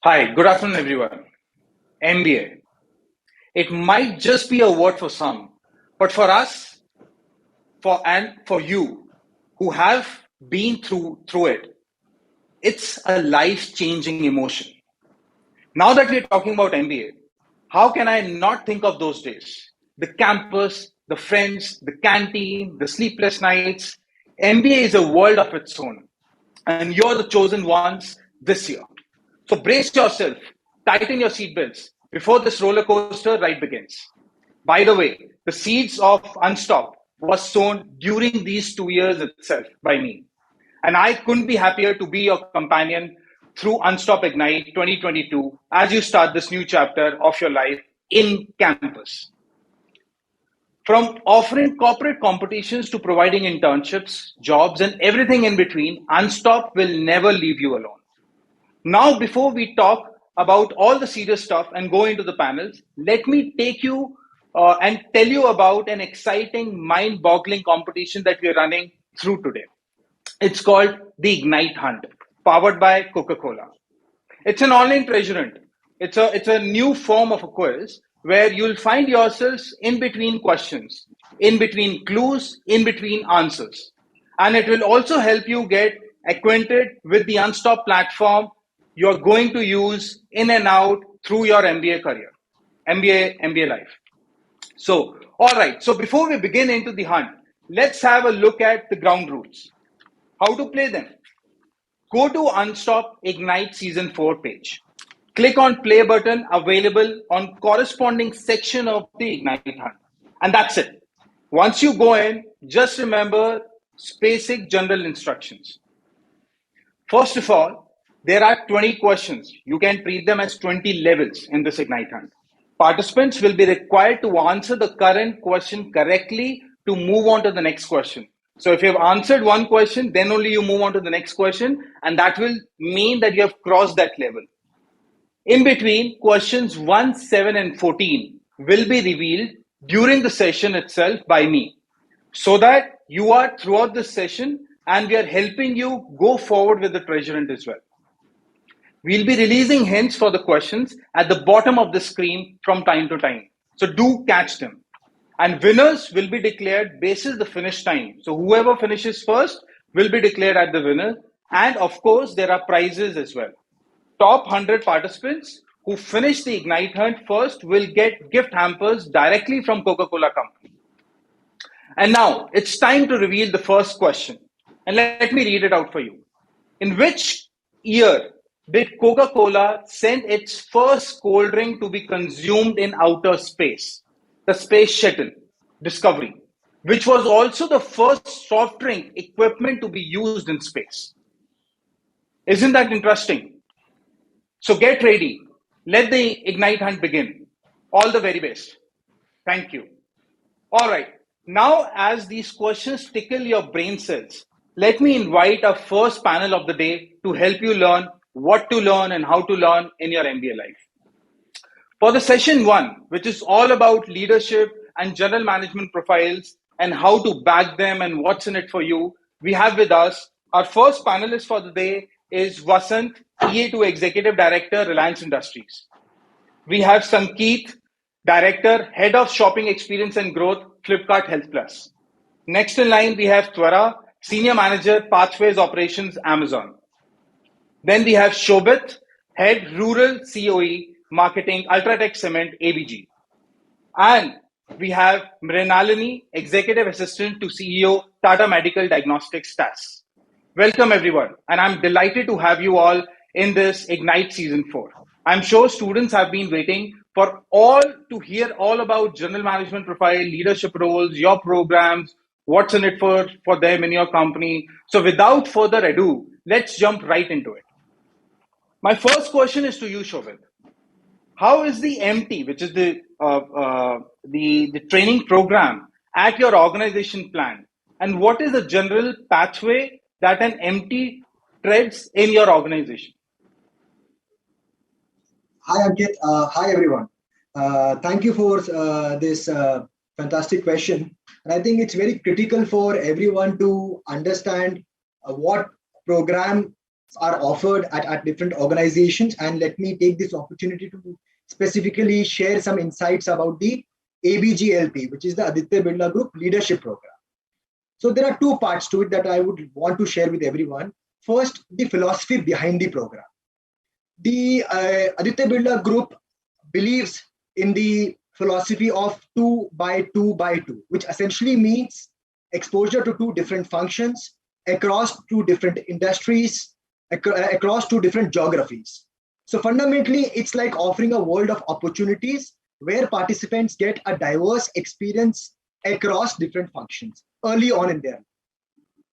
Hi, good afternoon, everyone. MBA. It might just be a word for some, but for us, for you who have been through it, it's a life-changing emotion. Now that we're talking about MBA, how can I not think of those days? The campus, the friends, the canteen, the sleepless nights. MBA is a world of its own, and you're the chosen ones this year. So brace yourself, tighten your seatbelts before this roller coaster ride begins. By the way, the seeds of Unstop was sown during these 2 years itself by me. And I couldn't be happier to be your companion through Unstop Ignite 2022 as you start this new chapter of your life in campus. From offering corporate competitions to providing internships, jobs, and everything in between, Unstop will never leave you alone. Now, before we talk about all the serious stuff and go into the panels, let me take you and tell you about an exciting, mind boggling competition that we're running through today. It's called the Ignite Hunt, powered by Coca Cola. It's an online treasure hunt. It's a new form of a quiz where you'll find yourselves in between questions, in between clues, in between answers. And it will also help you get acquainted with the Unstop platform you're going to use in and out through your MBA career, MBA life. So, all right. So before we begin into the hunt, let's have a look at the ground rules. How to play them? Go to Unstop Ignite Season 4 page. Click on play button available on corresponding section of the Ignite Hunt. And that's it. Once you go in, just remember basic general instructions. First of all, there are 20 questions. You can treat them as 20 levels in this Ignite Hunt. Participants will be required to answer the current question correctly to move on to the next question. So if you have answered one question, then only you move on to the next question, and that will mean that you have crossed that level. In between, questions 1, 7, and 14 will be revealed during the session itself by me, so that you are throughout the session and we are helping you go forward with the treasure hunt as well. We'll be releasing hints for the questions at the bottom of the screen from time to time. So do catch them. And winners will be declared basis the finish time. So whoever finishes first will be declared as the winner. And of course, there are prizes as well. Top 100 participants who finish the Ignite Hunt first will get gift hampers directly from Coca-Cola Company. And now it's time to reveal the first question. And let me read it out for you. In which year did Coca-Cola send its first cold drink to be consumed in outer space? The Space Shuttle Discovery, which was also the first soft drink equipment to be used in space. Isn't that interesting? So get ready. Let the Ignite Hunt begin. All the very best. Thank you. All right. Now, as these questions tickle your brain cells, let me invite our first panel of the day to help you learn what to learn and how to learn in your MBA life. For the session 1, which is all about leadership and general management profiles and how to back them and what's in it for you, we have with us our first panelist for the day is Vasant, EA2 Executive Director, Reliance Industries. We have Sankeet, Director, Head of Shopping Experience and Growth, Flipkart Health Plus. Next in line, we have Twara, Senior Manager, Pathways Operations, Amazon. Then we have Shobit, Head Rural COE, Marketing, Ultratech Cement, ABG. And we have Mrinalini, Executive Assistant to CEO, Tata Medical Diagnostics, TAS. Welcome, everyone. And I'm delighted to have you all in this Ignite Season 4. I'm sure students have been waiting for all to hear all about general management profile, leadership roles, your programs, what's in it for them in your company. So without further ado, let's jump right into it. My first question is to you, Shobit. How is the MT, which is the training program at your organization planned? And what is the general pathway that an MT treads in your organization? Hi, Ankit. Hi, everyone. Thank you for this fantastic question. And I think it's very critical for everyone to understand what program are offered at different organizations. And let me take this opportunity to specifically share some insights about the ABGLP, which is the Aditya Birla Group Leadership Program. So there are two parts to it that I would want to share with everyone. First, the philosophy behind the program. The Aditya Birla Group believes in the philosophy of 2 by 2 by 2, which essentially means exposure to two different functions across two different industries, across two different geographies. So fundamentally, it's like offering a world of opportunities where participants get a diverse experience across different functions early on in their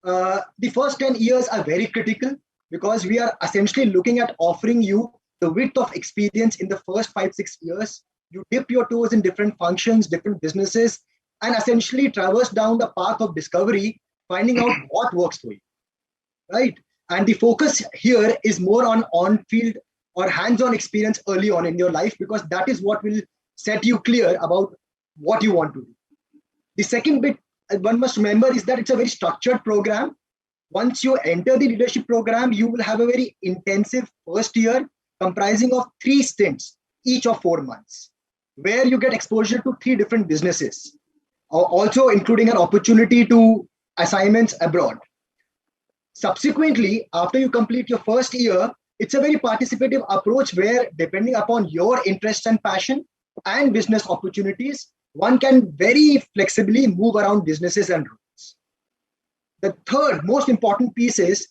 life. The first 10 years are very critical because we are essentially looking at offering you the width of experience in the first 5-6 years. You dip your toes in different functions, different businesses, and essentially traverse down the path of discovery, finding out what works for you, right? And the focus here is more on on-field or hands-on experience early on in your life, because that is what will set you clear about what you want to do. The second bit one must remember is that it's a very structured program. Once you enter the leadership program, you will have a very intensive first year comprising of 3 stints, each of 4 months, where you get exposure to 3 different businesses, also including an opportunity to assignments abroad. Subsequently, after you complete your first year, it's a very participative approach where, depending upon your interests and passion and business opportunities, one can very flexibly move around businesses and roles. The third most important piece is,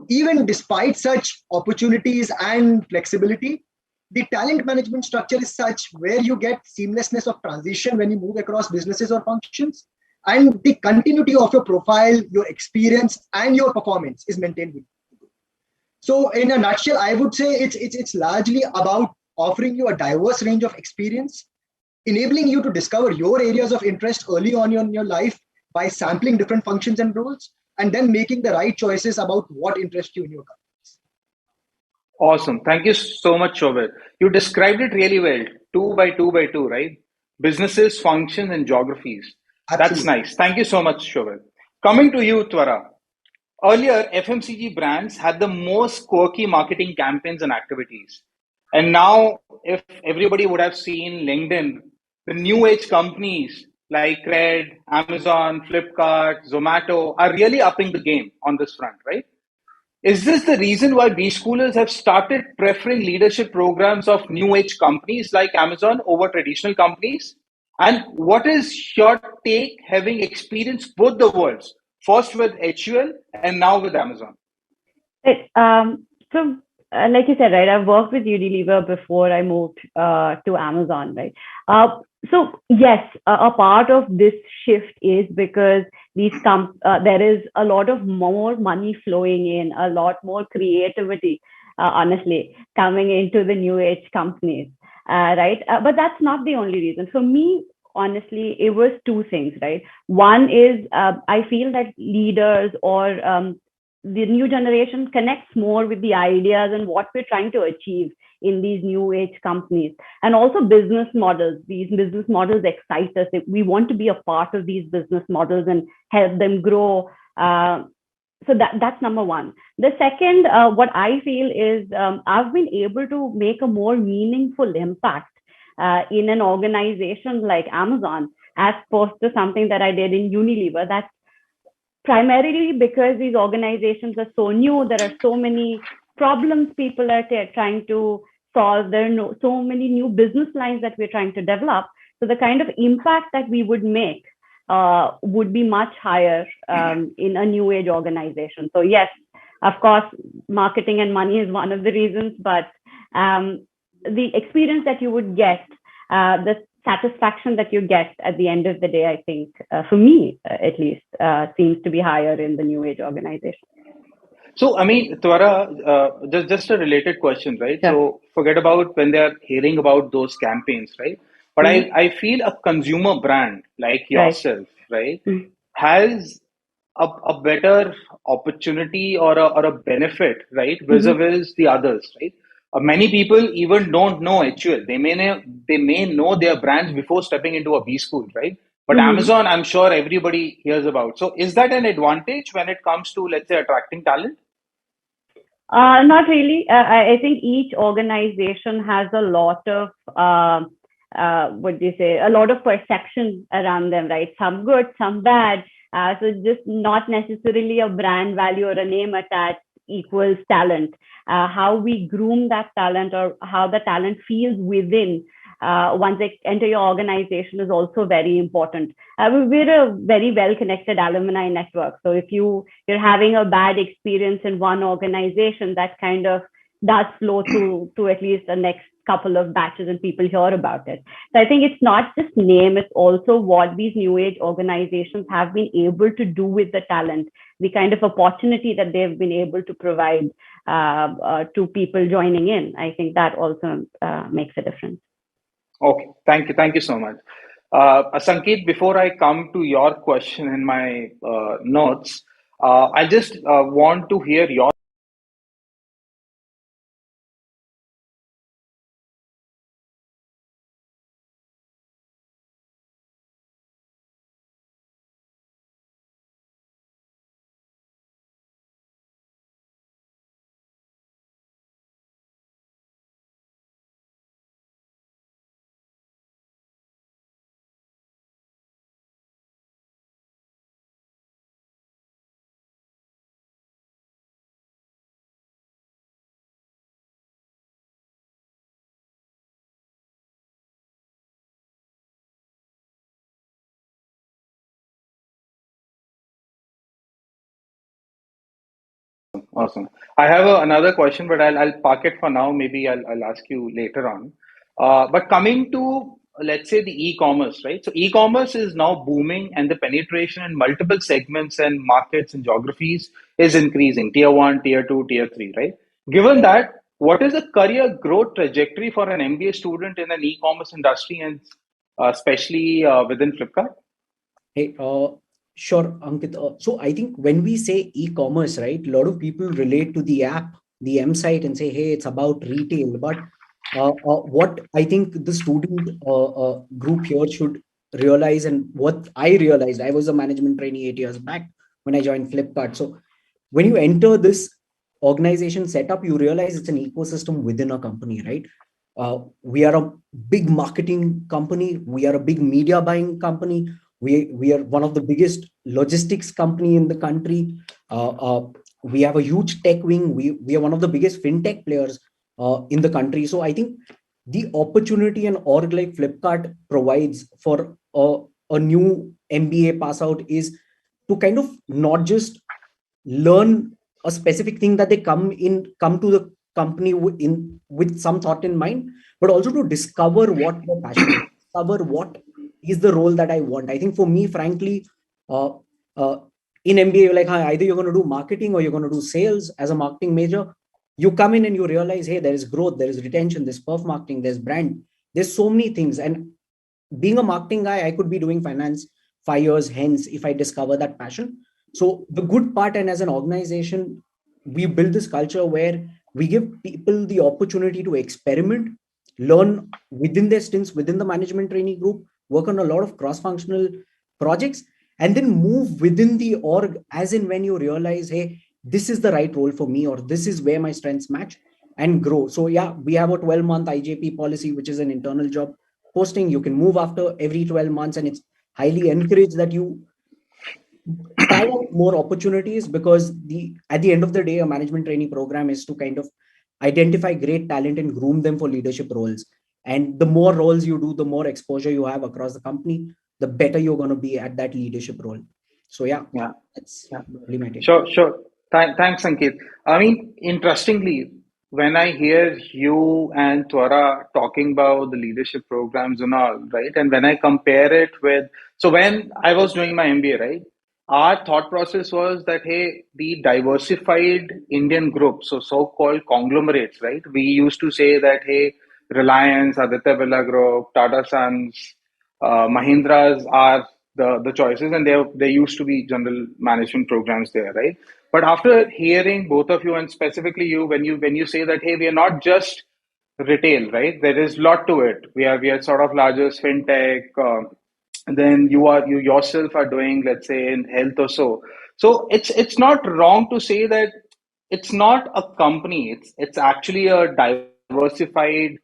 even despite such opportunities and flexibility, the talent management structure is such where you get seamlessness of transition when you move across businesses or functions, and the continuity of your profile, your experience, and your performance is maintained with you. So in a nutshell, I would say it's largely about offering you a diverse range of experience, enabling you to discover your areas of interest early on in your life by sampling different functions and roles, and then making the right choices about what interests you in your companies. Awesome. Thank you so much, Shobit. You described it really well. 2 by 2 by 2, right? Businesses, functions, and geographies. That's Absolutely. nice. Thank you so much, Shobit. Coming to you, Twara. Earlier, FMCG brands had the most quirky marketing campaigns and activities. And now, if everybody would have seen LinkedIn, the new age companies like Red, Amazon, Flipkart, Zomato are really upping the game on this front, right? Is this the reason why B schoolers have started preferring leadership programs of new age companies like Amazon over traditional companies? And what is your take having experienced both the worlds, first with HUL and now with Amazon? Right. Like you said, right, I've worked with Unilever before I moved to Amazon, right? So yes, a part of this shift is because there is a lot of more money flowing in, a lot more creativity, honestly, coming into the new age companies, right? But that's not the only reason. For me, honestly, it was 2 things, right? One is I feel that leaders or the new generation connects more with the ideas and what we're trying to achieve in these new age companies, and also business models. These business models excite us. We want to be a part of these business models and help them grow. So that's number one. The second, what I feel is I've been able to make a more meaningful impact in an organization like Amazon, as opposed to something that I did in Unilever. That's primarily because these organizations are so new. There are so many problems people are trying to solve. There are so many new business lines that we're trying to develop. So the kind of impact that we would make would be much higher in a new age organization. So yes, of course, marketing and money is one of the reasons, but the experience that you would get, the satisfaction that you get at the end of the day, I think, for me at least, seems to be higher in the new age organization. So, I mean, Twara, just a related question, right? Yeah. So, forget about when they're hearing about those campaigns, right? But I feel a consumer brand like yourself, right, has a better opportunity or a benefit, right, vis-a-vis the others, right? Many people even don't know HUL. They may know their brands before stepping into a B school, right? But Amazon, I'm sure everybody hears about. So is that an advantage when it comes to, let's say, attracting talent? Not really. I think each organization has a lot of what do you say? A lot of perception around them, right? Some good, some bad. So just not necessarily a brand value or a name attached equals talent. How we groom that talent or how the talent feels within once they enter your organization is also very important. We're a very well connected alumni network. So if you're having a bad experience in one organization, that kind of does flow through to at least the next couple of batches and people hear about it. So I think it's not just name, it's also what these new age organizations have been able to do with the talent, the kind of opportunity that they've been able to provide to people joining in. I think that also makes a difference. Okay, thank you so much. Sankeet, before I come to your question in my notes, I just want to hear your. Awesome. I have another question, but I'll park it for now. Maybe I'll ask you later on. But coming to, let's say, the e-commerce, right? So e-commerce is now booming, and the penetration in multiple segments and markets and geographies is increasing. Tier one, tier two, tier three, right? Given that, what is the career growth trajectory for an MBA student in an e-commerce industry, and especially within Flipkart? Hey, sure, Ankit. So I think when we say e-commerce, right, a lot of people relate to the app, the M site, and say, hey, it's about retail. But what I think the student group here should realize, and what I realized, I was a management trainee 8 years back when I joined Flipkart. So when you enter this organization setup, you realize it's an ecosystem within a company, right? We are a big marketing company. We are a big media buying company. We are one of the biggest logistics company in the country. We have a huge tech wing. We are one of the biggest fintech players in the country. So I think the opportunity an org like Flipkart provides for a new MBA pass out is to kind of not just learn a specific thing that they come to the company with some thought in mind, but also to discover what their passion is, discover what is the role that I want. I think for me, frankly, uh, uh, in MBA, you're like, "Hi, either you're going to do marketing or you're going to do sales as a marketing major." You come in and you realize, hey, there is growth, there is retention, there's perf marketing, there's brand, there's so many things. And being a marketing guy, I could be doing finance 5 years hence if I discover that passion. So the good part, and as an organization, we build this culture where we give people the opportunity to experiment, learn within their stints, within the management trainee group, work on a lot of cross-functional projects, and then move within the org as in when you realize, hey, this is the right role for me, or this is where my strengths match, and grow. So yeah, we have a 12-month IJP policy, which is an internal job posting. You can move after every 12 months, and it's highly encouraged that you try out more opportunities, because at the end of the day, a management trainee program is to kind of identify great talent and groom them for leadership roles. And the more roles you do, the more exposure you have across the company, the better you're going to be at that leadership role. So yeah, Yeah. that's Yeah. really my take. Sure. Thanks, Ankit. I mean, interestingly, when I hear you and Twara talking about the leadership programs and all, right, and when I compare it with, so when I was doing my MBA, right, our thought process was that, hey, the diversified Indian group, so so-called conglomerates, right, we used to say that, hey, Reliance, Aditya Birla Group, Tata Sons, Mahindras are the choices, and there used to be general management programs there, right? But after hearing both of you, and specifically you, when you say that, hey, we are not just retail, right? There is a lot to it. We are sort of largest fintech. Then you yourself are doing, let's say, in health or so. So it's not wrong to say that it's not a company. It's actually a diversified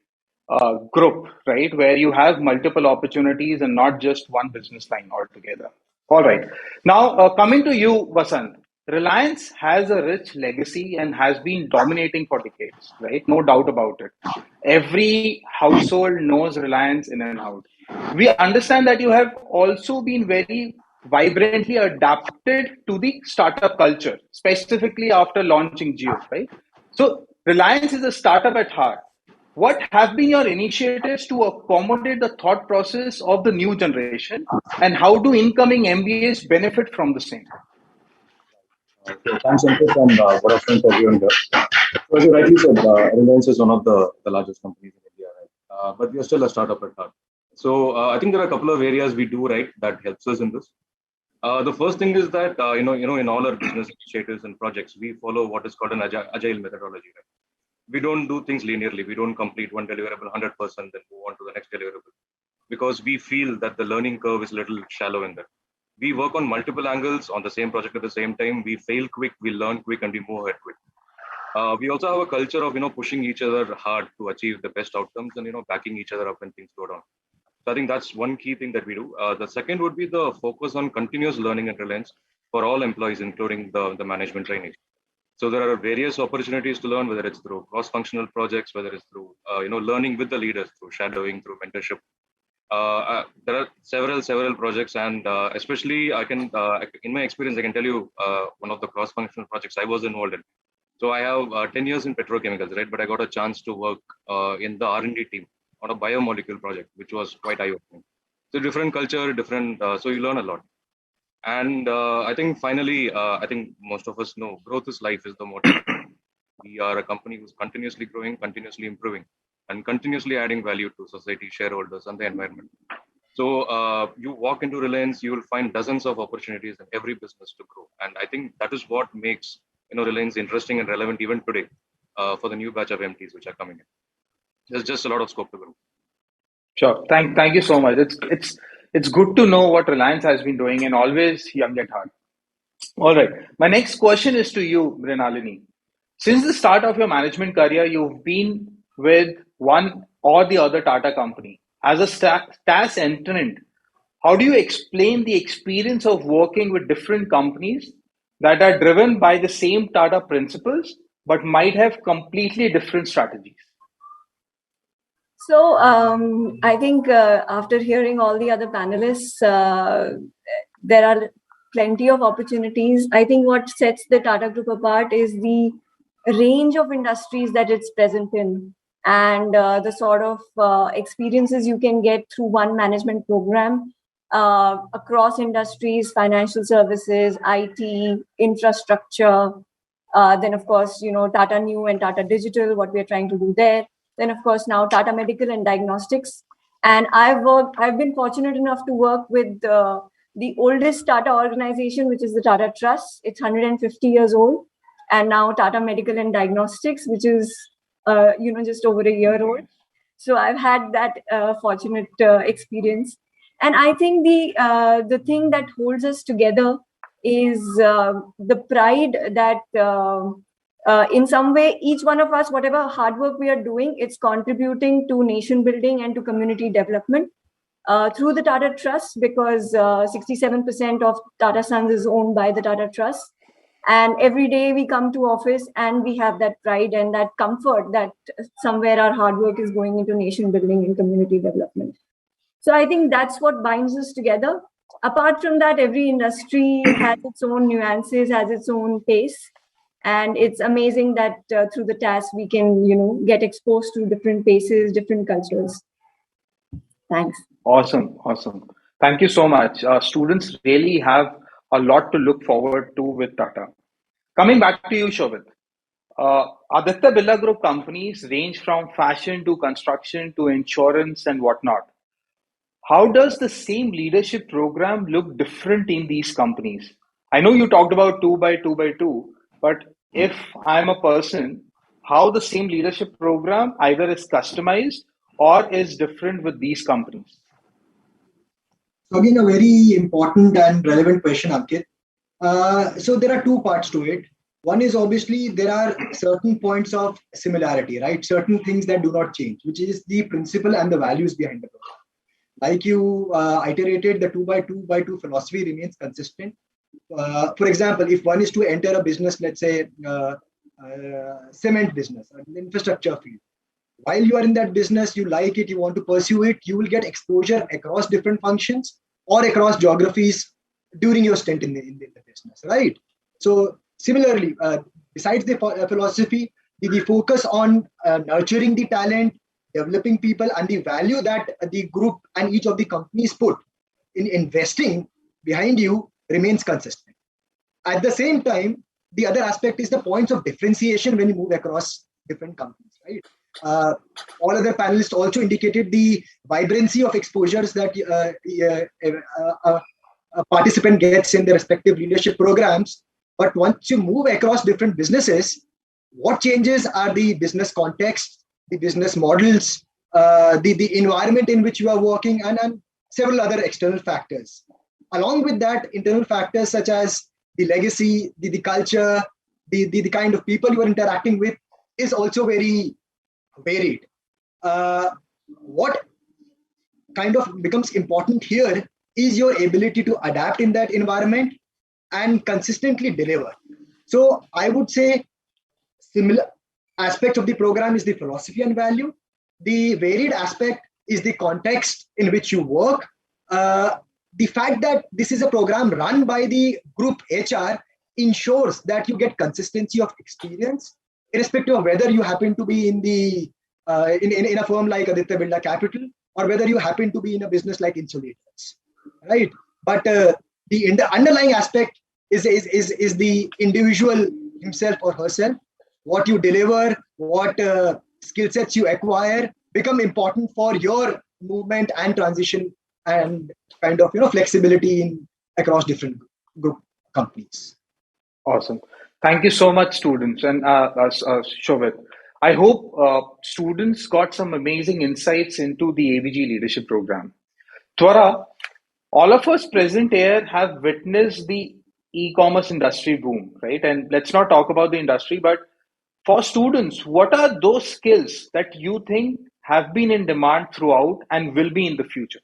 group, right? Where you have multiple opportunities and not just one business line altogether. All right. Now, coming to you, Vasant, Reliance has a rich legacy and has been dominating for decades, right? No doubt about it. Every household knows Reliance in and out. We understand that you have also been very vibrantly adapted to the startup culture, specifically after launching Geo, right? So, Reliance is a startup at heart. What have been your initiatives to accommodate the thought process of the new generation, and how do incoming MBAs benefit from the same? So thanks, Ankit, and good afternoon to everyone here. So as you rightly said, Reliance is one of the largest companies in India, right? But we are still a startup at heart. So I think there are a couple of areas we do right that helps us in this. The first thing is that in all our business initiatives and projects, we follow what is called an agile methodology. Right? We don't do things linearly. We don't complete one deliverable 100%, then move on to the next deliverable, because we feel that the learning curve is a little shallow in that. We work on multiple angles on the same project at the same time. We fail quick, we learn quick, and we move ahead quick. We also have a culture of pushing each other hard to achieve the best outcomes, and backing each other up when things go down. So I think that's one key thing that we do. The second would be the focus on continuous learning and Reliance for all employees, including the management training. So there are various opportunities to learn, whether it's through cross-functional projects, whether it's through learning with the leaders, through shadowing, through mentorship. There are several projects, and especially in my experience, I can tell you one of the cross-functional projects I was involved in. So I have 10 years in petrochemicals, right? But I got a chance to work in the R&D team on a biomolecule project, which was quite eye-opening. So different culture, different, so you learn a lot. And I think finally, I think most of us know growth is life is the motto. We are a company who's continuously growing, continuously improving, and continuously adding value to society, shareholders, and the environment. So you walk into Reliance, you will find dozens of opportunities in every business to grow. And I think that is what makes Reliance interesting and relevant even today for the new batch of MTs which are coming in. There's just a lot of scope to grow. Sure. Thank you so much. It's good to know what Reliance has been doing, and always young at heart. All right. My next question is to you, Mrinalini. Since the start of your management career, you've been with one or the other Tata company. As a TAS entrant, how do you explain the experience of working with different companies that are driven by the same Tata principles but might have completely different strategies? So I think after hearing all the other panelists, there are plenty of opportunities. I think what sets the Tata Group apart is the range of industries that it's present in, and the sort of experiences you can get through one management program across industries, financial services, IT, infrastructure. Then, of course, Tata New and Tata Digital, what we're trying to do there. Then, of course, now Tata Medical and Diagnostics. And I've been fortunate enough to work with the oldest Tata organization, which is the Tata Trust. It's 150 years old. And now Tata Medical and Diagnostics, which is, just over a year old. So I've had that fortunate experience. And I think the thing that holds us together is the pride that in some way, each one of us, whatever hard work we are doing, it's contributing to nation building and to community development through the Tata Trust, because 67% of Tata Sons is owned by the Tata Trust. And every day we come to office and we have that pride and that comfort that somewhere our hard work is going into nation building and community development. So I think that's what binds us together. Apart from that, every industry has its own nuances, has its own pace. And it's amazing that through the TAS, we can, get exposed to different paces, different cultures. Thanks. Awesome. Thank you so much. Students really have a lot to look forward to with Tata. Coming back to you, Shobit. Aditya Birla Group companies range from fashion to construction to insurance and whatnot. How does the same leadership program look different in these companies? I know you talked about 2x2x2, but if I'm a person, how the same leadership program either is customized or is different with these companies? So again, a very important and relevant question, Ankit. So there are two parts to it. One is obviously there are certain points of similarity, right? Certain things that do not change, which is the principle and the values behind the program. Like you iterated, the 2x2 philosophy remains consistent. For example, if one is to enter a business, let's say cement business, an infrastructure field, while you are in that business, you like it, you want to pursue it, you will get exposure across different functions or across geographies during your stint in the business, right? So similarly, besides the philosophy, the focus on nurturing the talent, developing people, and the value that the group and each of the companies put in investing behind you remains consistent. At the same time, the other aspect is the points of differentiation when you move across different companies, right? All other panelists also indicated the vibrancy of exposures that a participant gets in their respective leadership programs. But once you move across different businesses, what changes are the business context, the business models, the environment in which you are working, and several other external factors. Along with that, internal factors such as the legacy, the culture, the kind of people you are interacting with is also very varied. What kind of becomes important here is your ability to adapt in that environment and consistently deliver. So I would say similar aspect of the program is the philosophy and value. The varied aspect is the context in which you work. The fact that this is a program run by the group HR ensures that you get consistency of experience, irrespective of whether you happen to be in the in a firm like Aditya Birla Capital or whether you happen to be in a business like Insulators, right? But the underlying aspect is the individual himself or herself. What you deliver, what skill sets you acquire become important for your movement and transition and kind of flexibility in across different group companies. Awesome. Thank you so much, students. And Shobit, I hope students got some amazing insights into the ABG leadership program. Twara, all of us present here have witnessed the e-commerce industry boom, right? And let's not talk about the industry, but for students, what are those skills that you think have been in demand throughout and will be in the future?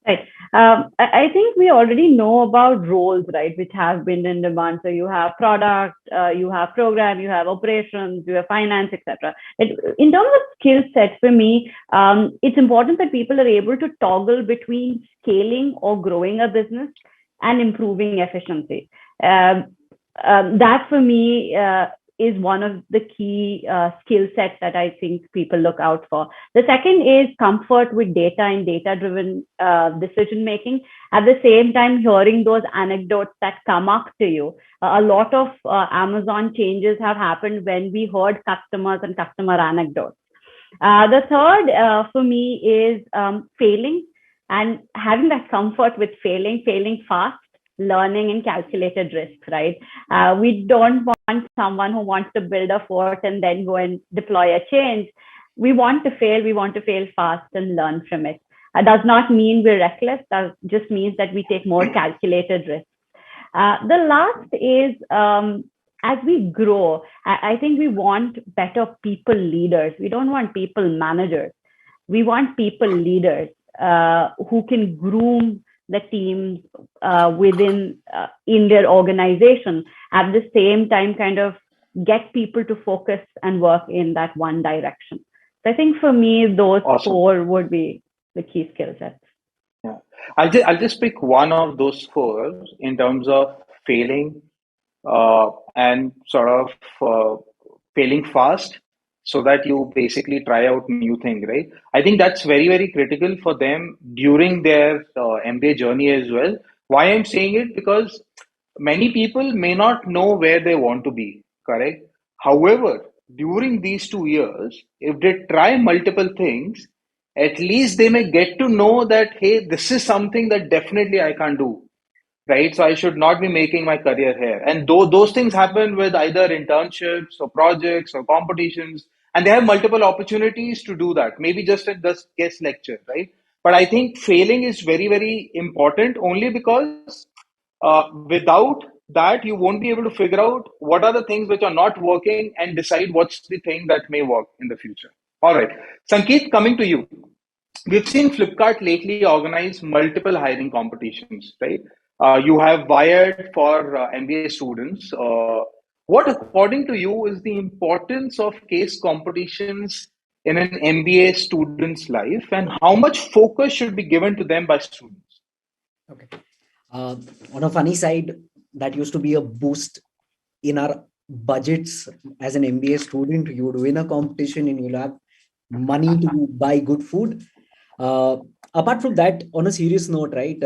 Right. I think we already know about roles, right, which have been in demand. So you have product, you have program, you have operations, you have finance, etc. In terms of skill set, for me, it's important that people are able to toggle between scaling or growing a business and improving efficiency. That for me is one of the key skill sets that I think people look out for. The second is comfort with data and data-driven decision making. At the same time, hearing those anecdotes that come up to you. A lot of Amazon changes have happened when we heard customers and customer anecdotes. The third for me is failing and having that comfort with failing fast, learning and calculated risks, right? We don't want someone who wants to build a fort and then go and deploy a change. We want to fail fast and learn from it. That does not mean we're reckless. That just means that we take more calculated risks. The last is, as we grow, I think we want better people leaders. We don't want people managers. We want people leaders who can groom the teams within in their organization, at the same time kind of get people to focus and work in that one direction. So I think for me, those Awesome. four would be the key skill sets. Yeah, I'll just pick one of those four in terms of failing and sort of failing fast, so that you basically try out new thing, right? I think that's very, very critical for them during their MBA journey as well. Why I'm saying it? Because many people may not know where they want to be, correct? However, during these 2 years, if they try multiple things, at least they may get to know that, hey, this is something that definitely I can't do, right? So I should not be making my career here. And those things happen with either internships or projects or competitions, and they have multiple opportunities to do that. Maybe just at this guest lecture, right? But I think failing is very, very important only because without that, you won't be able to figure out what are the things which are not working and decide what's the thing that may work in the future. All right. Sankeet, coming to you. We've seen Flipkart lately organize multiple hiring competitions, right? You have Wired for MBA students. What, according to you, is the importance of case competitions in an MBA student's life, and how much focus should be given to them by students? Okay. On a funny side, that used to be a boost in our budgets as an MBA student. You would win a competition and you'll have money to buy good food. Apart from that, on a serious note, right?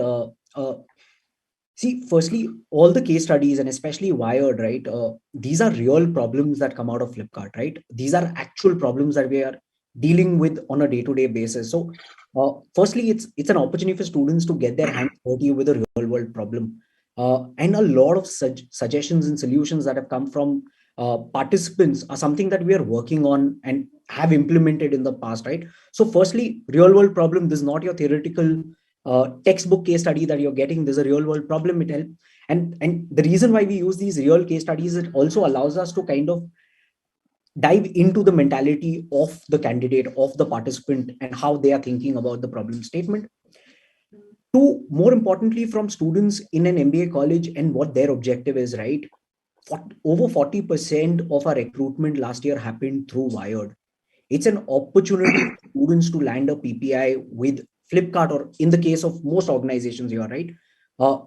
See, firstly, all the case studies and especially Wired, right? These are real problems that come out of Flipkart, right? These are actual problems that we are dealing with on a day-to-day basis. So, firstly, it's an opportunity for students to get their hands dirty with a real-world problem, and a lot of suggestions and solutions that have come from participants are something that we are working on and have implemented in the past, right? So, firstly, real-world problem. This is not your theoretical textbook case study that you're getting. There's a real world problem it helps. And the reason why we use these real case studies, it also allows us to kind of dive into the mentality of the candidate, of the participant, and how they are thinking about the problem statement. Two, more importantly, from students in an MBA college and what their objective is, right? Over 40% of our recruitment last year happened through Wired. It's an opportunity for students to land a PPI with Flipkart, or in the case of most organizations here, right? Uh,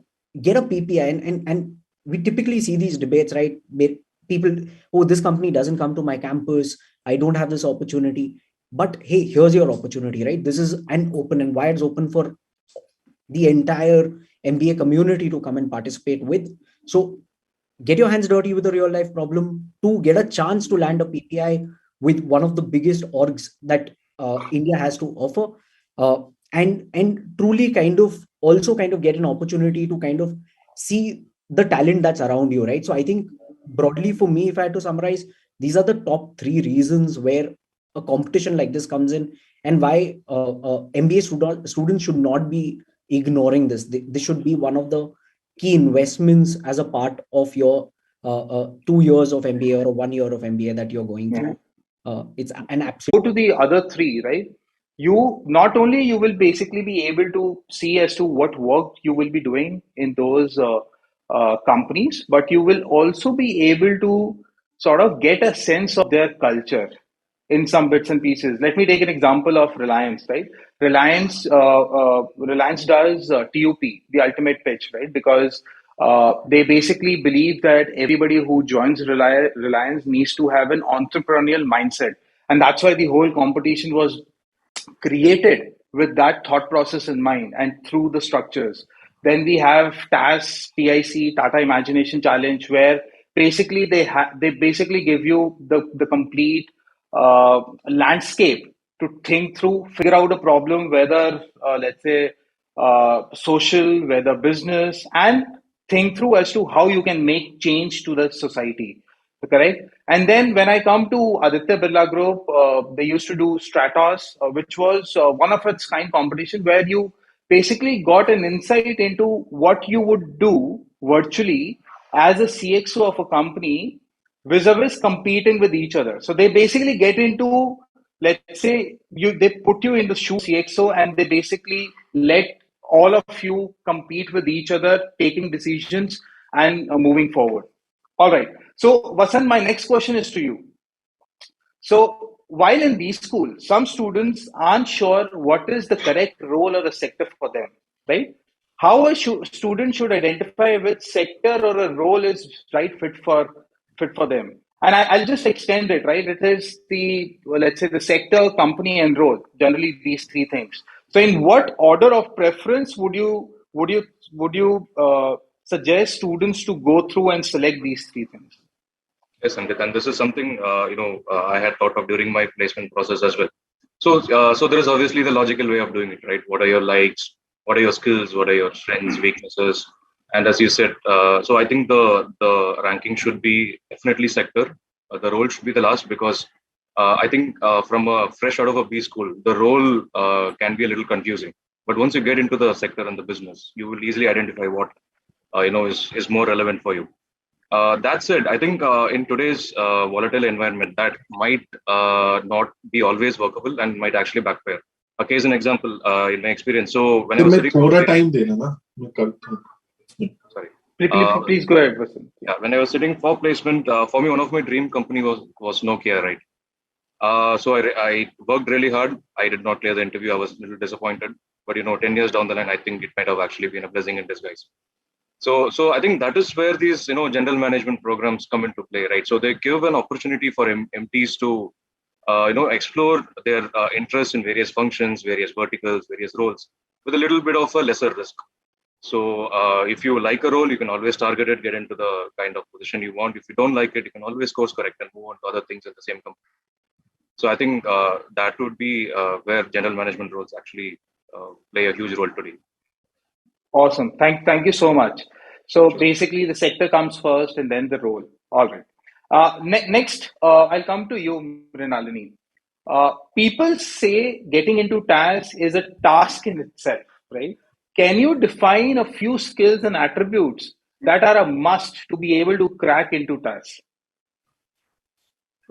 get a PPI, and we typically see these debates, right? People, oh, this company doesn't come to my campus, I don't have this opportunity. But hey, here's your opportunity, right? This is an open, and Wired's open for the entire MBA community to come and participate with. So get your hands dirty with a real life problem, to get a chance to land a PPI with one of the biggest orgs that India has to offer, uh, and truly kind of also kind of get an opportunity to kind of see the talent that's around you, right? So I think broadly for me, if I had to summarize, these are the top three reasons where a competition like this comes in, and why MBA students should not be ignoring this. This should be one of the key investments as a part of your 2 years of MBA or 1 year of MBA that you're going through. It's an absolute. Go to the other three, right? You not only you will basically be able to see as to what work you will be doing in those companies, but you will also be able to sort of get a sense of their culture in some bits and pieces. Let me take an example of Reliance, right? Reliance does TUP, the ultimate pitch, right? Because they basically believe that everybody who joins Reliance needs to have an entrepreneurial mindset. And that's why the whole competition was created with that thought process in mind and through the structures. Then we have TIC, Tata Imagination Challenge, where basically they basically give you the complete landscape to think through, figure out a problem, whether let's say social, whether business, and think through as to how you can make change to the society. Correct. And then when I come to Aditya Birla Group, they used to do Stratos, which was one of its kind competition where you basically got an insight into what you would do virtually as a CXO of a company vis-a-vis competing with each other. So they basically get into, let's say, they put you in the shoe CXO, and they basically let all of you compete with each other, taking decisions and moving forward. All right. So, Vasant, my next question is to you. So, while in B school, some students aren't sure what is the correct role or the sector for them, right? How a student should identify which sector or a role is right fit for them. And I'll just extend it, right? It is the, well, let's say, the sector, company, and role. Generally, these three things. So, in what order of preference would you suggest students to go through and select these three things? Yes, Ankit, and this is something I had thought of during my placement process as well. So there is obviously the logical way of doing it, right? What are your likes? What are your skills? What are your strengths, weaknesses? And as you said, so I think the ranking should be definitely sector. The role should be the last, because I think from a fresh out of a B school, the role can be a little confusing. But once you get into the sector and the business, you will easily identify what is more relevant for you. That said, I think in today's volatile environment, that might not be always workable and might actually backfire. A case an example in my experience. So when I was sitting, sorry. Please go ahead, Vasant. Yeah, when I was sitting for placement, for me, one of my dream company was Nokia, right? So I worked really hard. I did not clear the interview. I was a little disappointed. But 10 years down the line, I think it might have actually been a blessing in disguise. So I think that is where these general management programs come into play, right? So they give an opportunity for MTs to explore their interests in various functions, various verticals, various roles with a little bit of a lesser risk. So if you like a role, you can always target it, get into the kind of position you want. If you don't like it, you can always course correct and move on to other things in the same company. So I think that would be where general management roles actually play a huge role today. Awesome. Thank you so much. So basically, the sector comes first and then the role. All right. Next, I'll come to you, Mrinalini. People say getting into TAS is a task in itself, right? Can you define a few skills and attributes that are a must to be able to crack into TAS?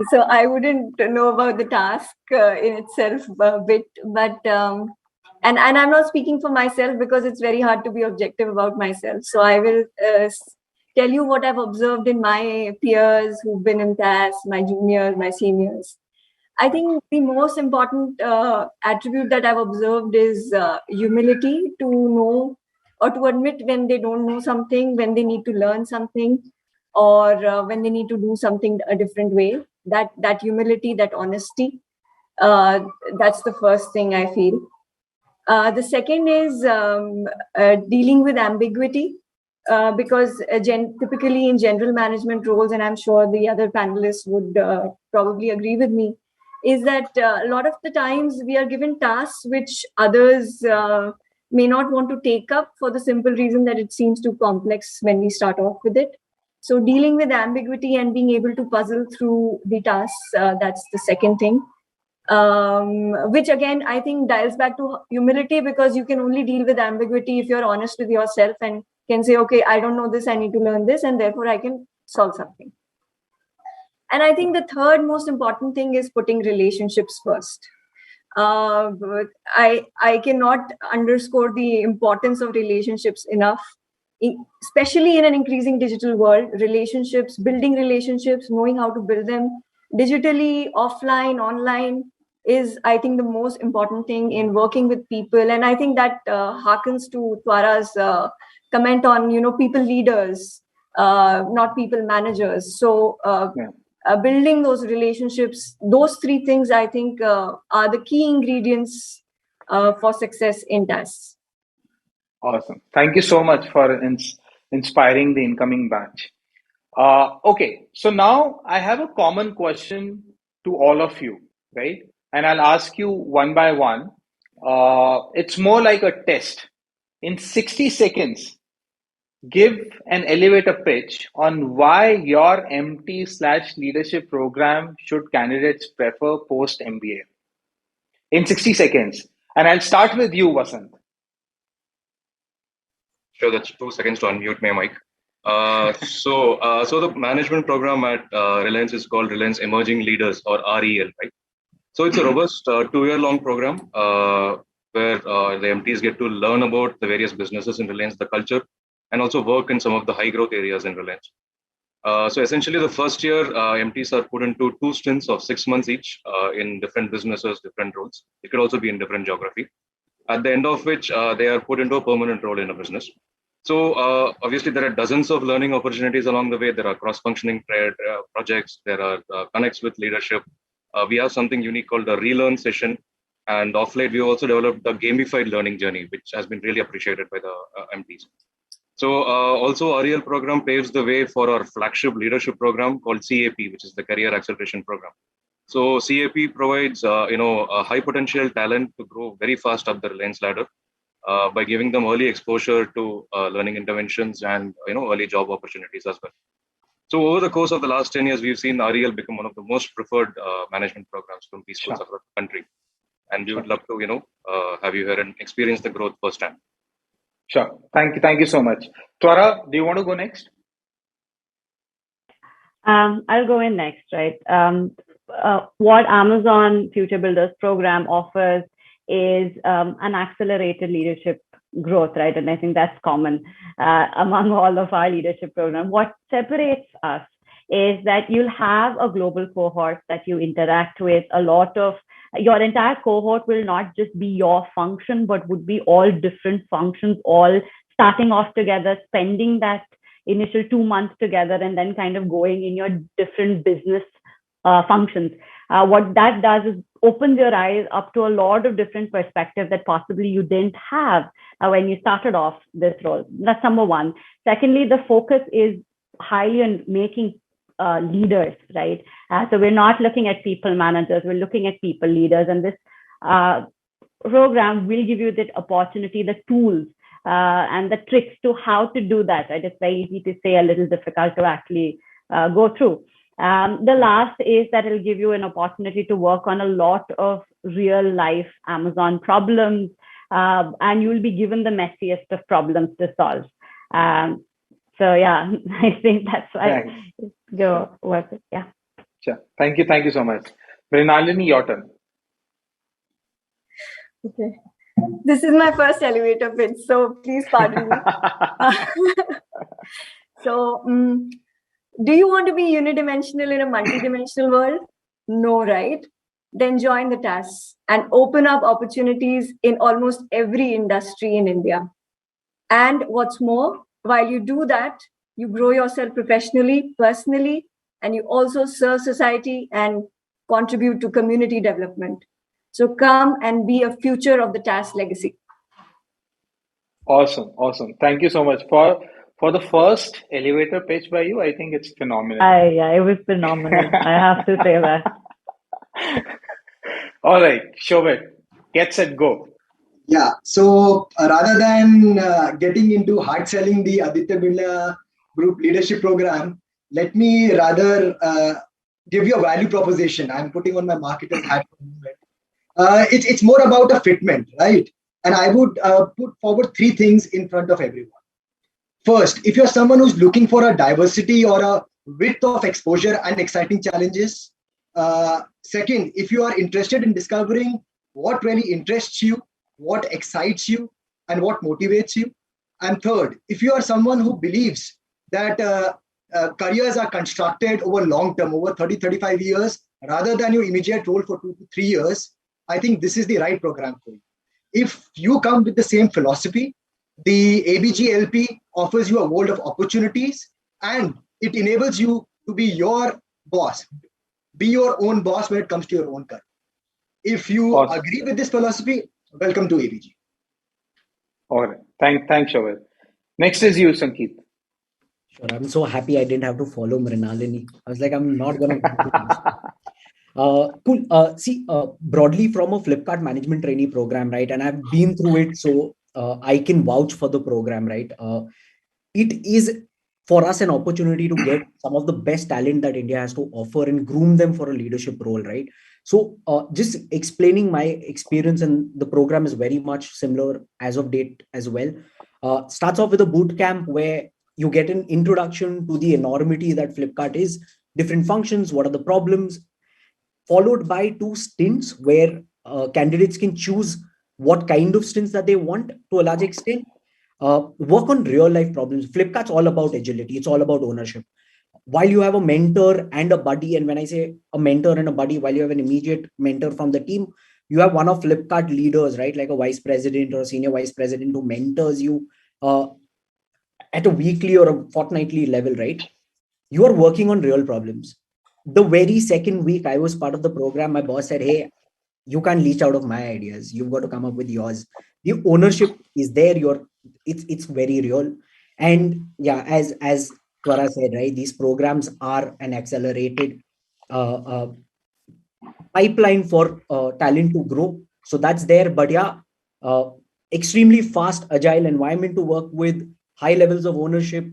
So I wouldn't know about the task in itself a bit, but and I'm not speaking for myself because it's very hard to be objective about myself. So I will tell you what I've observed in my peers who've been in TAS, my juniors, my seniors. I think the most important attribute that I've observed is humility, to know or to admit when they don't know something, when they need to learn something, or when they need to do something a different way. That humility, that honesty, that's the first thing I feel. The second is dealing with ambiguity, because typically in general management roles, and I'm sure the other panelists would probably agree with me, is that a lot of the times we are given tasks which others may not want to take up for the simple reason that it seems too complex when we start off with it. So dealing with ambiguity and being able to puzzle through the tasks, that's the second thing. Which again, I think dials back to humility, because you can only deal with ambiguity if you're honest with yourself and can say, okay, I don't know this, I need to learn this, and therefore I can solve something. And I think the third most important thing is putting relationships first. I cannot underscore the importance of relationships enough, especially in an increasing digital world. Relationships, building relationships, knowing how to build them digitally, offline, online, is, I think, the most important thing in working with people. And I think that harkens to Twara's comment on, people leaders, not people managers. So building those relationships, those three things, I think, are the key ingredients for success in TAS. Awesome. Thank you so much for inspiring the incoming batch. Okay, so now I have a common question to all of you, right? And I'll ask you one by one. It's more like a test. In 60 seconds, give an elevator pitch on why your MT/leadership program should candidates prefer post MBA. In 60 seconds. And I'll start with you, Vasant. Sure, that's 2 seconds to unmute my mic. So the management program at Reliance is called Reliance Emerging Leaders, or REL, right? So it's a robust 2-year-long program where the MTs get to learn about the various businesses in Reliance, the culture, and also work in some of the high growth areas in Reliance. So essentially, the first year, MTs are put into 2 stints of 6 months each in different businesses, different roles. It could also be in different geography. At the end of which, they are put into a permanent role in a business. So obviously, there are dozens of learning opportunities along the way. There are cross-functioning projects. There are connects with leadership. We have something unique called the relearn session. And of late, we also developed the gamified learning journey, which has been really appreciated by the MTs. So also REL program paves the way for our flagship leadership program called CAP, which is the Career Acceleration Program. So CAP provides a high potential talent to grow very fast up the Reliance ladder by giving them early exposure to learning interventions and early job opportunities as well. So over the course of the last 10 years, we've seen REL become one of the most preferred management programs from these schools across the country. And we would love to have you here and experience the growth firsthand. Sure. Thank you so much. Twara, do you want to go next? I'll go in next, right? What Amazon Future Builders program offers is an accelerated leadership growth, right? And I think that's common among all of our leadership programs. What separates us is that you'll have a global cohort that you interact with. A lot of your entire cohort will not just be your function, but would be all different functions, all starting off together, spending that initial 2 months together, and then kind of going in your different business functions. What that does is opens your eyes up to a lot of different perspectives that possibly you didn't have when you started off this role. That's number one. Secondly, the focus is highly on making leaders, right? So we're not looking at people managers, we're looking at people leaders. And this program will give you that opportunity, the tools and the tricks to how to do that, right? It's very easy to say, a little difficult to actually go through. The last is that it'll give you an opportunity to work on a lot of real life Amazon problems, and you'll be given the messiest of problems to solve. So yeah, I think that's why go work it. Yeah. Sure. Thank you so much. Mrinalini, your turn. Okay. This is my first elevator pitch, so please pardon me. So, do you want to be unidimensional in a multidimensional world? No, right? Then join the TAS and open up opportunities in almost every industry in India. And what's more, while you do that, you grow yourself professionally, personally, and you also serve society and contribute to community development. So come and be a future of the TAS legacy. Awesome. Thank you so much for the first elevator pitch by you. I think it's phenomenal. Yeah, it was phenomenal. I have to say that. All right, Shobit, get set, go. Yeah. So rather than getting into hard selling the Aditya Birla Group Leadership Program, let me rather give you a value proposition. I'm putting on my marketer's hat for a moment. It's more about a fitment, right? And I would put forward 3 things in front of everyone. First, if you're someone who's looking for a diversity or a width of exposure and exciting challenges. Second, if you are interested in discovering what really interests you, what excites you, and what motivates you. And third, if you are someone who believes that careers are constructed over long term, over 30-35 years, rather than your immediate role for 2 to 3 years, I think this is the right program for you. If you come with the same philosophy, the ABGLP offers you a world of opportunities, and it enables you to be your boss, be your own boss when it comes to your own career. If you agree with this philosophy, welcome to ABG. All right. Thanks, Shobit. Next is you, Sankeet. Sure. I'm so happy I didn't have to follow Mrinalini. I was like, I'm not going to. Cool. See, broadly from a Flipkart management trainee program, right? And I've been through it, so I can vouch for the program, right? It is for us an opportunity to get some of the best talent that India has to offer and groom them for a leadership role, right? So just explaining my experience, and the program is very much similar as of date as well. Starts off with a boot camp where you get an introduction to the enormity that Flipkart is, different functions, what are the problems, followed by 2 stints where candidates can choose what kind of stints that they want to a large extent. Work on real life problems. Flipkart's all about agility. It's all about ownership. While you have a mentor and a buddy, and when I say a mentor and a buddy, while you have an immediate mentor from the team, you have one of Flipkart leaders, right? Like a vice president or a senior vice president who mentors you at a weekly or a fortnightly level, right? You are working on real problems. The very second week I was part of the program, my boss said, hey, you can't leech out of my ideas. You've got to come up with yours. The ownership is there. It's very real. And yeah, as Twara said, right, these programs are an accelerated pipeline for talent to grow. So that's there. But yeah, extremely fast, agile environment to work with, high levels of ownership,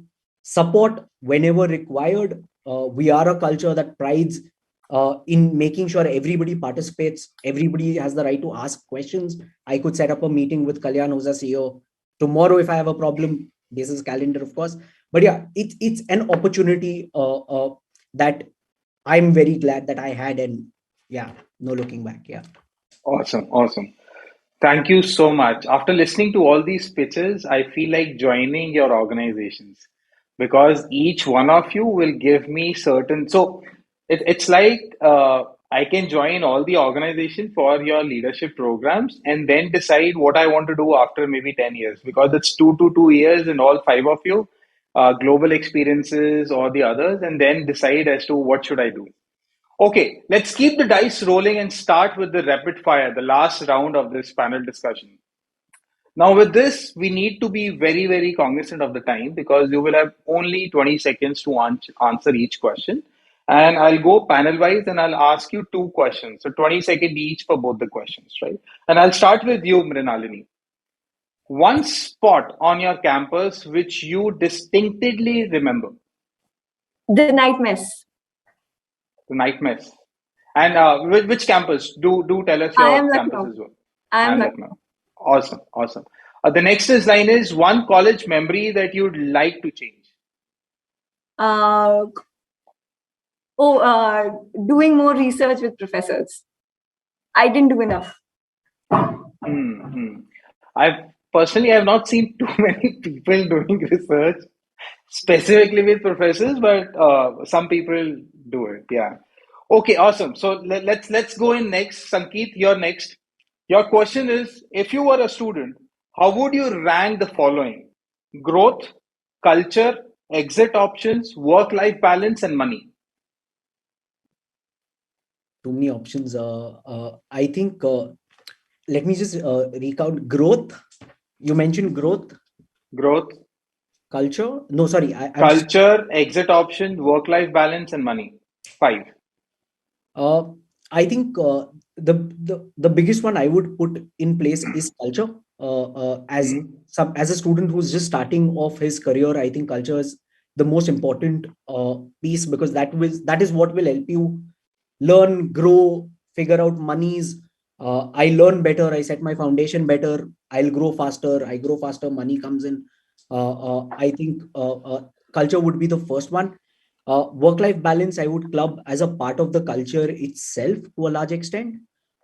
support whenever required. We are a culture that prides in making sure everybody participates. Everybody has the right to ask questions. I could set up a meeting with Kalyan, who's a CEO, tomorrow if I have a problem, this is calendar, of course. But yeah, it's an opportunity that I'm very glad that I had, and yeah, no looking back. Yeah. Awesome, awesome. Thank you so much. After listening to all these pitches, I feel like joining your organizations because each one of you will give me certain. So it's like I can join all the organization for your leadership programs and then decide what I want to do after maybe 10 years because it's 2 to 2 years in all five of you, global experiences or the others, and then decide as to what should I do. Okay, let's keep the dice rolling and start with the rapid fire, the last round of this panel discussion. Now, with this, we need to be very, very cognizant of the time because you will have only 20 seconds to answer each question. And I'll go panel wise and I'll ask you two questions. So 20 seconds each for both the questions, right? And I'll start with you, Mrinalini. One spot on your campus which you distinctively remember. The night mess. The night mess. And which campus? Do tell us I your am campus Lucknow. as well. I am And Lucknow. Lucknow. Awesome, awesome. The next is line is one college memory that you'd like to change. Doing more research with professors. I didn't do enough. I've personally have not seen too many people doing research specifically with professors, but some people do it. Yeah. Okay, awesome. So let's go in next. Sankeet, you're next. Your question is, if you were a student, how would you rank the following? Growth, culture, exit options, work-life balance, and money. Too many options. I think, let me just recount. Growth. You mentioned growth. Growth. Culture. No, sorry. Culture, exit option, work-life balance, and money. 5. I think the biggest one I would put in place is culture. As a student who's just starting off his career, I think culture is the most important piece because that is what will help you learn, grow, figure out monies. I learn better. I set my foundation better. I'll grow faster. I grow faster. Money comes in. I think culture would be the first one. Work-life balance, I would club as a part of the culture itself to a large extent.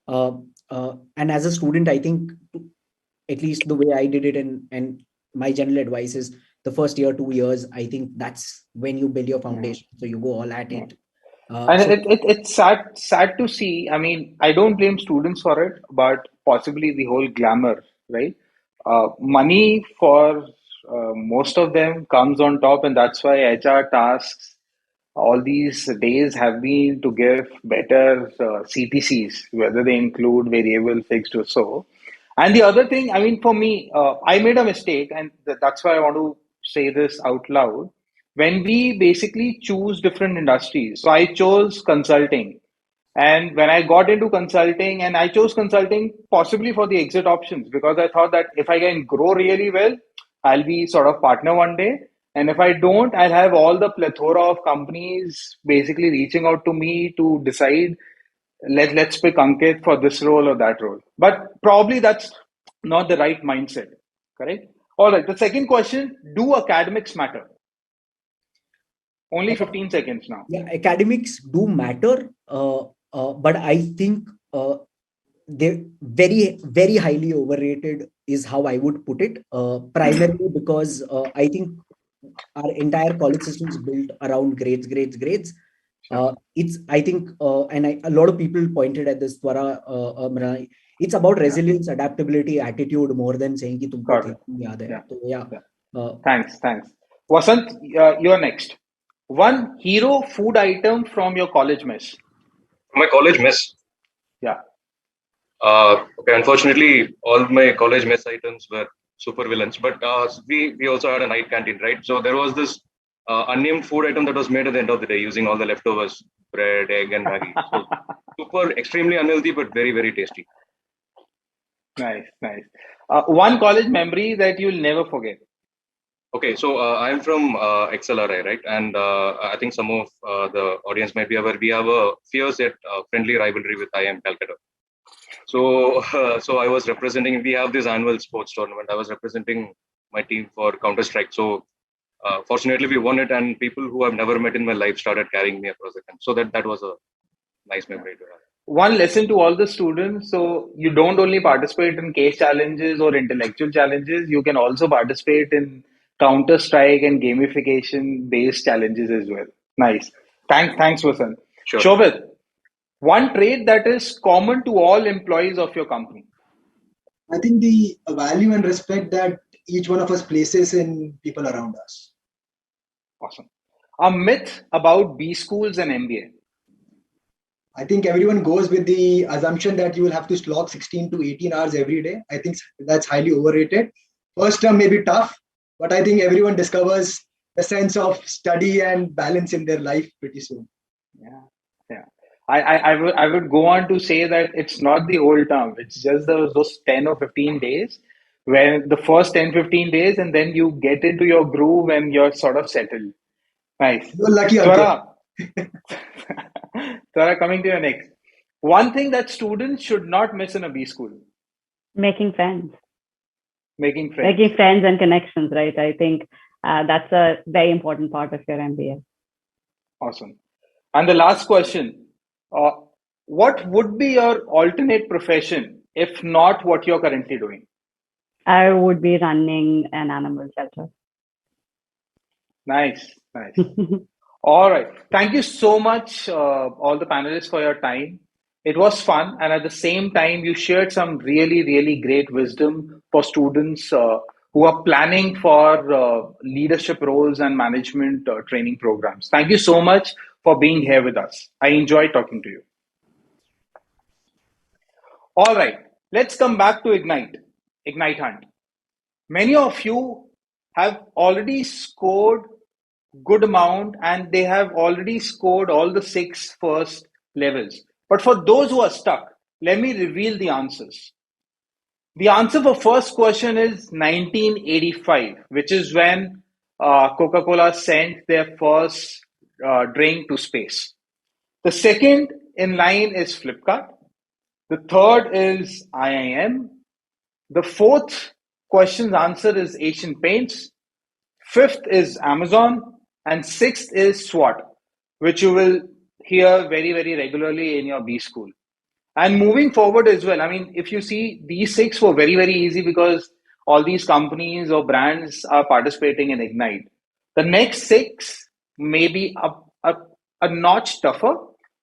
And as a student, I think, at least the way I did it, and my general advice is the first year, 2 years, I think that's when you build your foundation. So you go all at it. And it's sad to see. I mean, I don't blame students for it, but possibly the whole glamour, right? Money for most of them comes on top, and that's why HR tasks all these days have been to give better CTCs, whether they include variable, fixed, or so. And the other thing, I mean, for me, I made a mistake, and that's why I want to say this out loud. When we basically choose different industries, so I chose consulting. And when I got into consulting, and I chose consulting possibly for the exit options because I thought that if I can grow really well, I'll be sort of partner one day. And if I don't, I'll have all the plethora of companies basically reaching out to me to decide let's pick Ankit for this role or that role. But probably that's not the right mindset, correct? All right. The second question: do academics matter? Only 15 seconds now. Yeah, academics do matter, but I think they're very, very highly overrated is how I would put it. Primarily because I think our entire college system is built around grades. It's, I think, a lot of people pointed at this, Twara, it's about resilience, adaptability, attitude more than saying ki tumko yaad hai. So, yeah. Thanks. Vasant, you're next. One hero food item from your college mess. My college mess. Yeah. Okay. Unfortunately, all my college mess items were super villains, but we also had a night canteen, right? So there was this unnamed food item that was made at the end of the day using all the leftovers, bread, egg, and Maggi. So super, extremely unhealthy, but very, very tasty. Nice. One college memory that you'll never forget. Okay, so I'm from XLRI, right? And I think some of the audience might be aware, we have a fierce yet friendly rivalry with IIM Calcutta. So I was representing. We have this annual sports tournament. I was representing my team for Counter-Strike. So fortunately, we won it, and people who I've never met in my life started carrying me across the country. So that was a nice memory to have. One lesson to all the students. So you don't only participate in case challenges or intellectual challenges, you can also participate in Counter Strike and gamification based challenges as well. Nice. Thanks, Vasan. Sure. Shobit, one trait that is common to all employees of your company. I think the value and respect that each one of us places in people around us. Awesome. A myth about B schools and MBA. I think everyone goes with the assumption that you will have to slog 16 to 18 hours every day. I think that's highly overrated. First term may be tough, but I think everyone discovers a sense of study and balance in their life pretty soon. Yeah. I would go on to say that it's not the whole term. It's just those 10 or 15 days where the first 10, 15 days, and then you get into your groove and you're sort of settled. Nice. You're lucky, Swara, Swara, coming to your next. One thing that students should not miss in a B school. Making friends. Making friends. Making friends and connections, right? I think that's a very important part of your MBA. Awesome. And the last question, what would be your alternate profession if not what you're currently doing? I would be running an animal shelter. Nice. All right. Thank you so much, all the panelists, for your time. It was fun. And at the same time, you shared some really, really great wisdom for students who are planning for leadership roles and management training programs. Thank you so much for being here with us. I enjoyed talking to you. All right. Let's come back to Ignite Hunt. Many of you have already scored good amount and they have already scored all the 6 first levels. But for those who are stuck, let me reveal the answers. The answer for first question is 1985, which is when Coca-Cola sent their first drink to space. The second in line is Flipkart. The third is iit-iim. The fourth question's answer is Asian Paints. Fifth is Amazon. And sixth is SWOT, which you will hear very, very regularly in your B school. And moving forward as well, I mean, if you see, these 6 were very, very easy because all these companies or brands are participating in Ignite. The next 6 may be a notch tougher,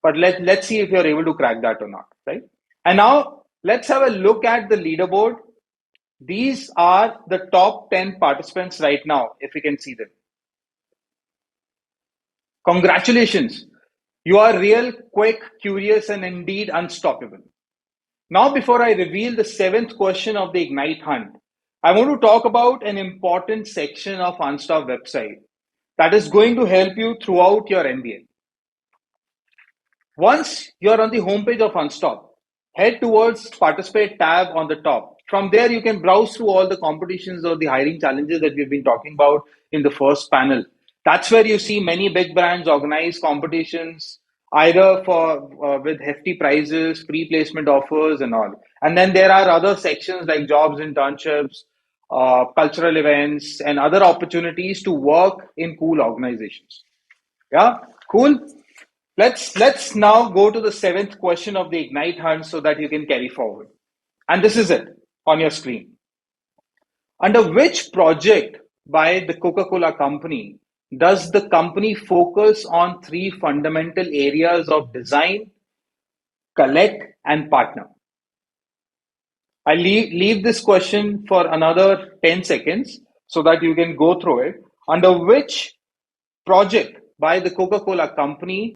but let's see if you're able to crack that or not, right? And now let's have a look at the leaderboard. These are the top 10 participants right now, if you can see them. Congratulations. You are real, quick, curious, and indeed unstoppable. Now, before I reveal the 7th question of the Ignite Hunt, I want to talk about an important section of Unstop website that is going to help you throughout your MBA. Once you're on the homepage of Unstop, head towards Participate tab on the top. From there, you can browse through all the competitions or the hiring challenges that we've been talking about in the first panel. That's where you see many big brands organize competitions, either for with hefty prizes, pre-placement offers, and all. And then there are other sections like jobs, internships, cultural events, and other opportunities to work in cool organizations. Yeah, cool. Let's now go to the 7th question of the Ignite Hunt so that you can carry forward. And this is it on your screen. Under which project by the Coca-Cola company does the company focus on 3 fundamental areas of design, collect, and partner? I leave this question for another 10 seconds so that you can go through it. Under which project by the Coca-Cola company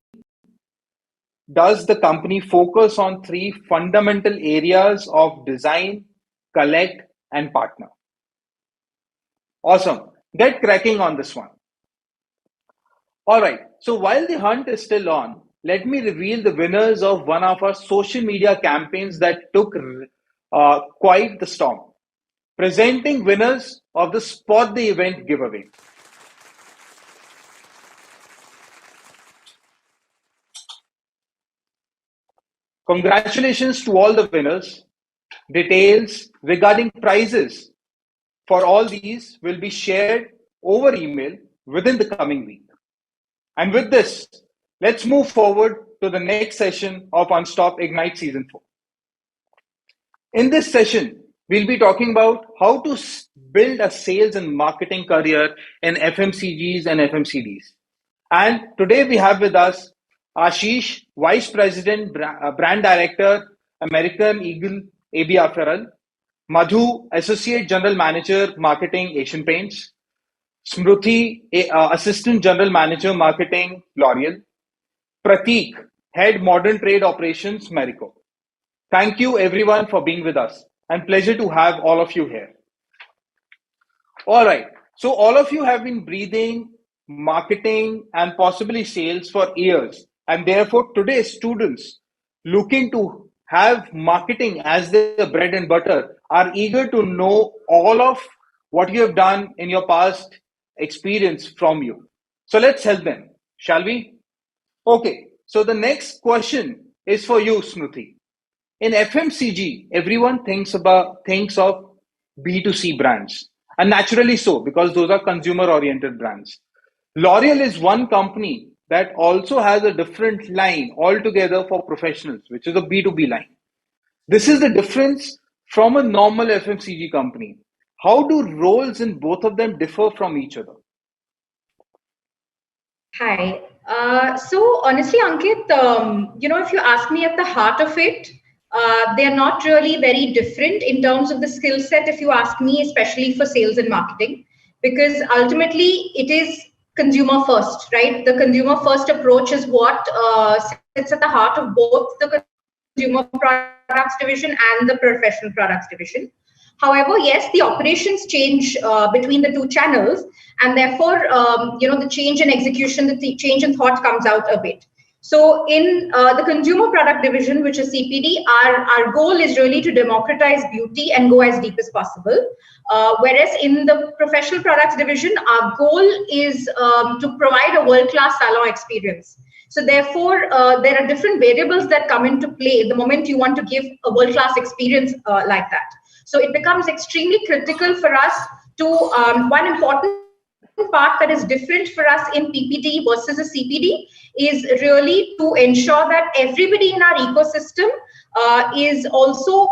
does the company focus on 3 fundamental areas of design, collect, and partner? Awesome. Get cracking on this one. All right. So while the hunt is still on, let me reveal the winners of one of our social media campaigns that took quite the storm. Presenting winners of the Spot the Event giveaway. Congratulations to all the winners. Details regarding prizes for all these will be shared over email within the coming week. And with this, let's move forward to the next session of Unstop IGNITE Season 4. In this session, we'll be talking about how to build a sales and marketing career in FMCGs and FMCDs. And today we have with us Ashish, Vice President, Brand Director, American Eagle AB Apparel, Madhu, Associate General Manager, Marketing, Asian Paints, Smruti, Assistant General Manager, Marketing, L'Oreal, Prateek, Head Modern Trade Operations, Marico. Thank you everyone for being with us, and pleasure to have all of you here. All right, so all of you have been breathing marketing and possibly sales for years, and therefore today students looking to have marketing as their bread and butter are eager to know all of what you have done in your past experience from you. So let's help them, shall we? Okay, so the next question is for you, Smruti. In FMCG, everyone thinks of B2C brands, and naturally so, because those are consumer-oriented brands. L'Oreal is one company that also has a different line altogether for professionals, which is a B2B line. This is the difference from a normal FMCG company. How do roles in both of them differ from each other? Hi. So honestly, Ankit, if you ask me at the heart of it, they're not really very different in terms of the skill set, if you ask me, especially for sales and marketing, because ultimately it is consumer first, right? The consumer first approach is what sits at the heart of both the consumer products division and the professional products division. However, yes, the operations change between the two channels, and therefore, the change in execution, the change in thought comes out a bit. So in the consumer product division, which is CPD, our goal is really to democratize beauty and go as deep as possible. Whereas in the professional products division, our goal is to provide a world-class salon experience. So therefore, there are different variables that come into play the moment you want to give a world-class experience like that. So it becomes extremely critical for us to, one important part that is different for us in PPD versus a CPD is really to ensure that everybody in our ecosystem is also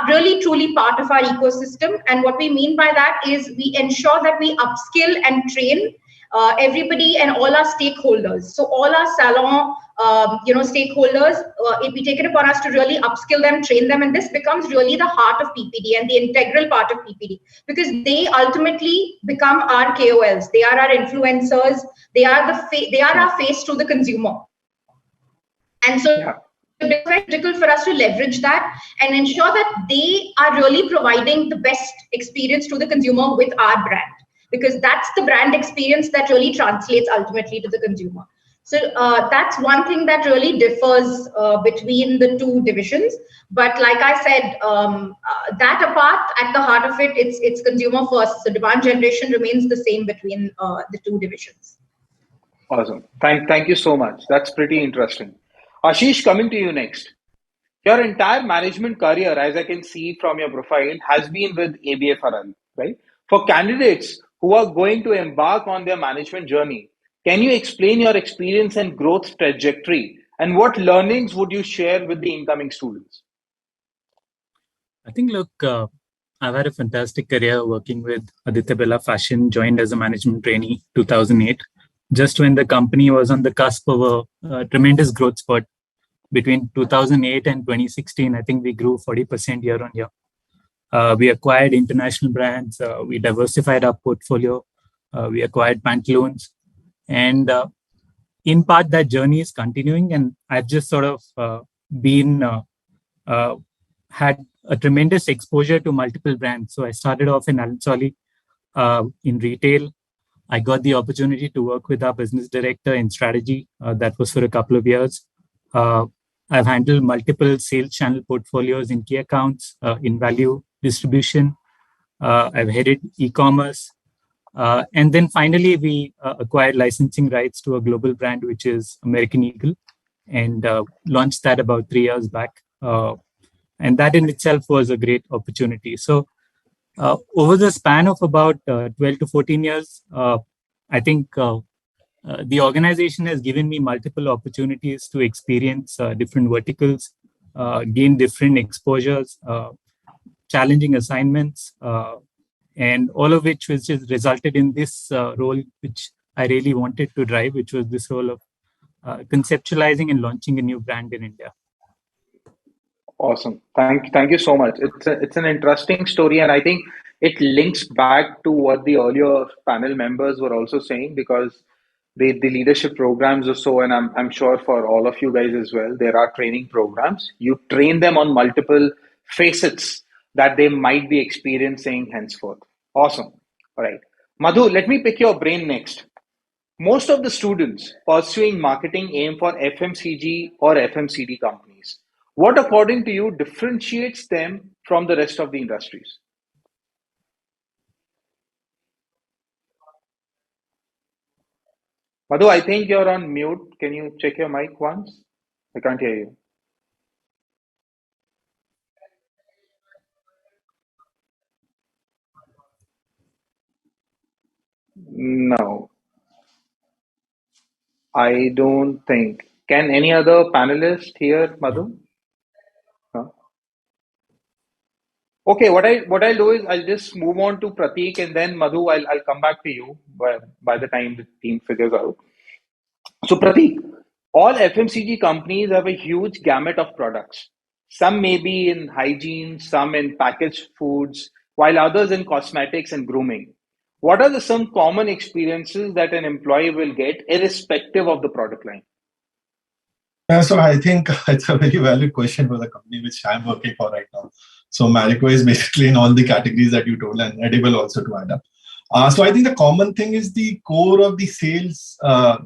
really truly part of our ecosystem. And what we mean by that is we ensure that we upskill and train everybody and all our stakeholders. So all our salon, stakeholders, we take it upon us to really upskill them, train them, and this becomes really the heart of PPD and the integral part of PPD, because they ultimately become our KOLs. They are our influencers. They are our face to the consumer. And so it's very critical for us to leverage that and ensure that they are really providing the best experience to the consumer with our brand, because that's the brand experience that really translates ultimately to the consumer. So that's one thing that really differs between the two divisions. But like I said, that apart, at the heart of it, it's consumer first. So demand generation remains the same between the two divisions. Awesome. Thank you so much. That's pretty interesting. Ashish, coming to you next. Your entire management career, as I can see from your profile, has been with ABFRL, right? For candidates who are going to embark on their management journey, can you explain your experience and growth trajectory, and what learnings would you share with the incoming students? I think, look, I've had a fantastic career working with Aditya Birla Fashion, joined as a management trainee 2008, just when the company was on the cusp of a tremendous growth spurt. Between 2008 and 2016, I think we grew 40% year on year. We acquired international brands, we diversified our portfolio, we acquired pantaloons, and in part that journey is continuing, and I've just sort of had a tremendous exposure to multiple brands. So I started off in Allen Solly in retail. I got the opportunity to work with our business director in strategy. That was for a couple of years. I've handled multiple sales channel portfolios in key accounts, in value distribution. I've headed e-commerce. And then finally, we acquired licensing rights to a global brand, which is American Eagle. and launched that about 3 years back. And that in itself was a great opportunity. So over the span of about 12 to 14 years, I think the organization has given me multiple opportunities to experience different verticals, gain different exposures, challenging assignments, and all of which has resulted in this role, which I really wanted to drive, which was this role of conceptualizing and launching a new brand in India. Awesome. Thank you so much. It's an interesting story, and I think it links back to what the earlier panel members were also saying, because the leadership programs or so, and I'm sure for all of you guys as well, there are training programs. You train them on multiple facets that they might be experiencing henceforth. Awesome. All right. Madhu, let me pick your brain next. Most of the students pursuing marketing aim for FMCG or FMCD companies. What, according to you, differentiates them from the rest of the industries? Madhu, I think you're on mute. Can you check your mic once? I can't hear you. No, I don't think. Can any other panelist hear Madhu? No? Okay, what I'll do is I'll just move on to Prateek, and then Madhu, I'll come back to you by the time the team figures out. So, Prateek, all FMCG companies have a huge gamut of products. Some may be in hygiene, some in packaged foods, while others in cosmetics and grooming. What are some common experiences that an employee will get irrespective of the product line? So I think it's a very valid question for the company which I'm working for right now. So Marico is basically in all the categories that you told, and edible also to add up. So I think the common thing is the core of the sales, a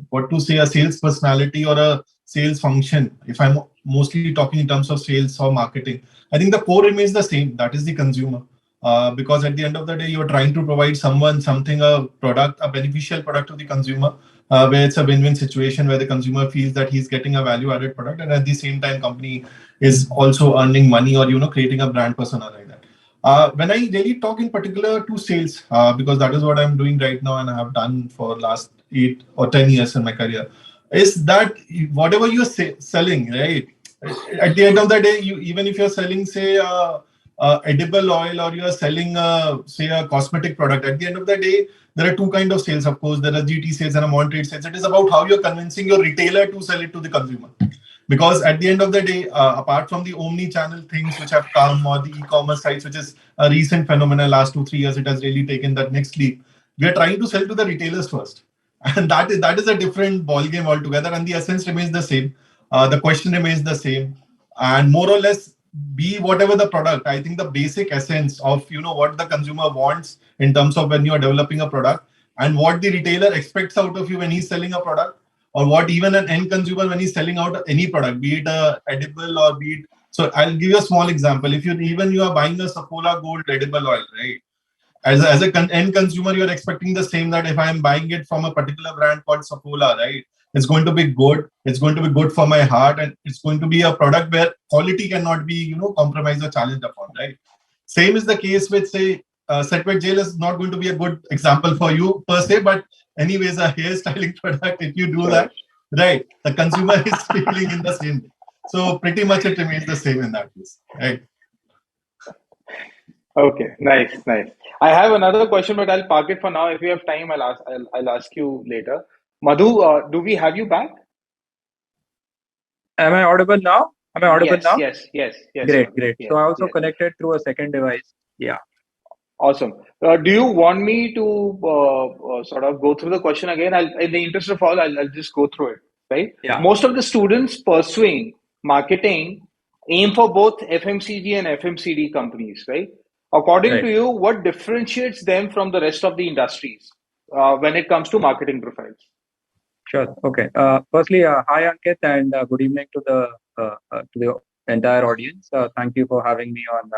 sales personality or a sales function. If I'm mostly talking in terms of sales or marketing, I think the core remains the same. That is the consumer. Because at the end of the day, you're trying to provide something, a product, a beneficial product to the consumer, where it's a win-win situation where the consumer feels that he's getting a value-added product, and at the same time, company is also earning money or creating a brand persona like that. When I really talk in particular to sales, because that is what I'm doing right now and I have done for last 8 or 10 years in my career, is that whatever you're selling, right? At the end of the day, even if you're selling, say, edible oil, or you are selling, say, a cosmetic product, at the end of the day, there are two kinds of sales. Of course, there are GT sales and a non-trade sales. It is about how you're convincing your retailer to sell it to the consumer. Because at the end of the day, apart from the omni-channel things which have come, or the e-commerce sites, which is a recent phenomenon, last 2-3 years, it has really taken that next leap. We are trying to sell to the retailers first. And that is a different ballgame altogether. And the essence remains the same. The question remains the same. And more or less, be whatever the product, I think the basic essence of what the consumer wants in terms of when you are developing a product, and what the retailer expects out of you when he's selling a product, or what even an end consumer when he's selling out any product, be it edible or be it. So I'll give you a small example. If you are buying a Saffola Gold edible oil, right? As an end consumer, you're expecting the same, that if I'm buying it from a particular brand called Saffola, right? It's going to be good. It's going to be good for my heart, and it's going to be a product where quality cannot be, compromised or challenged upon, right? Same is the case with, say, set wet gel is not going to be a good example for you per se, but anyways, a hairstyling product, if you do that, right, the consumer is feeling in the same way. So pretty much it remains the same in that case, right? Okay, nice. I have another question, but I'll park it for now. If you have time, I'll ask you later. Madhu, do we have you back? Am I audible now? Yes. Great. Yes, So I also yes. connected through a second device. Yeah. Awesome. Do you want me to sort of go through the question again? In the interest of all, I'll just go through it, right? Yeah. Most of the students pursuing marketing aim for both FMCG and FMCD companies, right? According to you, what differentiates them from the rest of the industries when it comes to marketing profiles? Sure. Okay. Firstly, hi Ankit, and good evening to the entire audience. Thank you for having me on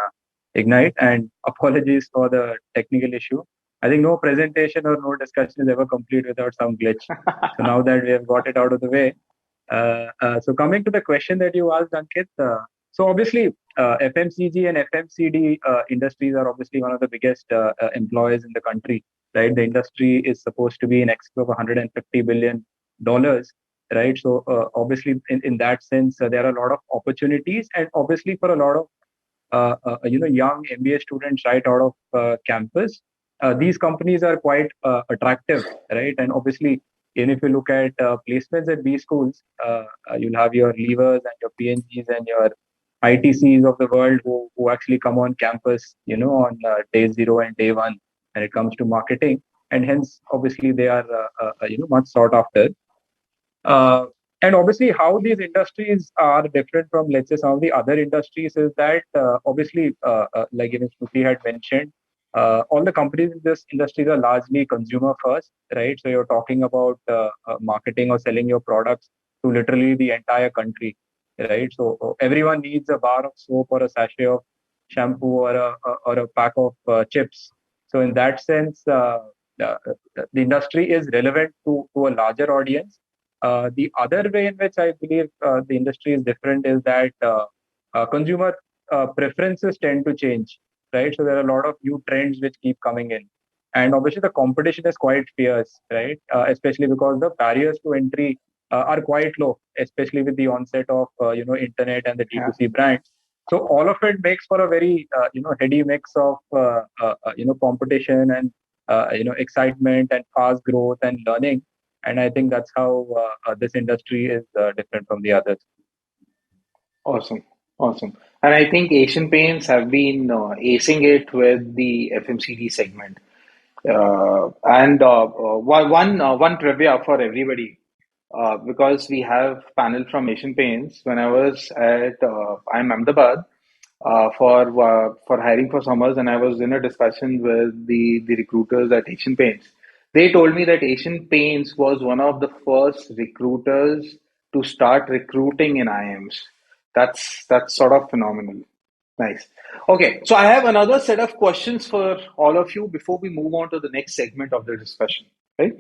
Ignite, and apologies for the technical issue. I think no presentation or no discussion is ever complete without some glitch. So now that we have got it out of the way, So coming to the question that you asked, Ankit, so obviously FMCG and FMCD industries are obviously one of the biggest employers in the country, right? The industry is supposed to be in excess of $150 billion, right? So obviously in that sense, there are a lot of opportunities, and obviously for a lot of young MBA students right out of campus, these companies are quite attractive, right? And obviously, even if you look at placements at these schools, you'll have your levers and your PNGs and your ITCs of the world who actually come on campus, on day 0 and day 1 when it comes to marketing, and hence obviously they are much sought after. And obviously, how these industries are different from, let's say, some of the other industries is that obviously, like even Shruti had mentioned, all the companies in this industry are largely consumer first, right? So you're talking about marketing or selling your products to literally the entire country, right? So everyone needs a bar of soap or a sachet of shampoo or a pack of chips. So in that sense, the industry is relevant to a larger audience. The other way in which I believe the industry is different is that consumer preferences tend to change, right? So there are a lot of new trends which keep coming in. And obviously the competition is quite fierce, right? Especially because the barriers to entry are quite low, especially with the onset of, internet and the D2C brands. So all of it makes for a very, heady mix of, competition and, excitement and fast growth and learning. And I think that's how this industry is different from the others. Awesome. And I think Asian Paints have been acing it with the FMCG segment. One trivia for everybody, because we have panel from Asian Paints. When I was at IIM Ahmedabad for hiring for summers, and I was in a discussion with the recruiters at Asian Paints. They told me that Asian Paints was one of the first recruiters to start recruiting in IIMs. That's sort of phenomenal. Nice. Okay, so I have another set of questions for all of you before we move on to the next segment of the discussion. Right?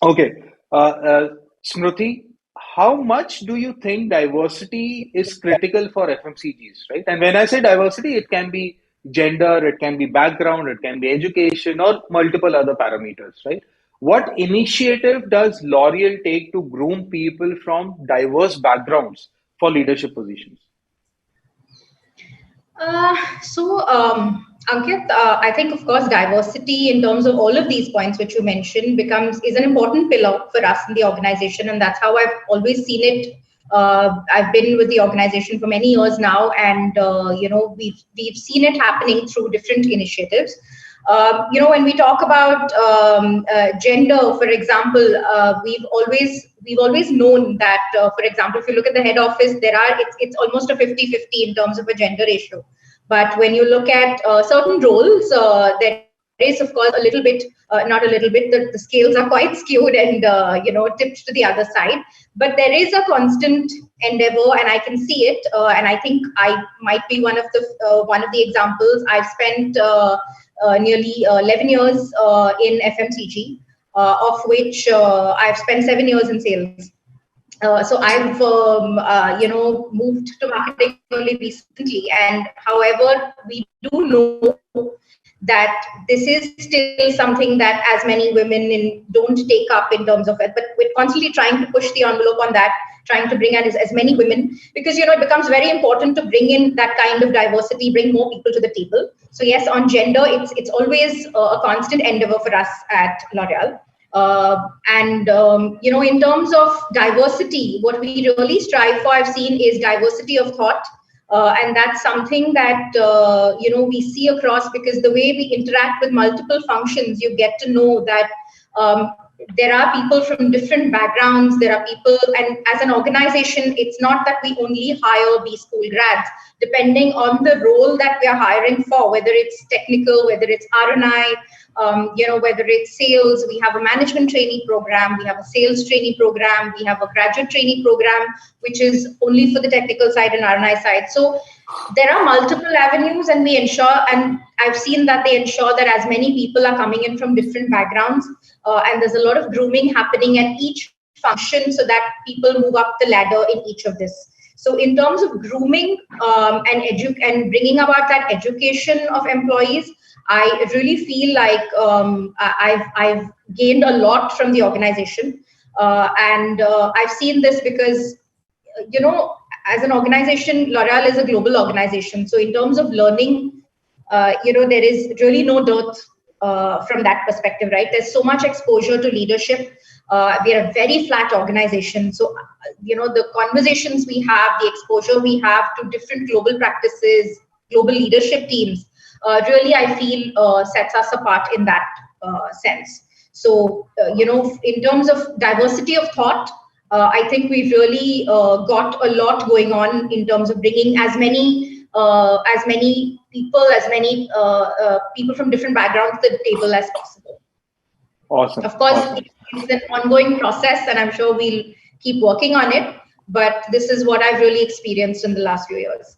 Okay, Smriti, how much do you think diversity is critical for FMCGs, right? And when I say diversity, it can be gender, it can be background, it can be education, or multiple other parameters, right? What initiative does L'Oreal take to groom people from diverse backgrounds for leadership positions? Ankit, I think, of course, diversity in terms of all of these points which you mentioned is an important pillar for us in the organization, and that's how I've always seen it. I've been with the organization for many years now, and we've seen it happening through different initiatives. When we talk about gender, for example, we've always known that, for example, if you look at the head office, it's almost a 50-50 in terms of a gender ratio. But when you look at certain roles, there is, of course, a little bit, not a little bit, the scales are quite skewed and, tipped to the other side. But there is a constant endeavor, and I can see it. And I think I might be one of the examples. I've spent nearly 11 years in FMCG, of which I've spent 7 years in sales. So I've, moved to marketing only recently. And however, we do know that this is still something that as many women don't take up in terms of it. But we're constantly trying to push the envelope on that, trying to bring in as many women, because, it becomes very important to bring in that kind of diversity, bring more people to the table. So yes, on gender, it's always a constant endeavor for us at L'Oreal. In terms of diversity, what we really strive for, I've seen, is diversity of thought. And that's something that, we see across, because the way we interact with multiple functions, you get to know that there are people from different backgrounds. There are people, and as an organization, it's not that we only hire B-school grads. Depending on the role that we are hiring for, whether it's technical, whether it's R&I, whether it's sales, we have a management trainee program, we have a sales trainee program, we have a graduate trainee program, which is only for the technical side and R&I side. So there are multiple avenues, and we ensure, and I've seen that they ensure that as many people are coming in from different backgrounds, and there's a lot of grooming happening at each function so that people move up the ladder in each of this. So in terms of grooming and bringing about that education of employees, I really feel like I've gained a lot from the organization, and I've seen this because, as an organization, L'Oreal is a global organization. So in terms of learning, there is really no dearth from that perspective, right? There's so much exposure to leadership. We are a very flat organization. So, the conversations we have, the exposure we have to different global practices, global leadership teams, really, I feel sets us apart in that sense. So, in terms of diversity of thought, I think we've really got a lot going on in terms of bringing as many people from different backgrounds to the table as possible. Awesome. Of course, awesome. It's an ongoing process, and I'm sure we'll keep working on it. But this is what I've really experienced in the last few years.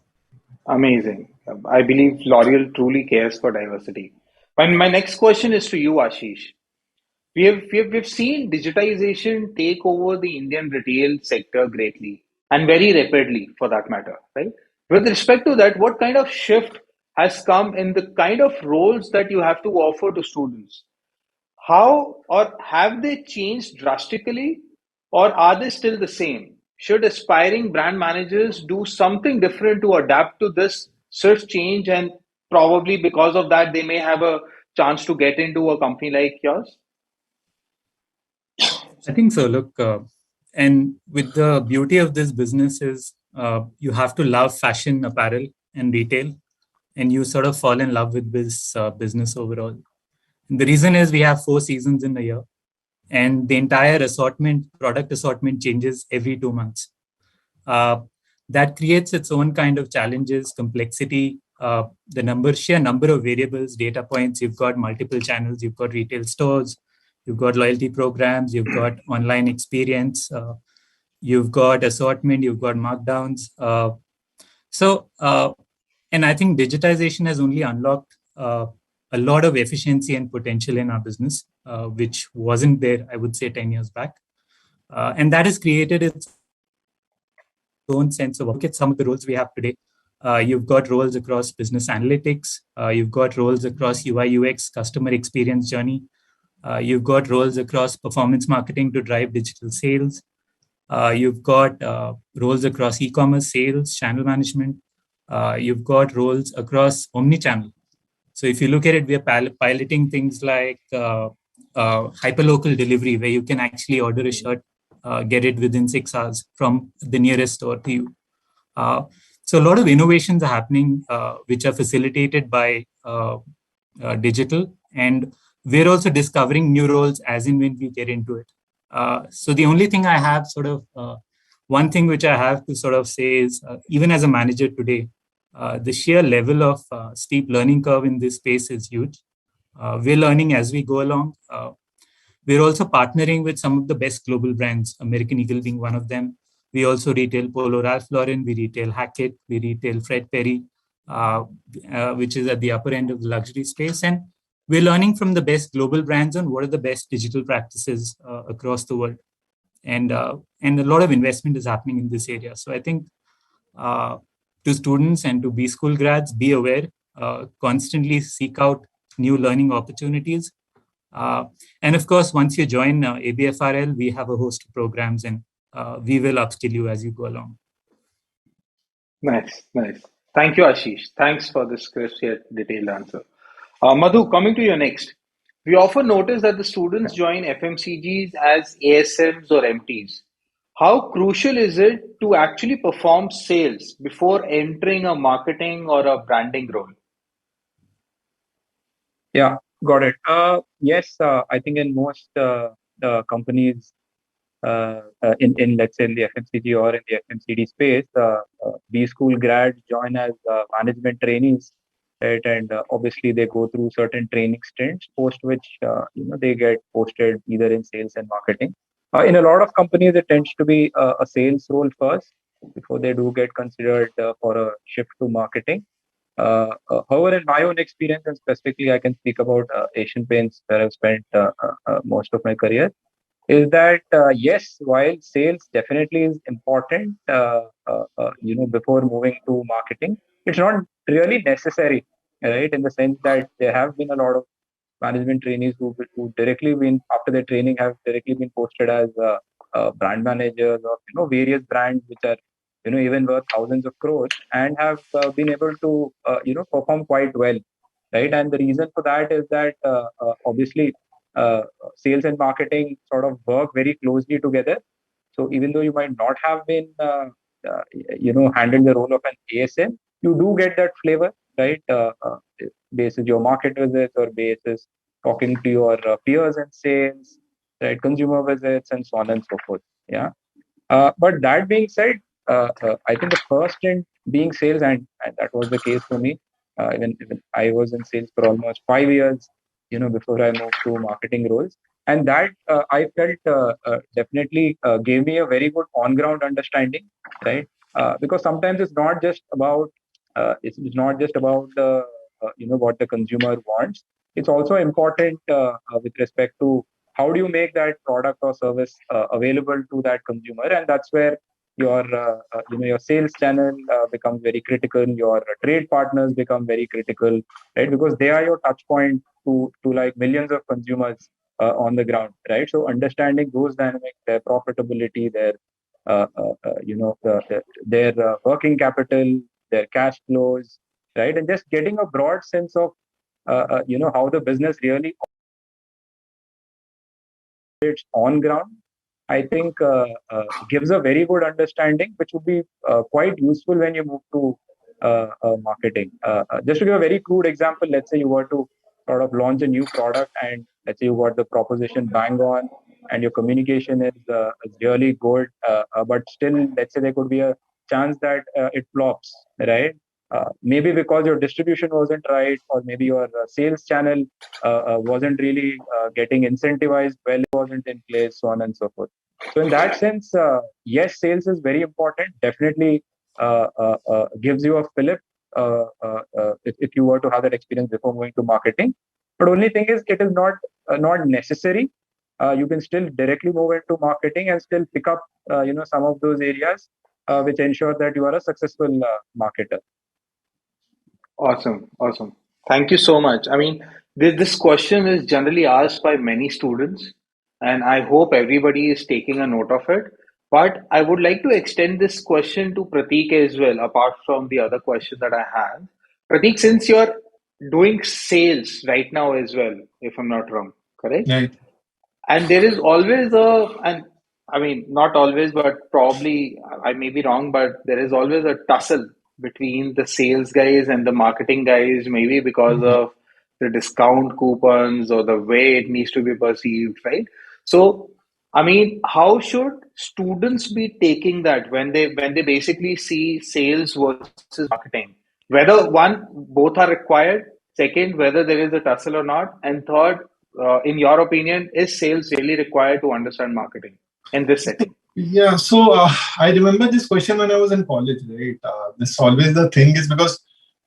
Amazing. I believe L'Oreal truly cares for diversity. And my next question is to you, Ashish. We've seen digitization take over the Indian retail sector greatly and very rapidly, for that matter, right? With respect to that, what kind of shift has come in the kind of roles that you have to offer to students? How or have they changed drastically, or are they still the same? Should aspiring brand managers do something different to adapt to this swift change, and probably because of that, they may have a chance to get into a company like yours? I think so. Look, and with the beauty of this business is you have to love fashion, apparel, and retail, and you sort of fall in love with this business overall. And the reason is we have 4 seasons in a year, and the entire product assortment changes every 2 months. That creates its own kind of challenges, complexity, the sheer number of variables, data points. You've got multiple channels, you've got retail stores, you've got loyalty programs, you've got online experience, you've got assortment, you've got markdowns. And I think digitization has only unlocked a lot of efficiency and potential in our business, which wasn't there, I would say, 10 years back. And that has created its own sense of, look at some of the roles we have today. You've got roles across business analytics. You've got roles across UI, UX, customer experience journey. You've got roles across performance marketing to drive digital sales. You've got roles across e-commerce sales, channel management. You've got roles across omni-channel. So if you look at it, we are piloting things like hyperlocal delivery, where you can actually order a shirt, get it within 6 hours from the nearest store to you. So a lot of innovations are happening, which are facilitated by digital, and we're also discovering new roles as in when we get into it. So the only thing I have one thing which I have to sort of say is, even as a manager today, the sheer level of steep learning curve in this space is huge. We're learning as we go along. We're also partnering with some of the best global brands, American Eagle being one of them. We also retail Polo Ralph Lauren, we retail Hackett, we retail Fred Perry, which is at the upper end of the luxury space. And we're learning from the best global brands on what are the best digital practices across the world. And a lot of investment is happening in this area. So I think to students and to B school grads, be aware, constantly seek out new learning opportunities. And of course, once you join ABFRL, we have a host of programs, and we will upskill you as you go along. Nice. Thank you, Ashish. Thanks for this crisp yet detailed answer. Madhu, coming to you next. We often notice that the students join FMCGs as ASMs or MTs. How crucial is it to actually perform sales before entering a marketing or a branding role? Yeah, got it. Yes, I think in most companies, in let's say in the FMCG or in the FMCD space, B school grads join as management trainees, right? And obviously they go through certain training stints, post which they get posted either in sales and marketing. In a lot of companies, it tends to be a sales role first before they do get considered for a shift to marketing. However, in my own experience, and specifically I can speak about Asian Paints, where I've spent most of my career. is that yes, while sales definitely is important, before moving to marketing, it's not really necessary, right? In the sense that there have been a lot of management trainees who directly been after their training have directly been posted as brand managers of various brands which are even worth thousands of crores and have been able to perform quite well, right? And the reason for that is that obviously uh, sales and marketing sort of work very closely together. So even though you might not have been handled the role of an ASM, you do get that flavor, right? Basis your market visits or basis talking to your peers and sales, right? Consumer visits and so on and so forth. Yeah. But that being said, I think the first stint being sales, and that was the case for me. Even I was in sales for almost 5 years, before I moved to marketing roles, and that I felt definitely gave me a very good on-ground understanding, right? Because sometimes it's not just about the what the consumer wants. It's also important with respect to how do you make that product or service available to that consumer, and that's where your sales channel becomes very critical, your trade partners become very critical, right? Because they are your touch point to like millions of consumers on the ground, right? So understanding those dynamics, their profitability, their working capital, their cash flows, right? And just getting a broad sense of how the business really operates on ground, I think gives a very good understanding, which would be quite useful when you move to marketing. Just to give a very crude example, let's say you were to sort of launch a new product, and let's say you got the proposition bang on, and your communication is really good, but still, let's say there could be a chance that it flops, right? Maybe because your distribution wasn't right, or maybe your sales channel wasn't really getting incentivized well, wasn't in place, so on and so forth. So in that sense, yes, sales is very important. Definitely gives you a fillip if you were to have that experience before moving to marketing. But only thing is, it is not necessary. You can still directly move into marketing and still pick up some of those areas which ensure that you are a successful marketer. Awesome. Awesome. Thank you so much. I mean, this question is generally asked by many students, and I hope everybody is taking a note of it. But I would like to extend this question to Prateek as well, apart from the other question that I have. Prateek, since you're doing sales right now as well, if I'm not wrong, correct? Right. And there is always and I mean, not always, but probably I may be wrong, but there is always a tussle between the sales guys and the marketing guys, maybe because Mhm. of the discount coupons or the way it needs to be perceived, right? So, I mean, how should students be taking that when they basically see sales versus marketing? Whether one, both are required. Second, whether there is a tussle or not. And third, in your opinion, is sales really required to understand marketing in this setting? Yeah, so I remember this question when I was in college, right? This always the thing is because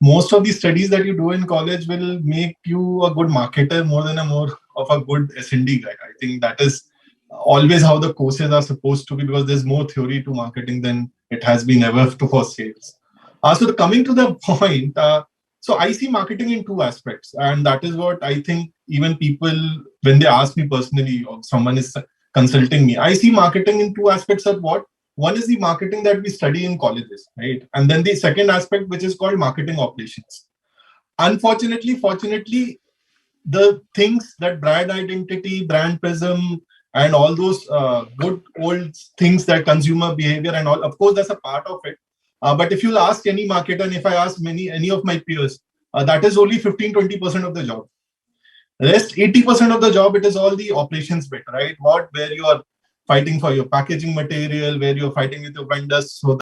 most of the studies that you do in college will make you a good marketer more than a more of a good S&D guy. I think that is always how the courses are supposed to be, because there's more theory to marketing than it has been ever to for sales. So coming to the point, so I see marketing in two aspects, and that is what I think even people, when they ask me personally, or someone is consulting me, I see marketing in two aspects of what. One is the marketing that we study in colleges, right? And then the second aspect, which is called marketing operations. Unfortunately, fortunately, the things that brand identity, brand prism, and all those good old things, that consumer behavior and all, of course, that's a part of it. But if you'll ask any marketer, and if I ask any of my peers, that is only 15-20% of the job. Rest 80% of the job, it is all the operations bit, right? Where you are fighting for your packaging material, where you're fighting with your vendors. So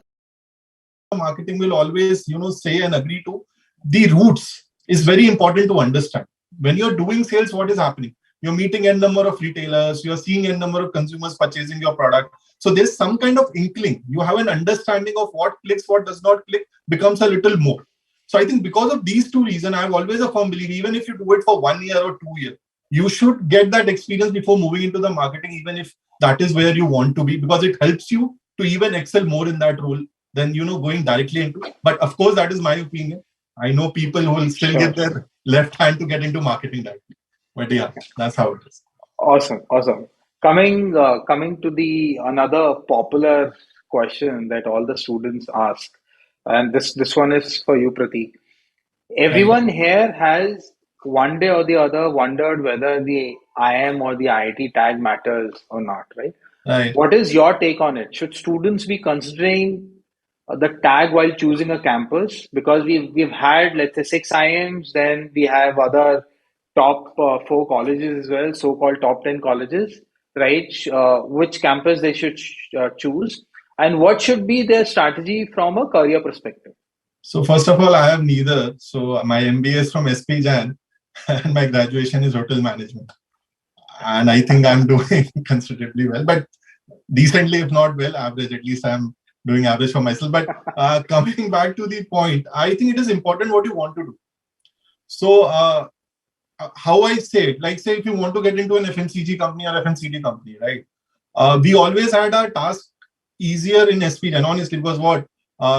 the marketing will always, say and agree to. The roots is very important to understand. When you're doing sales, what is happening? You're meeting n number of retailers, you're seeing n number of consumers purchasing your product. So there's some kind of inkling. You have an understanding of what clicks, what does not click, becomes a little more. So I think because of these two reasons, I have always a firm belief, even if you do it for 1 year or 2 years, you should get that experience before moving into the marketing, even if that is where you want to be, because it helps you to even excel more in that role than, going directly into. But of course, that is my opinion. I know people who will still give their left hand to get into marketing directly. But yeah, that's how it is. Awesome. Coming to the another popular question that all the students ask, and this one is for you, Prateek. Everyone here has one day or the other wondered whether the IIM or the IIT tag matters or not, right? Right. What is your take on it? Should students be considering the tag while choosing a campus? Because we've had, let's say, 6 IIMs, then we have other top 4 colleges as well, so-called top 10 colleges, right? Which campus they should choose, and what should be their strategy from a career perspective? So first of all, I have neither. So my MBA is from Fmcg and my graduation is hotel management. And I think I'm doing considerably well, but decently, if not well, average. At least I'm doing average for myself. But coming back to the point, I think it is important what you want to do. So how I say it, like say if you want to get into an FMCG company or FMCG company, right? We always had our task easier in SPG, and honestly, because what?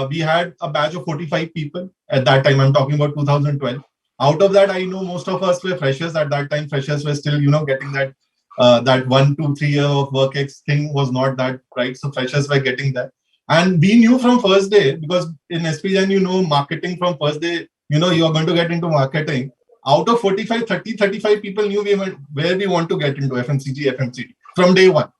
We had a batch of 45 people at that time. I'm talking about 2012. Out of that, I know most of us were freshers at that time. Freshers were still, getting that that 1, 2, 3 year of work ex thing was not that right. So freshers were getting that, and we knew from first day, because in SPG, marketing from first day, you are going to get into marketing. Out of 45, 30, 35 people knew where we want to get into FMCG from day one.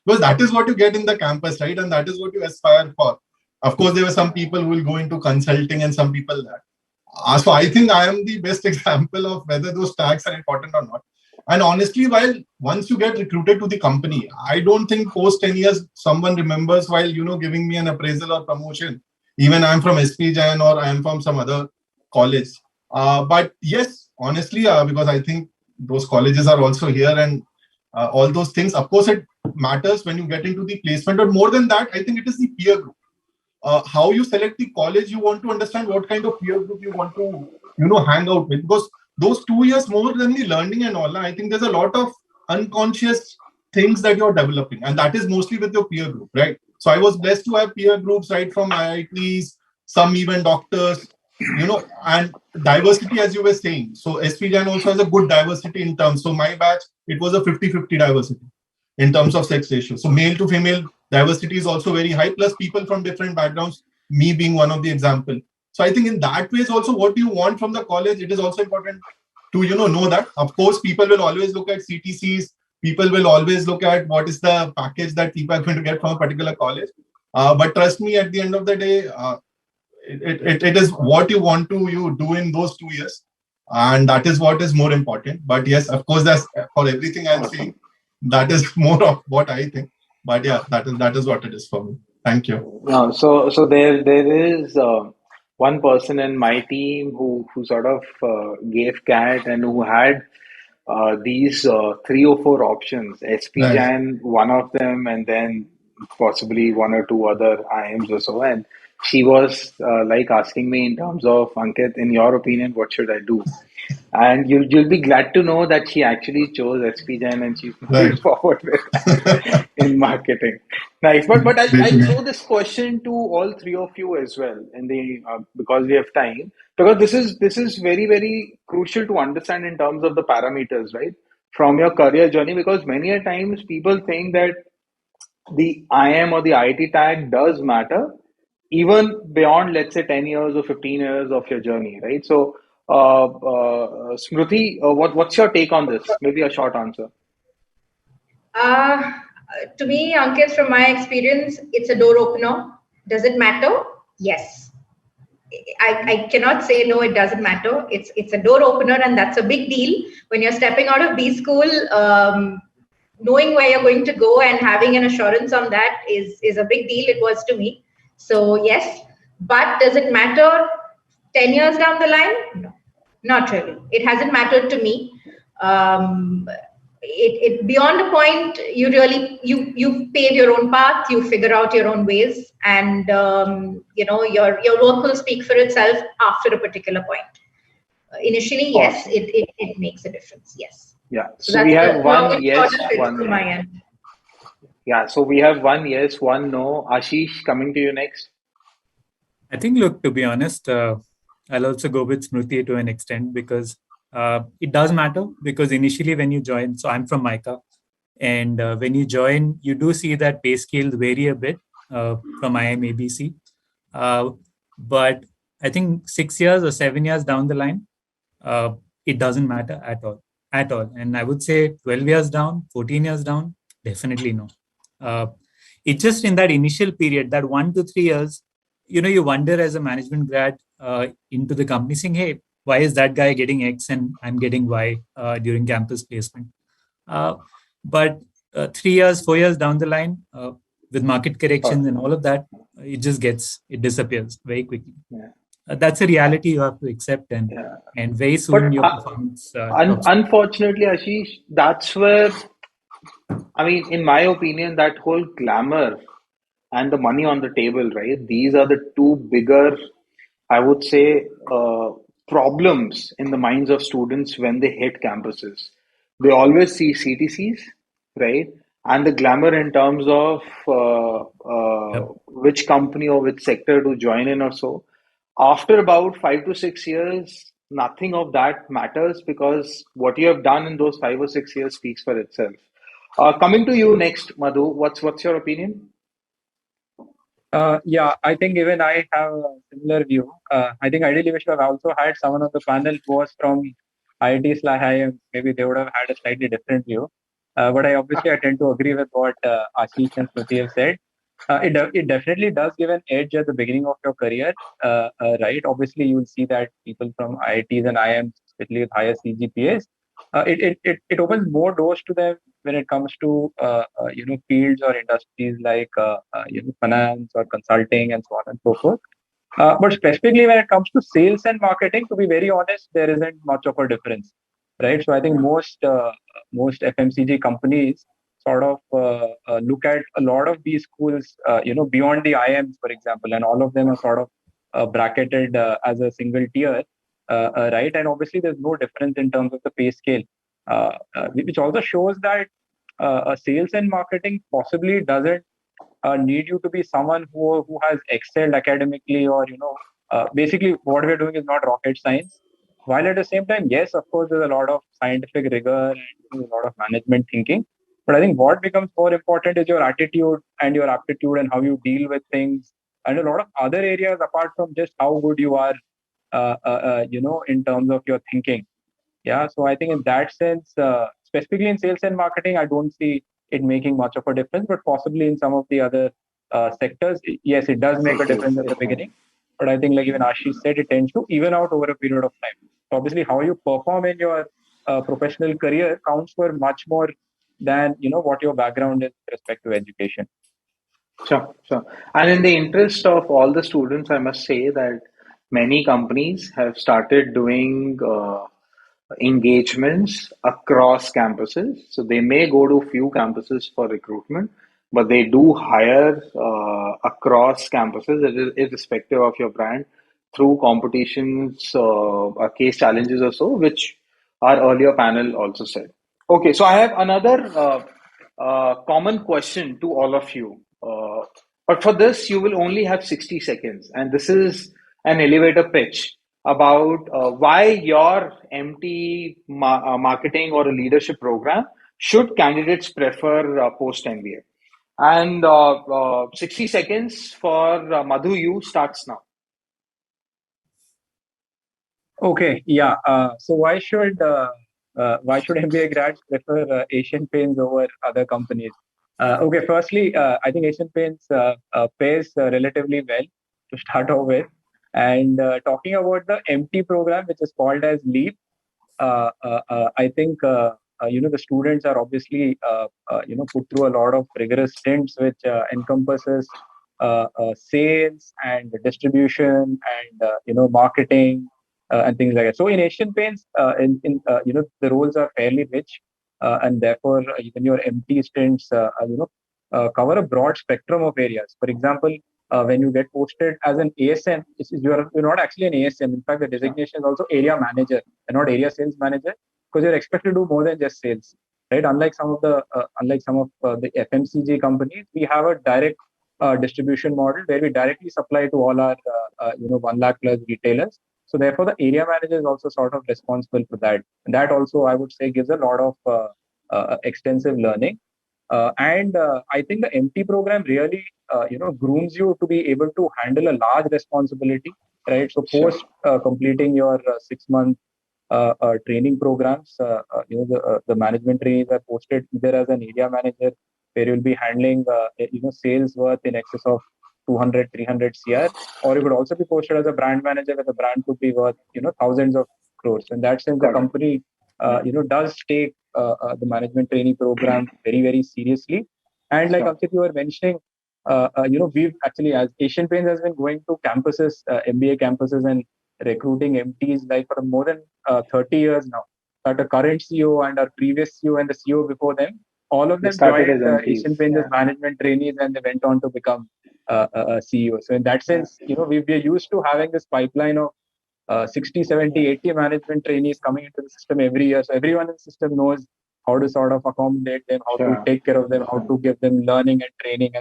Because that is what you get in the campus, right? And that is what you aspire for. Of course, there were some people who will go into consulting and some people that. So I think I am the best example of whether those tags are important or not. And honestly, once you get recruited to the company, I don't think post 10 years, someone remembers while, giving me an appraisal or promotion. Even I'm from SPG or I'm from some other college. But yes, honestly, because I think those colleges are also here and all those things. Of course, it matters when you get into the placement, but more than that, I think it is the peer group. How you select the college, you want to understand what kind of peer group you want to, hang out with. Because those 2 years, more than the learning and all, I think there's a lot of unconscious things that you're developing, and that is mostly with your peer group, right? So I was blessed to have peer groups, right, from IITs, some even doctors, and diversity, as you were saying. So SPG also has a good diversity in terms. So my batch, it was a 50-50 diversity in terms of sex ratio. So male to female diversity is also very high, plus people from different backgrounds, me being one of the example. So I think in that ways also, what you want from the college, it is also important to, know that. Of course, people will always look at CTCs. People will always look at what is the package that people are going to get from a particular college. But trust me, at the end of the day, it is what you want to do in those 2 years. And that is what is more important. But yes, of course, that's for everything I'm saying. That is more of what I think. But yeah, that is what it is for me. Thank you. So there is one person in my team who sort of gave CAT and who had these 3 or 4 options. SPGAN, one of them, and then possibly 1 or 2 other IIMs or so. And she was like asking me in terms of, Ankit, in your opinion, what should I do? And you'll be glad to know that she actually chose SPGen and she's moving forward with in marketing. Nice, but I'll throw this question to all 3 of you as well, in the because we have time. Because this is very, very crucial to understand in terms of the parameters, right, from your career journey. Because many a times people think that the IIM or the IIT tag does matter, even beyond, let's say, 10 years or 15 years of your journey, right? So, Smriti, what's your take on this? Maybe a short answer. To me, Ankit, from my experience, it's a door opener. Does it matter? Yes. I cannot say no, it doesn't matter. It's a door opener, and that's a big deal. When you're stepping out of B school, knowing where you're going to go and having an assurance on that is a big deal. It was to me. So yes, but does it matter 10 years down the line? No, not really. It hasn't mattered to me. It beyond a point, you really you pave your own path, you figure out your own ways, and your work will speak for itself after a particular point. Initially, yes, it makes a difference. Yes. Yeah. So So we that's have the one in yes, short of it one from no. my end. Yeah. So we have one yes, one no. Ashish, coming to you next. I think, look, to be honest, I'll also go with Smriti to an extent because it does matter because initially when you join, so I'm from Mica, and when you join, you do see that pay scales vary a bit from iit-iim ABC. But I think 6 years or 7 years down the line, uh, it doesn't matter at all. And I would say 12 years down, 14 years down, definitely no. Uh, it's just in that initial period, that 1 to 3 years, you wonder as a management grad into the company saying, hey, why is that guy getting X and I'm getting Y during campus placement? But 3 years, 4 years down the line, with market corrections and all of that, it disappears very quickly. Yeah. That's a reality you have to accept, and Yeah. and very soon But your performance talks. unfortunately, Ashish, that's where, I mean, in my opinion, that whole glamour and the money on the table, right? These are the two bigger, I would say, problems in the minds of students when they hit campuses. They always see CTCs, right? And the glamour in terms of Yep. which company or which sector to join in or so. After about 5 to 6 years, nothing of that matters because what you have done in those 5 or 6 years speaks for itself. Coming to you next, Madhu, what's your opinion? Yeah, I think even I have a similar view. I think ideally we should have also had someone on the panel who was from IIT/IIM. Maybe they would have had a slightly different view. But I tend to agree with what Ashish and Smriti have said. It definitely does give an edge at the beginning of your career, right? Obviously, you will see that people from IITs and IIMs, especially with higher CGPAs, it opens more doors to them when it comes to fields or industries like finance or consulting and so on and so forth. But specifically when it comes to sales and marketing, to be very honest, there isn't much of a difference, right? So I think most FMCG companies sort of look at a lot of these schools, beyond the IMs, for example, and all of them are sort of bracketed as a single tier, right? And obviously, there's no difference in terms of the pay scale, which also shows that sales and marketing possibly doesn't need you to be someone who has excelled academically or basically what we're doing is not rocket science, while at the same time, yes, of course, there's a lot of scientific rigor and a lot of management thinking, but I think what becomes more important is your attitude and your aptitude and how you deal with things and a lot of other areas apart from just how good you are in terms of your thinking. Yeah, so I think in that sense, specifically in sales and marketing, I don't see it making much of a difference, but possibly in some of the other sectors, yes, it does make a difference at the beginning. But I think, like even Ashish said, it tends to even out over a period of time. So obviously, how you perform in your professional career counts for much more than what your background is with respect to education. Sure, sure. And in the interest of all the students, I must say that many companies have started doing engagements across campuses. So they may go to few campuses for recruitment, but they do hire across campuses, irrespective of your brand, through competitions, case challenges or so, which our earlier panel also said. Okay, so I have another common question to all of you. But for this, you will only have 60 seconds. And this is an elevator pitch about why your marketing or a leadership program should candidates prefer post-MBA. And 60 seconds for Madhu, you starts now. Okay, yeah. So why should MBA grads prefer Asian Paints over other companies? Okay, firstly, I think Asian Paints pays relatively well to start off with. And talking about the MT program, which is called as LEAP, I think the students are obviously put through a lot of rigorous stints, which encompasses sales and distribution and marketing and things like that. So in Asian Paints, the roles are fairly rich, and therefore even your MT stints, cover a broad spectrum of areas. For example, when you get posted as an ASM, you're not actually an ASM. In fact, the designation is also area manager and not area sales manager. because you're expected to do more than just sales, right? Unlike some of the FMCG companies, we have a direct distribution model where we directly supply to all our 1 lakh plus retailers. So therefore, the area manager is also sort of responsible for that. And that also, I would say, gives a lot of extensive learning. And I think the MT program really, grooms you to be able to handle a large responsibility, right? So post completing your 6-month training programs, the management trainees are posted either as an area manager, where you'll be handling, sales worth in excess of 200, 300 CR, or you could also be posted as a brand manager, where the brand could be worth, thousands of crores. In that sense, the company, does take the management trainee program very, very seriously. And like Ankit, you were mentioning, we've actually, as Asian Paints has been going to campuses, MBA campuses, and recruiting MTs like for more than 30 years now. That the current CEO and our previous CEO and the CEO before them, all of them joined Asian Paints as management trainees, and they went on to become CEO. So in that sense, we're used to having this pipeline of 60, 70, 80 management trainees coming into the system every year. So everyone in the system knows how to sort of accommodate them, how to take care of them, how to give them learning and training,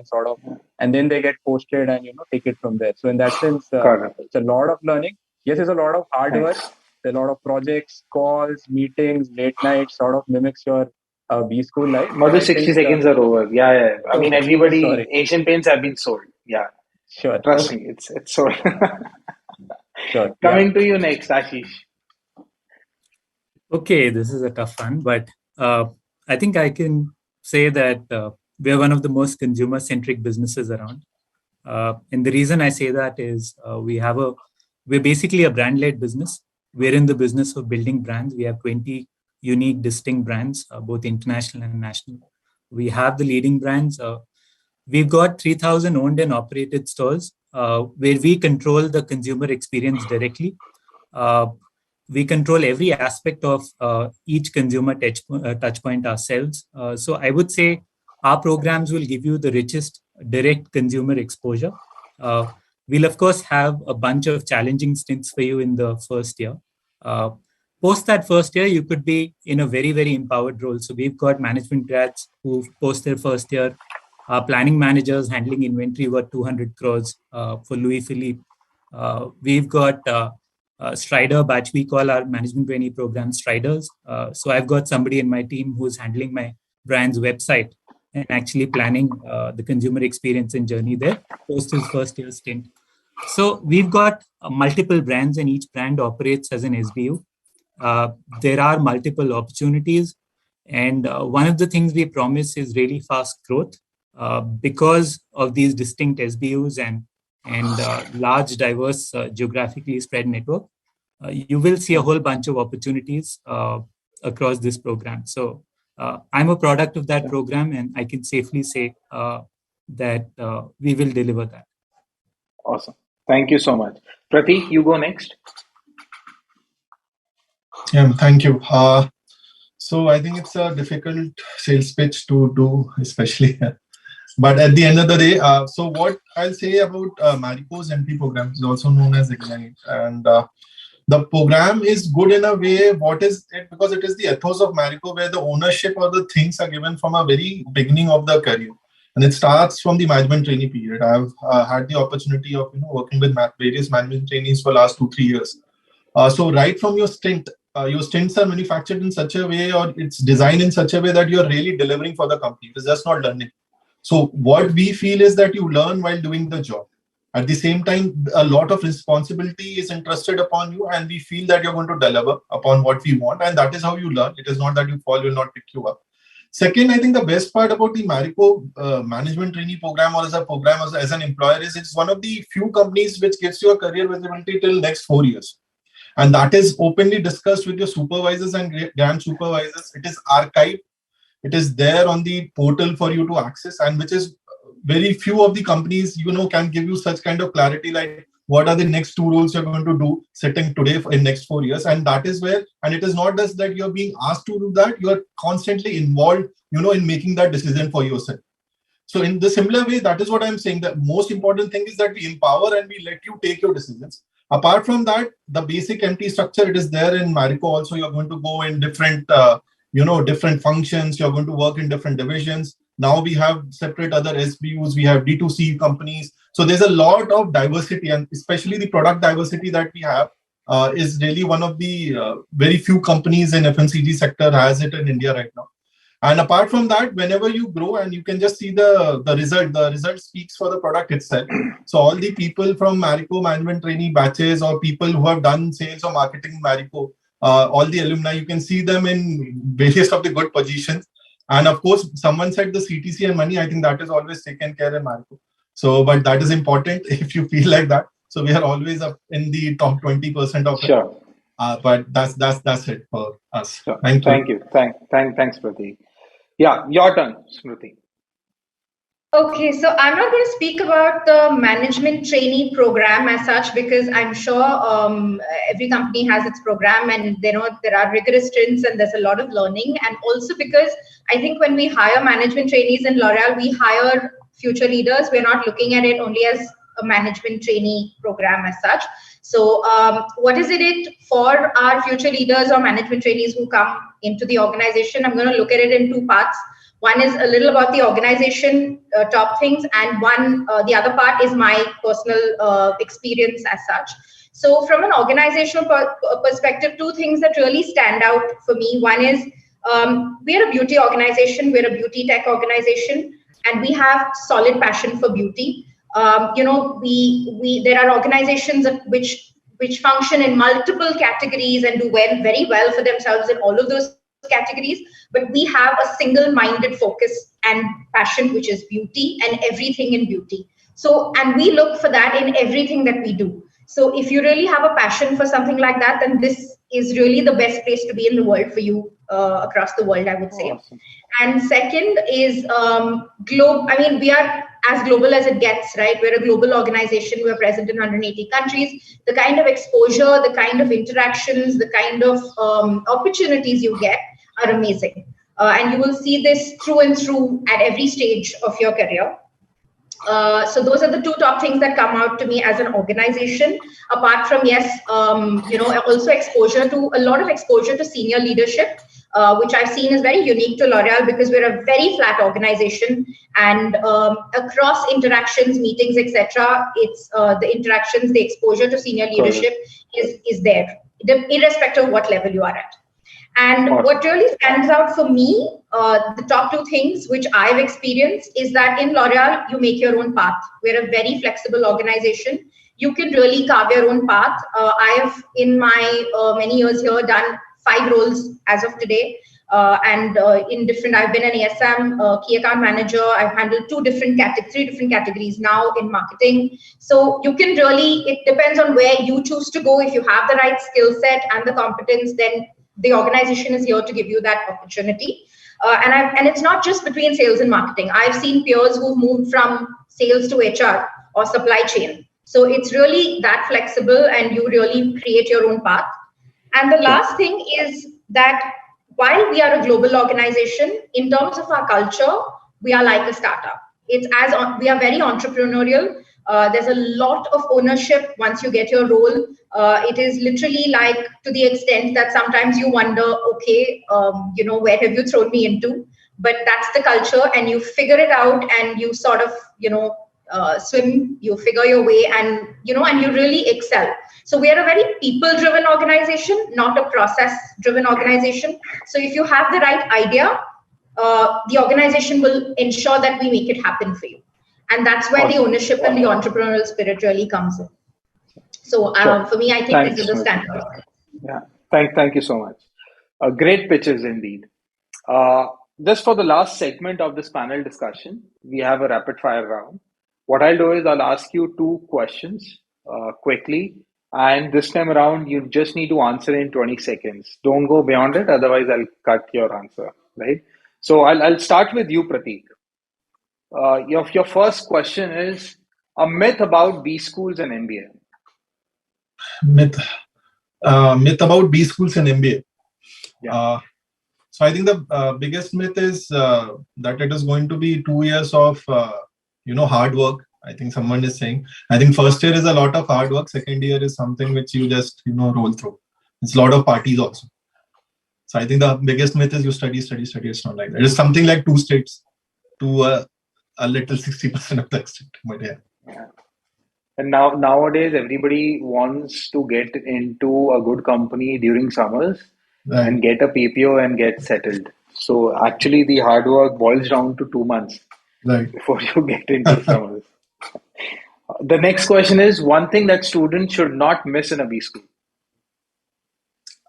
and then they get posted and, take it from there. So in that sense, it's a lot of learning. Yes, it's a lot of hard work. There's a lot of projects, calls, meetings, late nights, sort of mimics your B school life. Another 60 seconds are over. Yeah. I mean, everybody, Asian Paints have been sold. Yeah. Sure. Trust me, it's sold. Sure. Coming to you next, Ashish. Okay, this is a tough one, but I think I can say that we're one of the most consumer-centric businesses around. And the reason I say that is we're basically a brand-led business. We're in the business of building brands. We have 20 unique, distinct brands, both international and national. We have the leading brands. We've got 3,000 owned and operated stores where we control the consumer experience directly. We control every aspect of each consumer touch point ourselves. So I would say our programs will give you the richest direct consumer exposure. We'll, of course, have a bunch of challenging stints for you in the first year. Post that first year, you could be in a very, very empowered role. So we've got management grads who post their first year, planning managers handling inventory worth 200 crores for Louis Philippe. We've got Strider batch. We call our management trainee program Striders. So I've got somebody in my team who's handling my brand's website and actually planning the consumer experience and journey there post his first year stint. So we've got multiple brands, and each brand operates as an SBU. There are multiple opportunities, and one of the things we promise is really fast growth because of these distinct SBUs and large, diverse, geographically spread network. You will see a whole bunch of opportunities across this program. So I'm a product of that program, and I can safely say that we will deliver that. Awesome. Thank you so much. Pratik, you go next. Yeah, thank you. So I think it's a difficult sales pitch to do, especially. But at the end of the day, so what I'll say about Marico's MT program is also known as IGNITE. And the program is good in a way. What is it? Because it is the ethos of Marico, where the ownership of the things are given from a very beginning of the career. And it starts from the management trainee period. I've had the opportunity of working with various management trainees for the last 2-3 years. So right from your stint, your stints are manufactured in such a way, or it's designed in such a way that you're really delivering for the company. It's just not learning. So what we feel is that you learn while doing the job. At the same time, a lot of responsibility is entrusted upon you, and we feel that you're going to deliver upon what we want, and that is how you learn. It is not that you fall, will not pick you up. Second, I think the best part about the Marico management trainee program, or as a program as an employer, is it's one of the few companies which gives you a career visibility till next 4 years. And that is openly discussed with your supervisors and grand supervisors. It is archived. It is there on the portal for you to access, and which is very few of the companies, can give you such kind of clarity, like what are the next 2 roles you're going to do sitting today in next 4 years. And that is where, and it is not just that you're being asked to do that, you're constantly involved, in making that decision for yourself. So in the similar way, that is what I'm saying. The most important thing is that we empower and we let you take your decisions. Apart from that, the basic MT structure, it is there in Marico also. You're going to go in different, different functions. You're going to work in different divisions. Now we have separate other SBUs. We have D2C companies. So there's a lot of diversity, and especially the product diversity that we have is really one of the very few companies in FMCG sector has it in India right now. And apart from that, whenever you grow, and you can just see the result speaks for the product itself. So all the people from Marico management trainee batches, or people who have done sales or marketing in Marico, all the alumni, you can see them in various of the good positions. And of course, someone said the CTC and money, I think that is always taken care in Marico. So, but that is important if you feel like that. So we are always up in the top 20% of Sure. it. But that's it for us. Sure. Thank you. Thanks, Prateek. Yeah, your turn, Smriti. Okay, so I'm not going to speak about the management trainee program as such, because I'm sure every company has its program, and there are rigorous stints and there's a lot of learning. And also because I think when we hire management trainees in L'Oreal, we hire future leaders. We're not looking at it only as a management trainee program as such. So what is it for our future leaders or management trainees who come into the organization? I'm going to look at it in two parts. One is a little about the organization, top things, and the other part is my personal experience as such. So from an organizational perspective, two things that really stand out for me. One is we're a beauty organization, we're a beauty tech organization, and we have solid passion for beauty. There are organizations which function in multiple categories and do very well for themselves in all of those categories, but we have a single-minded focus and passion, which is beauty and everything in beauty. So, and we look for that in everything that we do. So if you really have a passion for something like that, then this is really the best place to be in the world for you across the world, I would say. Awesome. And second is we are as global as it gets, right? We're a global organization. We're present in 180 countries. The kind of exposure, the kind of interactions, the kind of opportunities you get are amazing. And you will see this through and through at every stage of your career. So those are the two top things that come out to me as an organization. Apart from, also a lot of exposure to senior leadership, which I've seen is very unique to L'Oreal, because we're a very flat organization, and across interactions, meetings, etc., it's the interactions, the exposure to senior leadership is there, irrespective of what level you are at. And what really stands out for me, the top two things which I've experienced, is that in L'Oreal, you make your own path. We're a very flexible organization. You can really carve your own path. I've, in my many years here, done 5 roles as of today. I've been an ASM, key account manager. I've handled 3 different categories now in marketing. So you can really, it depends on where you choose to go. If you have the right skill set and the competence, then the organization is here to give you that opportunity. And it's not just between sales and marketing. I've seen peers who've moved from sales to HR or supply chain. So it's really that flexible, and you really create your own path. And the last thing is that while we are a global organization, in terms of our culture, we are like a startup. We are very entrepreneurial. There's a lot of ownership once you get your role. It is literally like, to the extent that sometimes you wonder, okay, where have you thrown me into? But that's the culture, and you figure it out, and you sort of, swim, you figure your way, and you really excel. So we are a very people-driven organization, not a process-driven organization. So if you have the right idea, the organization will ensure that we make it happen for you. And that's where the ownership and the entrepreneurial spirit really comes in. So for me, I think these are the standards. Yeah, thank you so much. Great pitches indeed. Just for the last segment of this panel discussion, we have a rapid fire round. What I'll do is I'll ask you 2 questions quickly. And this time around, you just need to answer in 20 seconds. Don't go beyond it, otherwise I'll cut your answer, right? So I'll start with you, Prateek. Your first question is a myth about B schools and MBA. Myth about B schools and MBA. Yeah. So I think the biggest myth is that it is going to be 2 years of hard work, I think someone is saying, I think first year is a lot of hard work. Second year is something which you just, roll through. It's a lot of parties also. So I think the biggest myth is you study. It's not like that. It's something like 2 states to a little 60% of the extent. But yeah. And nowadays, everybody wants to get into a good company during summers and get a PPO and get settled. So actually, the hard work boils down to 2 months before you get into summers. The next question is one thing that students should not miss in a B school.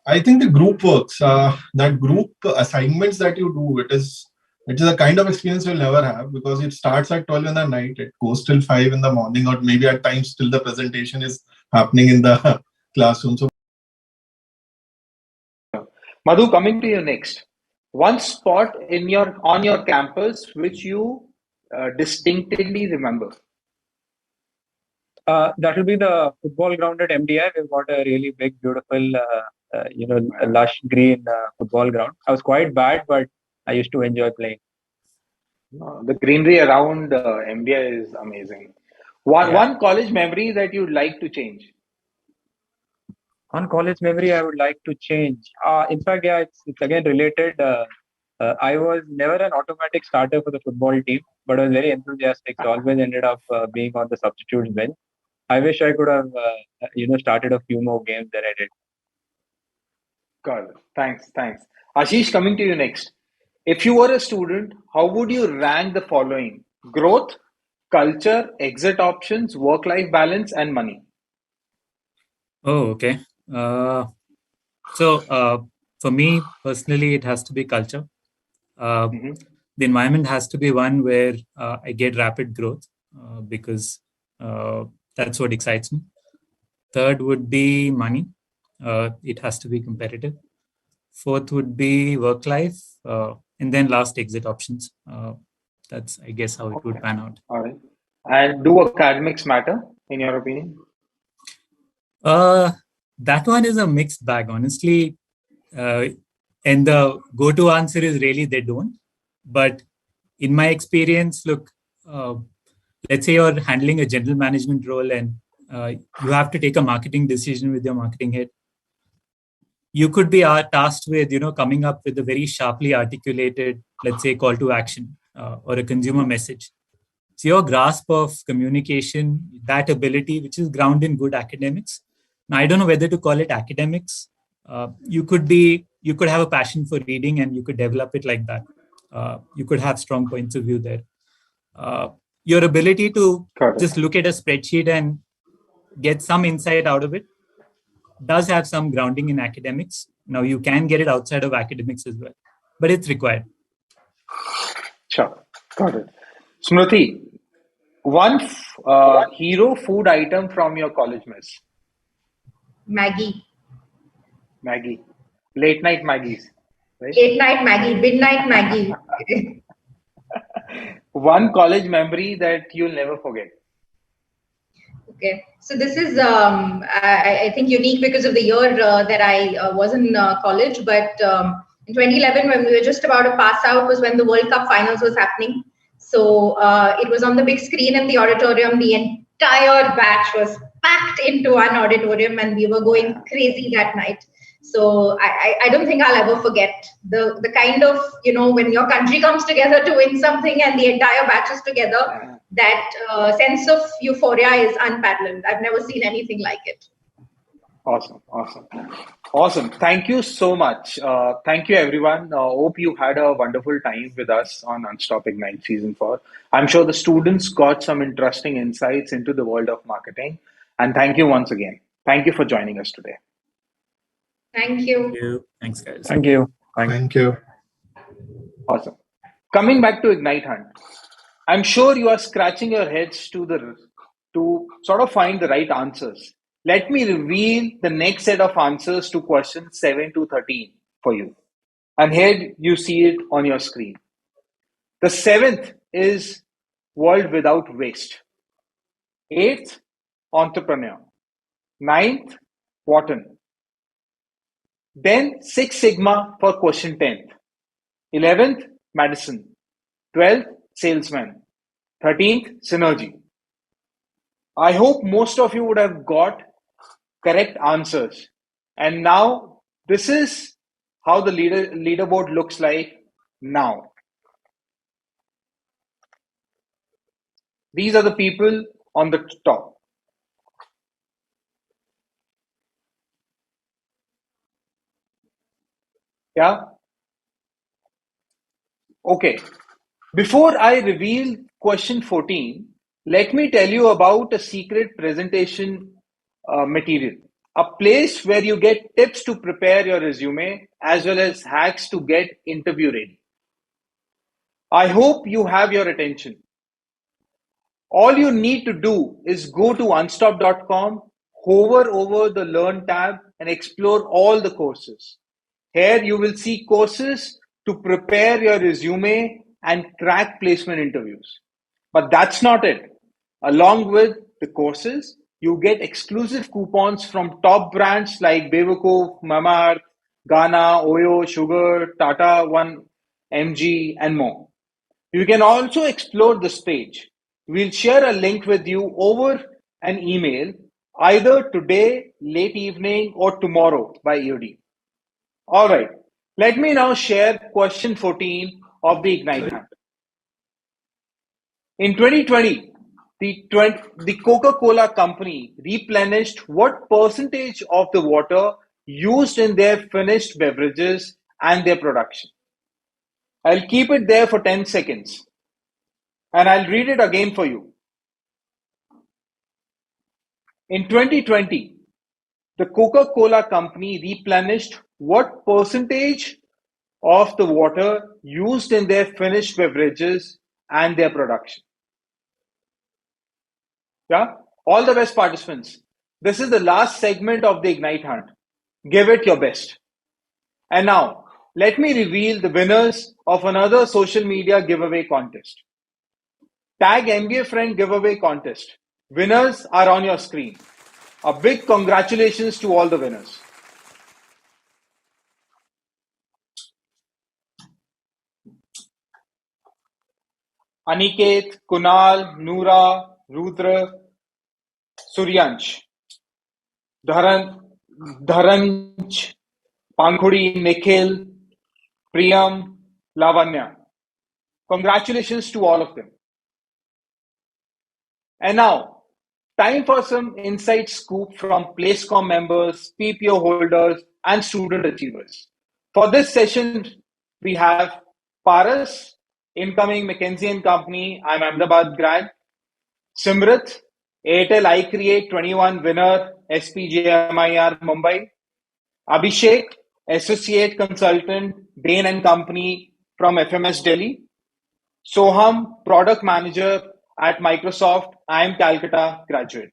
I think the group works, that group assignments that you do, it is a kind of experience you'll never have, because it starts at 12 in the night, it goes till 5 in the morning, or maybe at times till the presentation is happening in the classroom. So, Madhu, coming to you next. One spot on your campus which you distinctively remember. That will be the football ground at MDI. We've got a really big, beautiful, lush green football ground. I was quite bad, but I used to enjoy playing. The greenery around MDI is amazing. One college memory that you'd like to change. One college memory I would like to change. In fact, it's again related. I was never an automatic starter for the football team, but I was very enthusiastic. So always ended up being on the substitutes bench. I wish I could have, started a few more games than I did. Got it. Thanks. Ashish, coming to you next. If you were a student, how would you rank the following? Growth, culture, exit options, work-life balance, and money. Oh, okay. So for me personally, it has to be culture. The environment has to be one where I get rapid growth because that's what excites me. Third would be money. It has to be competitive. Fourth would be work life. And then last, exit options. That's, I guess, how it would pan out. All right. And do academics matter, in your opinion? That one is a mixed bag, honestly. And the go-to answer is really they don't. But in my experience, look, let's say you're handling a general management role and you have to take a marketing decision with your marketing head. You could be tasked with, coming up with a very sharply articulated, let's say, call to action or a consumer message. So your grasp of communication, that ability, which is grounded in good academics. Now, I don't know whether to call it academics. You could have a passion for reading and you could develop it like that. You could have strong points of view there. Your ability to just look at a spreadsheet and get some insight out of it does have some grounding in academics. Now, you can get it outside of academics as well, but it's required. Sure. Got it. Smriti, one hero food item from your college mess. Maggie. Late night Maggies. Right? Late night Maggie, midnight Maggie. One college memory that you'll never forget. Okay, so this is I think unique because of the year that I was in college, but in 2011 when we were just about to pass out was when the World Cup finals was happening. So it was on the big screen in the auditorium. The entire batch was packed into one auditorium and we were going crazy that night. So I don't think I'll ever forget the kind of, when your country comes together to win something and the entire batch is together, that sense of euphoria is unparalleled. I've never seen anything like it. Awesome. Thank you so much. Thank you, everyone. Hope you had a wonderful time with us on Unstop IGNITE Season 4. I'm sure the students got some interesting insights into the world of marketing. And thank you once again. Thank you for joining us today. Thank you. Thanks, guys. Thank you. Thank you. Awesome. Coming back to Ignite Hunt, I'm sure you are scratching your heads to sort of find the right answers. Let me reveal the next set of answers to questions 7 to 13 for you. And here you see it on your screen. The 7th is world without waste. 8th, entrepreneur. 9th, Wharton. Then Six Sigma for question 10th. 11th, Madison. 12th, salesman. 13th, synergy. I hope most of you would have got correct answers. And now this is how the leaderboard looks like now. These are the people on the top. Yeah. Okay. Before I reveal question 14, let me tell you about a secret presentation material. A place where you get tips to prepare your resume as well as hacks to get interview ready. I hope you have your attention. All you need to do is go to unstop.com, hover over the Learn tab, and explore all the courses. Here you will see courses to prepare your resume and crack placement interviews. But that's not it. Along with the courses, you get exclusive coupons from top brands like Bewakoof, Mamaearth, Ghana, Oyo, Sugar, Tata, Fmcg, and more. You can also explore this page. We'll share a link with you over an email either today, late evening, or tomorrow by EOD. All right, let me now share question 14 of the Ignite Hunt. In 2020, the Coca-Cola company replenished what percentage of the water used in their finished beverages and their production? I'll keep it there for 10 seconds and I'll read it again for you. In 2020, the Coca-Cola company replenished what percentage of the water used in their finished beverages and their production? Yeah, all the best participants. This is the last segment of the Ignite Hunt. Give it your best. And now, let me reveal the winners of another social media giveaway contest. Tag MBA Friend giveaway contest. Winners are on your screen. A big congratulations to all the winners. Aniket, Kunal, Noora, Rudra, Suryansh, Dharanj, Pankhudi, Nikhil, Priyam, Lavanya. Congratulations to all of them. And now, time for some inside scoop from PlaceCom members, PPO holders, and student achievers. For this session, we have Paras, incoming McKinsey & Company, I'm Ahmedabad grad. Simrat, Airtel iCreate 21 winner, SPJMIR Mumbai. Abhishek, Associate Consultant, Bain & Company from FMS Delhi. Soham, Product Manager at Microsoft, IIM Calcutta graduate.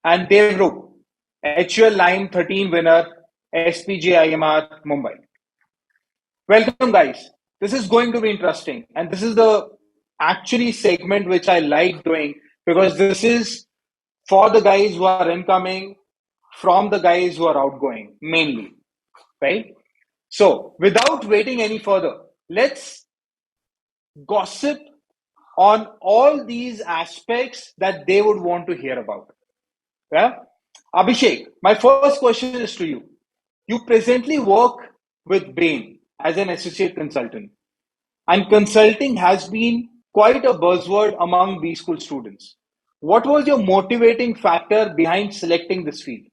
And Devrup, HUL Line 13 winner, SPJIMR Mumbai. Welcome guys. This is going to be interesting. And this is the actually segment which I like doing because this is for the guys who are incoming from the guys who are outgoing, mainly, right? So without waiting any further, let's gossip on all these aspects that they would want to hear about. Yeah? Abhishek, my first question is to you. You presently work with Bain as an associate consultant, and consulting has been quite a buzzword among B school students. What was your motivating factor behind selecting this field?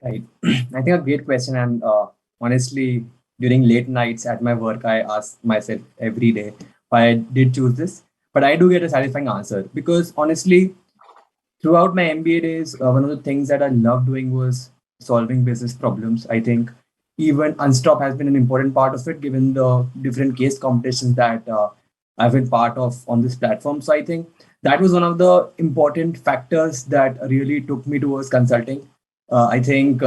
Right. I think a great question. And honestly, during late nights at my work, I ask myself every day why I did choose this. But I do get a satisfying answer because honestly, throughout my MBA days, one of the things that I loved doing was solving business problems. I think even Unstop has been an important part of it, given the different case competitions that I've been part of on this platform. So I think that was one of the important factors that really took me towards consulting. I think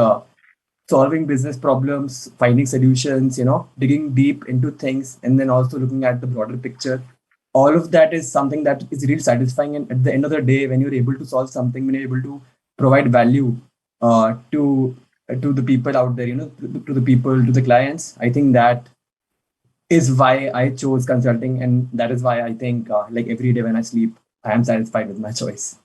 solving business problems, finding solutions, digging deep into things, and then also looking at the broader picture. All of that is something that is really satisfying. And at the end of the day, when you're able to solve something, when you're able to provide value to the people out there, to the people, to the clients, I think that is why I chose consulting, and that is why I think like every day when I sleep, I am satisfied with my choice.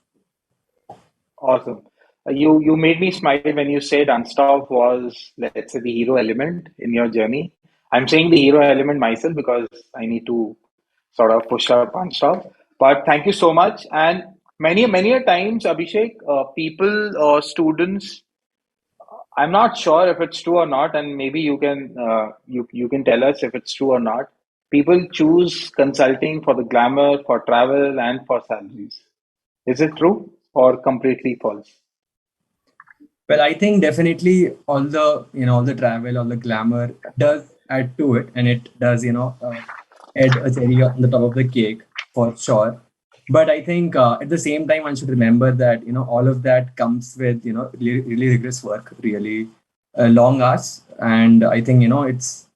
Awesome. You made me smile when you said Unstop was, let's say, the hero element in your journey. I'm saying the hero element myself because I need to sort of push up Unstop. But thank you so much. And many a times, Abhishek, people or students, I'm not sure if it's true or not, and maybe you can tell us if it's true or not. People choose consulting for the glamour, for travel, and for salaries. Is it true or completely false? Well, I think definitely all the all the travel, all the glamour does add to it, and it does add a cherry on the top of the cake for sure. But I think at the same time, one should remember that all of that comes with really, really rigorous work, really long hours, and I think it's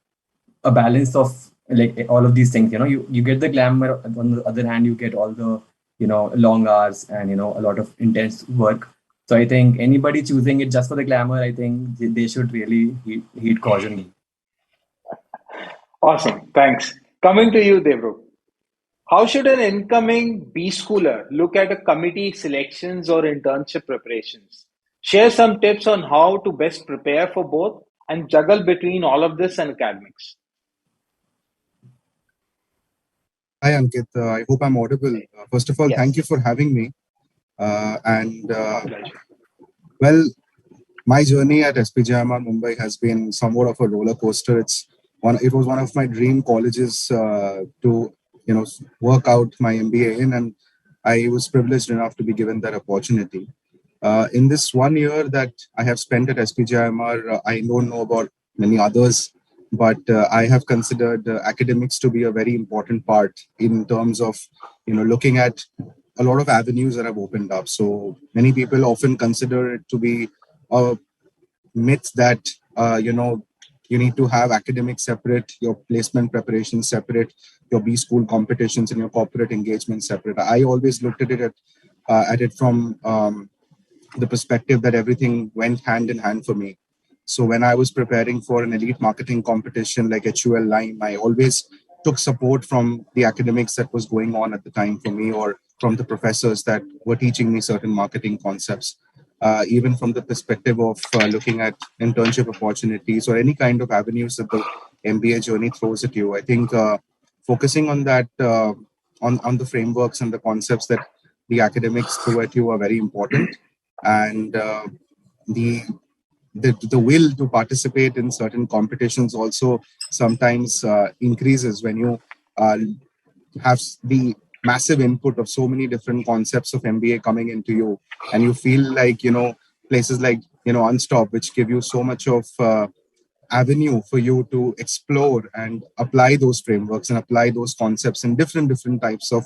a balance of like all of these things. You get the glamour, on the other hand, you get all the long hours and a lot of intense work. So I think anybody choosing it just for the glamour, I think they should really heed caution. Awesome. Thanks. Coming to you, Devro. How should an incoming B schooler look at a committee selections or internship preparations? Share some tips on how to best prepare for both and juggle between all of this and academics. Hi, Ankit. I hope I'm audible. First of all, Yes. thank you for having me. And My pleasure. well, my journey at SPJIMR Mumbai has been somewhat of a roller coaster. It was one of my dream colleges to work out my MBA in, and I was privileged enough to be given that opportunity. In this 1 year that I have spent at SPJIMR, I don't know about many others, but I have considered academics to be a very important part in terms of looking at a lot of avenues that have opened up. So many people often consider it to be a myth that you need to have academics separate, your placement preparation separate, your B school competitions and your corporate engagement separate. I always looked at it from the perspective that everything went hand in hand for me. So when I was preparing for an elite marketing competition like HUL-Lime, I always took support from the academics that was going on at the time for me, or from the professors that were teaching me certain marketing concepts. Even from the perspective of looking at internship opportunities or any kind of avenues that the MBA journey throws at you, I think focusing on that, on the frameworks and the concepts that the academics throw at you are very important. And the will to participate in certain competitions also sometimes increases when you have the massive input of so many different concepts of MBA coming into you, and you feel like places like Unstop, which give you so much of avenue for you to explore and apply those frameworks and apply those concepts in different types of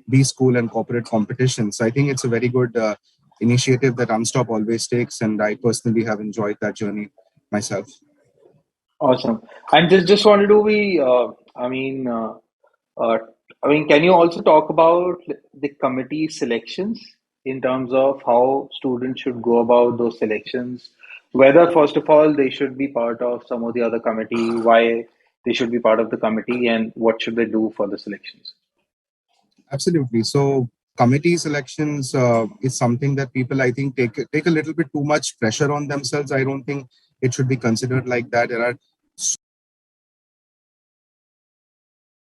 B school and corporate competitions. I think it's a very good initiative that Unstop always takes, and I personally have enjoyed that journey myself. Awesome. And just wanted to be, uh, can you also talk about the committee selections in terms of how students should go about those selections? Whether, first of all, they should be part of some of the other committee, why they should be part of the committee, and what should they do for the selections? Absolutely. So committee selections is something that people, I think, take a little bit too much pressure on themselves. I don't think it should be considered like that. There are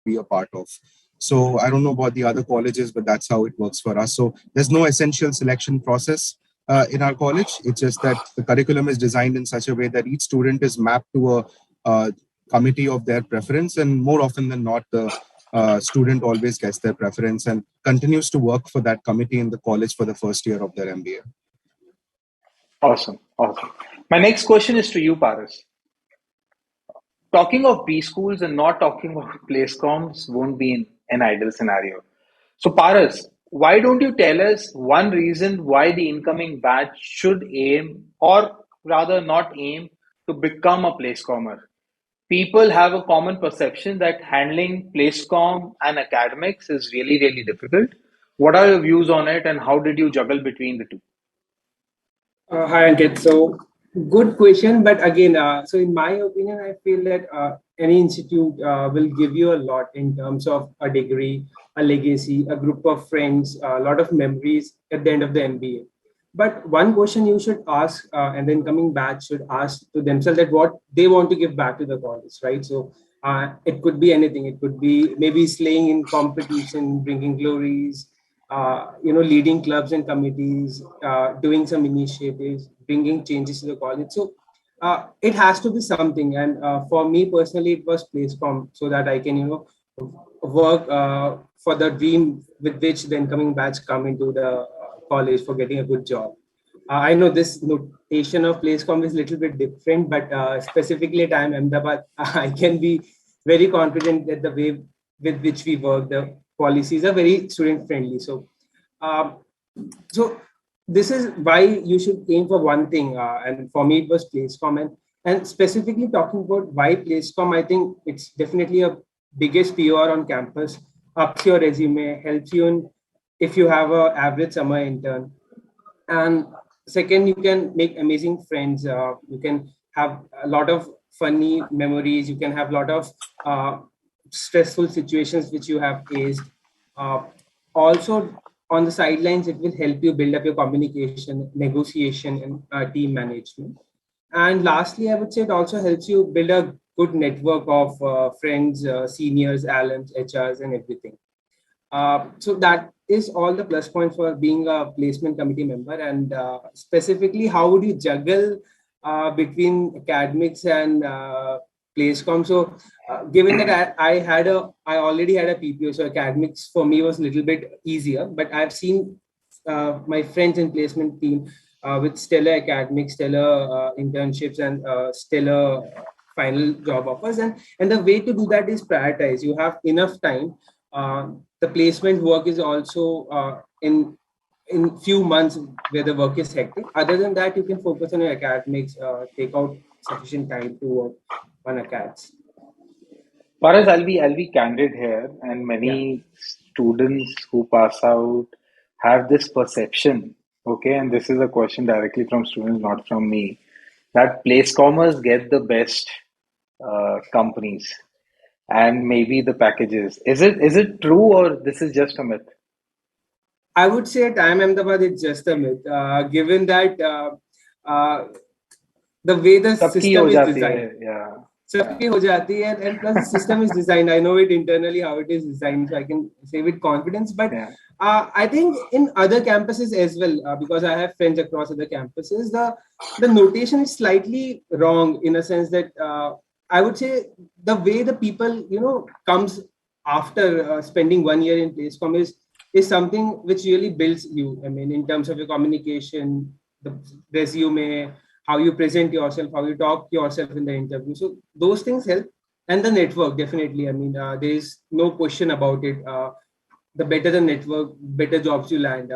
be a part of. So I don't know about the other colleges, but that's how it works for us. So there's no essential selection process in our college. It's just that the curriculum is designed in such a way that each student is mapped to a committee of their preference, and more often than not, the student always gets their preference and continues to work for that committee in the college for the first year of their MBA. Awesome. Awesome. My next question is to you, Paras. Talking of B schools and not talking about place comms won't be an ideal scenario. So, Paras, why don't you tell us one reason why the incoming batch should aim, or rather not aim, to become a place commer? People have a common perception that handling place comm and academics is really, really difficult. What are your views on it, and how did you juggle between the two? Hi, Ankit. So, good question. But again, so in my opinion, I feel that any institute will give you a lot in terms of a degree, a legacy, a group of friends, a lot of memories at the end of the MBA. But one question you should ask, and the incoming batch should ask to themselves that what they want to give back to the college, right? So it could be anything. It could be maybe slaying in competition, bringing glories, leading clubs and committees, doing some initiatives, bringing changes to the college. So it has to be something. And for me personally, it was Placecom, so that I can, work for the dream with which the incoming batch come into the college for getting a good job. I know this notation of Placecom is a little bit different, but specifically at IIM Ahmedabad, I can be very confident that the way with which we work, the policies are very student friendly. So, so this is why you should aim for one thing. And for me, it was Placecom. And specifically talking about why Placecom, I think it's definitely a biggest PR on campus, ups your resume, helps you in if you have an average summer intern. And second, you can make amazing friends. You can have a lot of funny memories. You can have a lot of stressful situations which you have faced. Also, on the sidelines, it will help you build up your communication, negotiation, and team management. And lastly, I would say it also helps you build a good network of friends, seniors, alums, HRs, and everything. So that is all the plus points for being a placement committee member. And specifically, how would you juggle between academics and Placecom? So given that I already had a PPO, so academics for me was a little bit easier. But I've seen my friends in placement team with stellar academics, stellar internships, and stellar final job offers. And the way to do that is prioritize. You have enough time. The placement work is also in few months where the work is hectic. Other than that, you can focus on your academics, take out sufficient time to work on acads. Paras, I'll be candid here, and many students who pass out have this perception, okay, and this is a question directly from students, not from me, that Placecomers get the best companies and maybe the packages. Is it true, or this is just a myth? I would say at IIM Ahmedabad, it's just a myth. Given that the way the system is designed, sabki ho jati hai, and plus the system is designed. I know it internally how it is designed, so I can say with confidence. But I think in other campuses as well, because I have friends across other campuses, the notation is slightly wrong in a sense that I would say the way the people comes after spending 1 year in Placecom is something which really builds you. I mean, in terms of your communication, the resume, how you present yourself, how you talk yourself in the interview. So those things help. And the network, definitely. I mean, there is no question about it. The better the network, better jobs you land.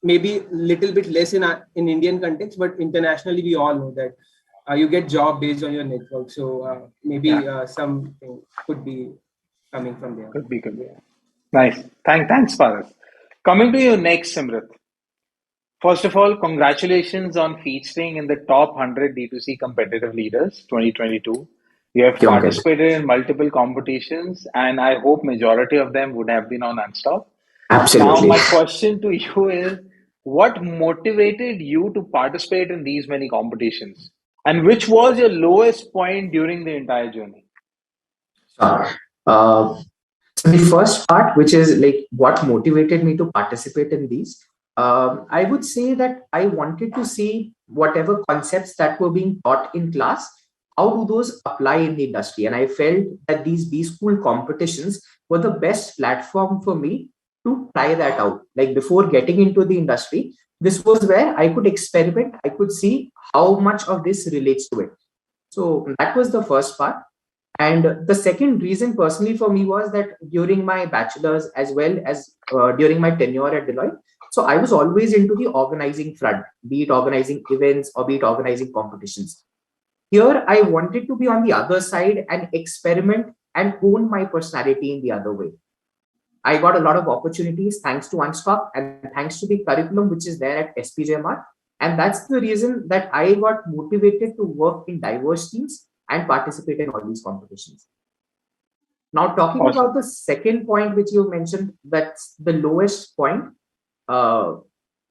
Maybe a little bit less in Indian context, but internationally, we all know that you get job based on your network. So maybe something could be coming from there. Could be. Nice. Thanks, Paras. Coming to you next, Simrit. First of all, congratulations on featuring in the top 100 D2C competitive leaders 2022. You have participated in multiple competitions, and I hope majority of them would have been on Unstop. Absolutely. Now, my question to you is, what motivated you to participate in these many competitions? And which was your lowest point during the entire journey? So the first part, which is like what motivated me to participate in these, I would say that I wanted to see whatever concepts that were being taught in class, how do those apply in the industry? And I felt that these B-School competitions were the best platform for me to try that out. Like before getting into the industry, this was where I could experiment. I could see how much of this relates to it. So that was the first part. And the second reason personally for me was that during my bachelor's as well as during my tenure at Deloitte, so I was always into the organizing front, be it organizing events or be it organizing competitions. Here, I wanted to be on the other side and experiment and hone my personality in the other way. I got a lot of opportunities thanks to Unstop and thanks to the curriculum which is there at SPJMR. And that's the reason that I got motivated to work in diverse teams and participate in all these competitions. Now, talking about the second point which you mentioned, that's the lowest point.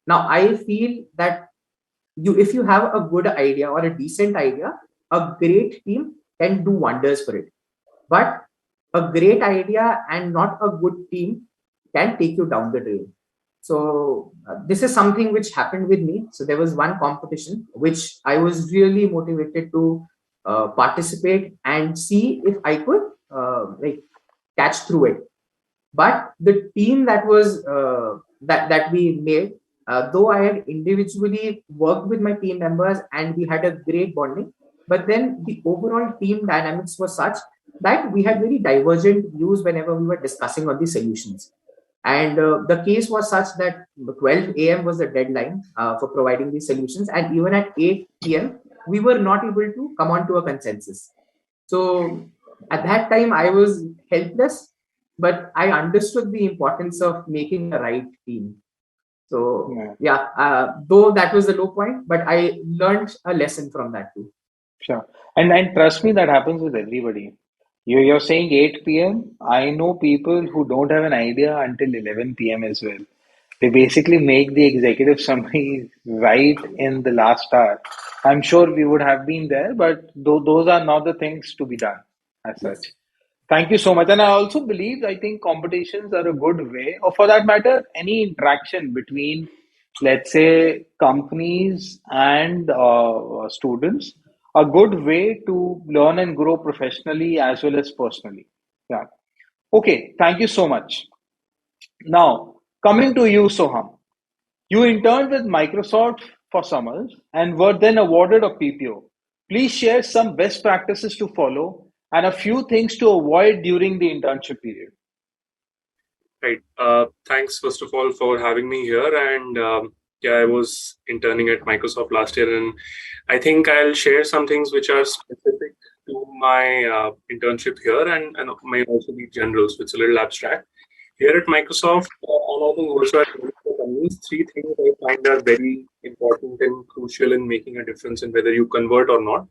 Now, I feel that if you have a good idea or a decent idea, a great team can do wonders for it. But a great idea and not a good team can take you down the drain. So this is something which happened with me. So there was one competition which I was really motivated to participate and see if I could like catch through it. But the team that was that we made, though I had individually worked with my team members and we had a great bonding, but then the overall team dynamics was such that we had very divergent views whenever we were discussing on the solutions. And the case was such that 12 a.m. was the deadline for providing these solutions, and even at 8 p.m. we were not able to come on to a consensus. So at that time I was helpless, but I understood the importance of making the right team. So though that was the low point, but I learned a lesson from that too. Sure. And trust me, that happens with everybody. You're saying 8 p.m. I know people who don't have an idea until 11 p.m. as well. They basically make the executive summary right in the last hour. I'm sure we would have been there, but those are not the things to be done as such. Thank you so much. And I also believe, I think competitions are a good way, or for that matter, any interaction between, let's say, companies and students, a good way to learn and grow professionally as well as personally. Yeah. Okay. Thank you so much. Now, coming to you, Soham. You interned with Microsoft for summers and were then awarded a PPO. Please share some best practices to follow and a few things to avoid during the internship period. Right. Thanks, first of all, for having me here. And I was interning at Microsoft last year, and I think I'll share some things which are specific to my internship here and may also be general, so it's a little abstract. Here at Microsoft, and I think also at companies, three things I find are very important and crucial in making a difference in whether you convert or not.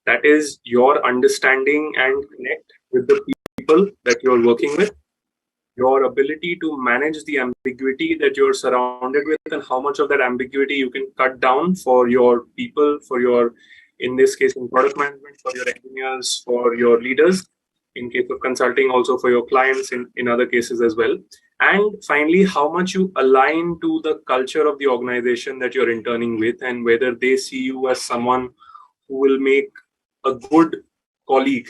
That is your understanding and connect with the people that you're working with, your ability to manage the ambiguity that you're surrounded with, and how much of that ambiguity you can cut down for your people, for your, in this case, in product management, for your engineers, for your leaders, in case of consulting, also for your clients, in other cases as well. And finally, how much you align to the culture of the organization that you're interning with, and whether they see you as someone who will make a good colleague,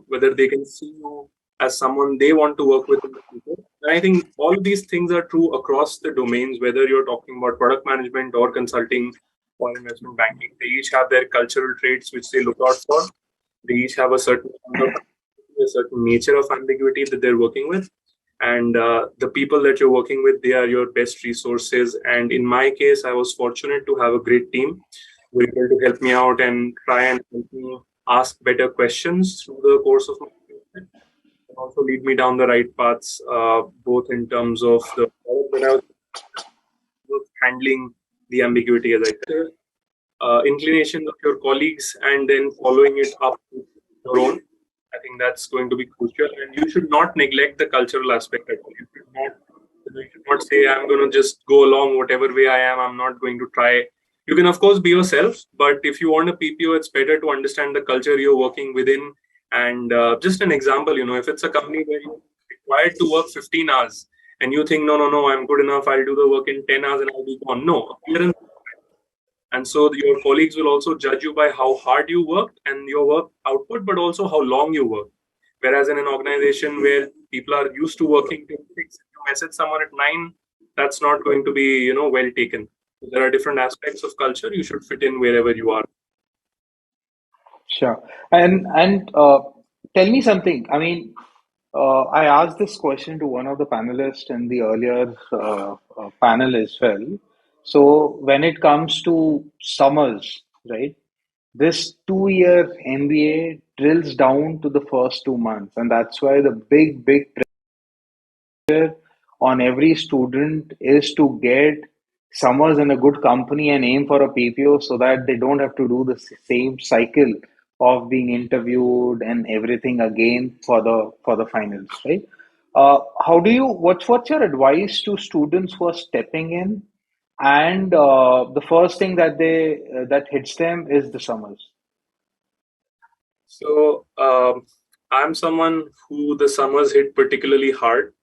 whether they can see you as someone they want to work with in the future. And I think all of these things are true across the domains, whether you're talking about product management or consulting or investment banking. They each have their cultural traits which they look out for. They each have a certain nature of ambiguity that they're working with. And the people that you're working with, they are your best resources. And in my case, I was fortunate to have a great team who were able to help me out and try and help me ask better questions through the course of my career, and also lead me down the right paths, both in terms of the that I was handling the ambiguity, as I said, inclination of your colleagues, and then following it up with your own. I think that's going to be crucial, and you should not neglect the cultural aspect at all. You should not say, I'm going to just go along whatever way I am. I'm not going to try. You can, of course, be yourself, but if you want a PPO, it's better to understand the culture you're working within. And just an example, if it's a company where you're required to work 15 hours and you think, no, I'm good enough, I'll do the work in 10 hours and I'll be gone. No, and so your colleagues will also judge you by how hard you worked and your work output, but also how long you work. Whereas in an organization where people are used to working till 6, if you message someone at 9, that's not going to be, well taken. So there are different aspects of culture. You should fit in wherever you are. Sure. And tell me something. I mean, I asked this question to one of the panelists in the earlier panel as well. So when it comes to summers, right? This 2-year MBA drills down to the first 2 months, and that's why the big pressure on every student is to get summers in a good company and aim for a PPO so that they don't have to do the same cycle of being interviewed and everything again for the finals, right? How do you what's your advice to students who are stepping in and the first thing that that hits them is the summers? So I'm someone who the summers hit particularly hard,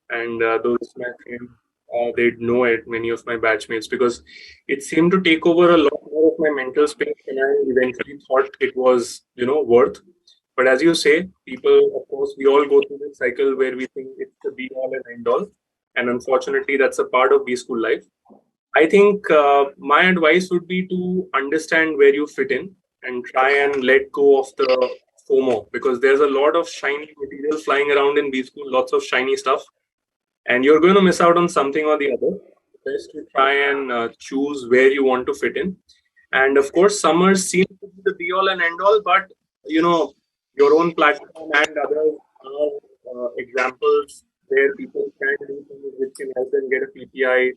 and those my friends, they'd know it, many of my batchmates, because it seemed to take over a lot more of my mental space, and I eventually thought it was, worth. But as you say, people, of course, we all go through this cycle where we think it's the be all and end all, and unfortunately, that's a part of B school life. I think my advice would be to understand where you fit in and try and let go of the FOMO, because there's a lot of shiny material flying around in B school, lots of shiny stuff, and you're going to miss out on something or the other. Best to try and choose where you want to fit in. And of course, summers seem to be the be all and end all, but your own platform and others are examples where people can do things which can help them get a PPI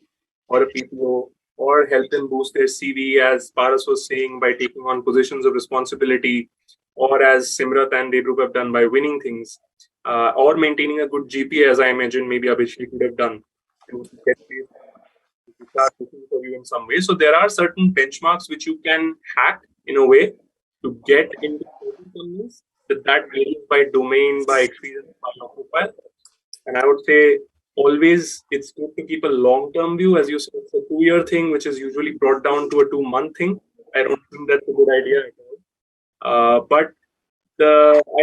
or a PPO, or help them boost their CV, as Paras was saying, by taking on positions of responsibility, or as Simrat and Debrup have done, by winning things, or maintaining a good GPA, as I imagine maybe Abhishek would have done to get start looking for you in some way. So there are certain benchmarks which you can hack in a way to get into certain companies. That varies by domain, by experience, by your profile. And I would say always it's good to keep a long-term view. As you said, it's a 2-year thing, which is usually brought down to a 2-month thing. I don't think that's a good idea at all. But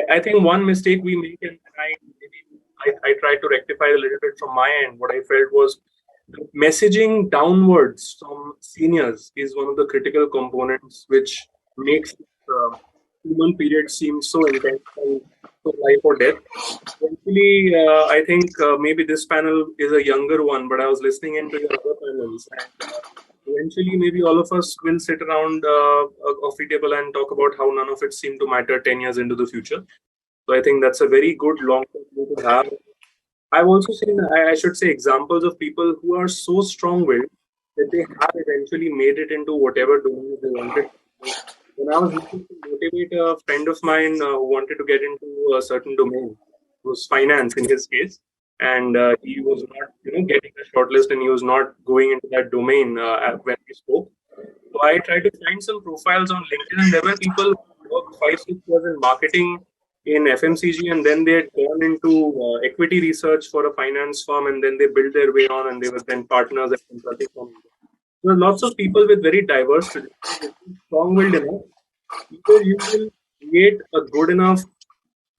I think one mistake we make, and I tried to rectify a little bit from my end, what I felt was messaging downwards from seniors is one of the critical components which makes the human period seem so intense and so life or death. Eventually, I think maybe this panel is a younger one, but I was listening into your other panels, and eventually maybe all of us will sit around a coffee table and talk about how none of it seemed to matter 10 years into the future. So I think that's a very good long-term view to have. I've also seen, I should say, examples of people who are so strong-willed that they have eventually made it into whatever domain they wanted. When I was looking to motivate a friend of mine who wanted to get into a certain domain, it was finance in his case, and he was not, getting a shortlist, and he was not going into that domain when we spoke. So I tried to find some profiles on LinkedIn, and there were people who worked 5-6 years in marketing in Fmcg, and then they had gone into equity research for a finance firm, and then they built their way on, and they were then partners at consulting firms. There are lots of people with very diverse traditions, strong-willed enough. Either you will create a good enough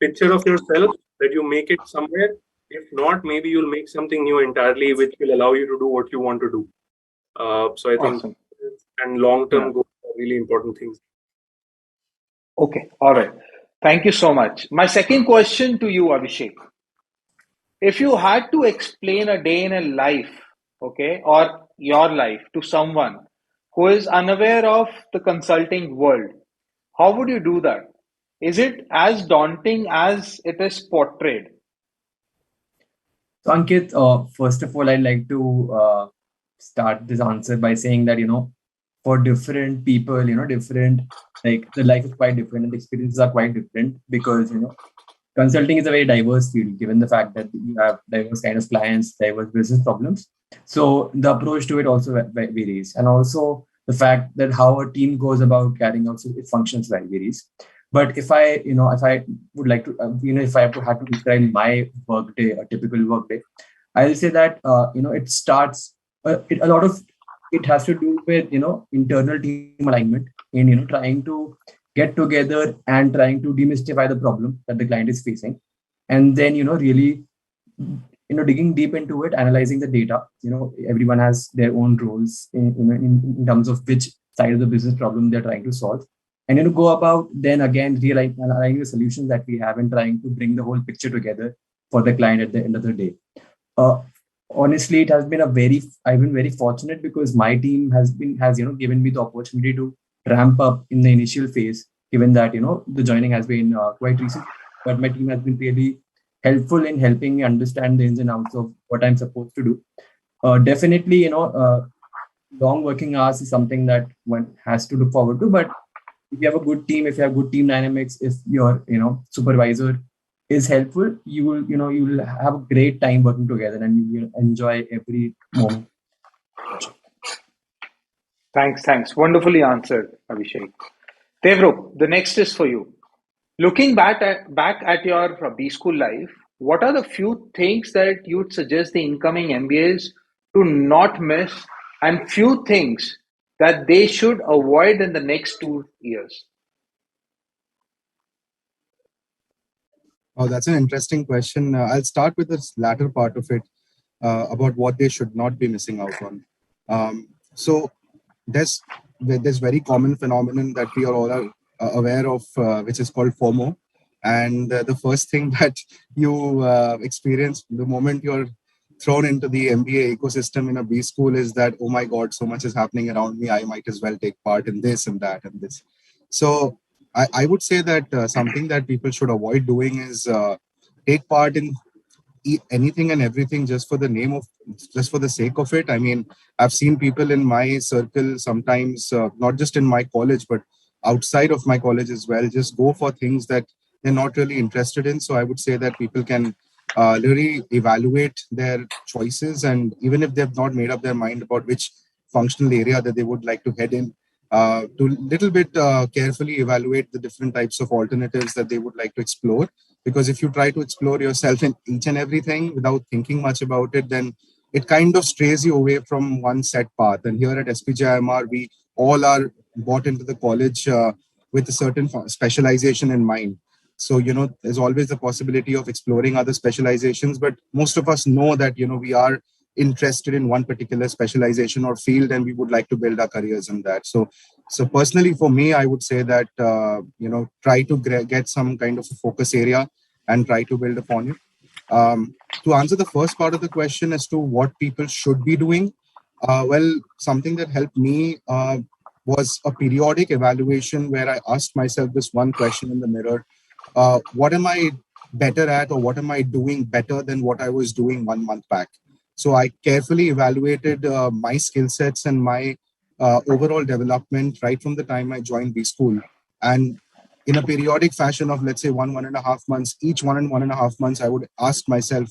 picture of yourself that you make it somewhere. If not, maybe you'll make something new entirely, which will allow you to do what you want to do. So I think, Awesome. and long-term goals are really important things. Okay, all right. Thank you so much. My second question to you, Abhishek. If you had to explain a day in a life, okay, or your life to someone who is unaware of the consulting world, how would you do that? Is it as daunting as it is portrayed? So Ankit, first of all, I'd like to start this answer by saying that, for different people, different, like the life is quite different and the experiences are quite different, because, consulting is a very diverse field, given the fact that you have diverse kind of clients, diverse business problems. So the approach to it also varies. And also the fact that how a team goes about carrying out its functions varies. But if I would like to, if I had to describe my workday, a typical workday, I'll say that, it starts, a lot of it has to do with, internal team alignment in, trying to get together and trying to demystify the problem that the client is facing. And then, really, digging deep into it, analyzing the data. Everyone has their own roles in terms of which side of the business problem they're trying to solve. And go about then again realigning the solutions that we have and trying to bring the whole picture together for the client at the end of the day. Honestly, it has been I've been very fortunate, because my team has given me the opportunity to ramp up in the initial phase, given that the joining has been quite recent, but my team has been really helpful in helping me understand the ins and outs of what I'm supposed to do. Definitely, long working hours is something that one has to look forward to, but if you have a good team, if you have good team dynamics, if your supervisor is helpful, you will have a great time working together, and you will enjoy every moment. Thanks. Wonderfully answered, Abhishek. Devro, the next is for you. Looking back at your B school life, what are the few things that you'd suggest the incoming MBAs to not miss, and few things that they should avoid in the next 2 years? Oh, that's an interesting question. I'll start with this latter part of it about what they should not be missing out on. So there's very common phenomenon that we are all aware of, which is called FOMO. And the first thing that you experience the moment you're thrown into the MBA ecosystem in a B school is that, oh my God, so much is happening around me. I might as well take part in this and that and this. So I would say that something that people should avoid doing is take part in anything and everything just for the just for the sake of it. I mean, I've seen people in my circle sometimes, not just in my college, but outside of my college as well, just go for things that they're not really interested in. So I would say that people can really evaluate their choices, and even if they've not made up their mind about which functional area that they would like to head in, to little bit carefully evaluate the different types of alternatives that they would like to explore. Because if you try to explore yourself in each and everything without thinking much about it, then it kind of strays you away from one set path. And here at SPJIMR, we all are bought into the college with a certain specialization in mind. So, there's always the possibility of exploring other specializations, but most of us know that, we are interested in one particular specialization or field, and we would like to build our careers in that. So personally, for me, I would say that, try to get some kind of a focus area and try to build upon it. To answer the first part of the question as to what people should be doing, well, something that helped me was a periodic evaluation where I asked myself this one question in the mirror. What am I better at, or what am I doing better than what I was doing 1 month back? So I carefully evaluated my skill sets and my overall development right from the time I joined B school. And in a periodic fashion of, let's say, 1.5 months, each 1.5 months, I would ask myself,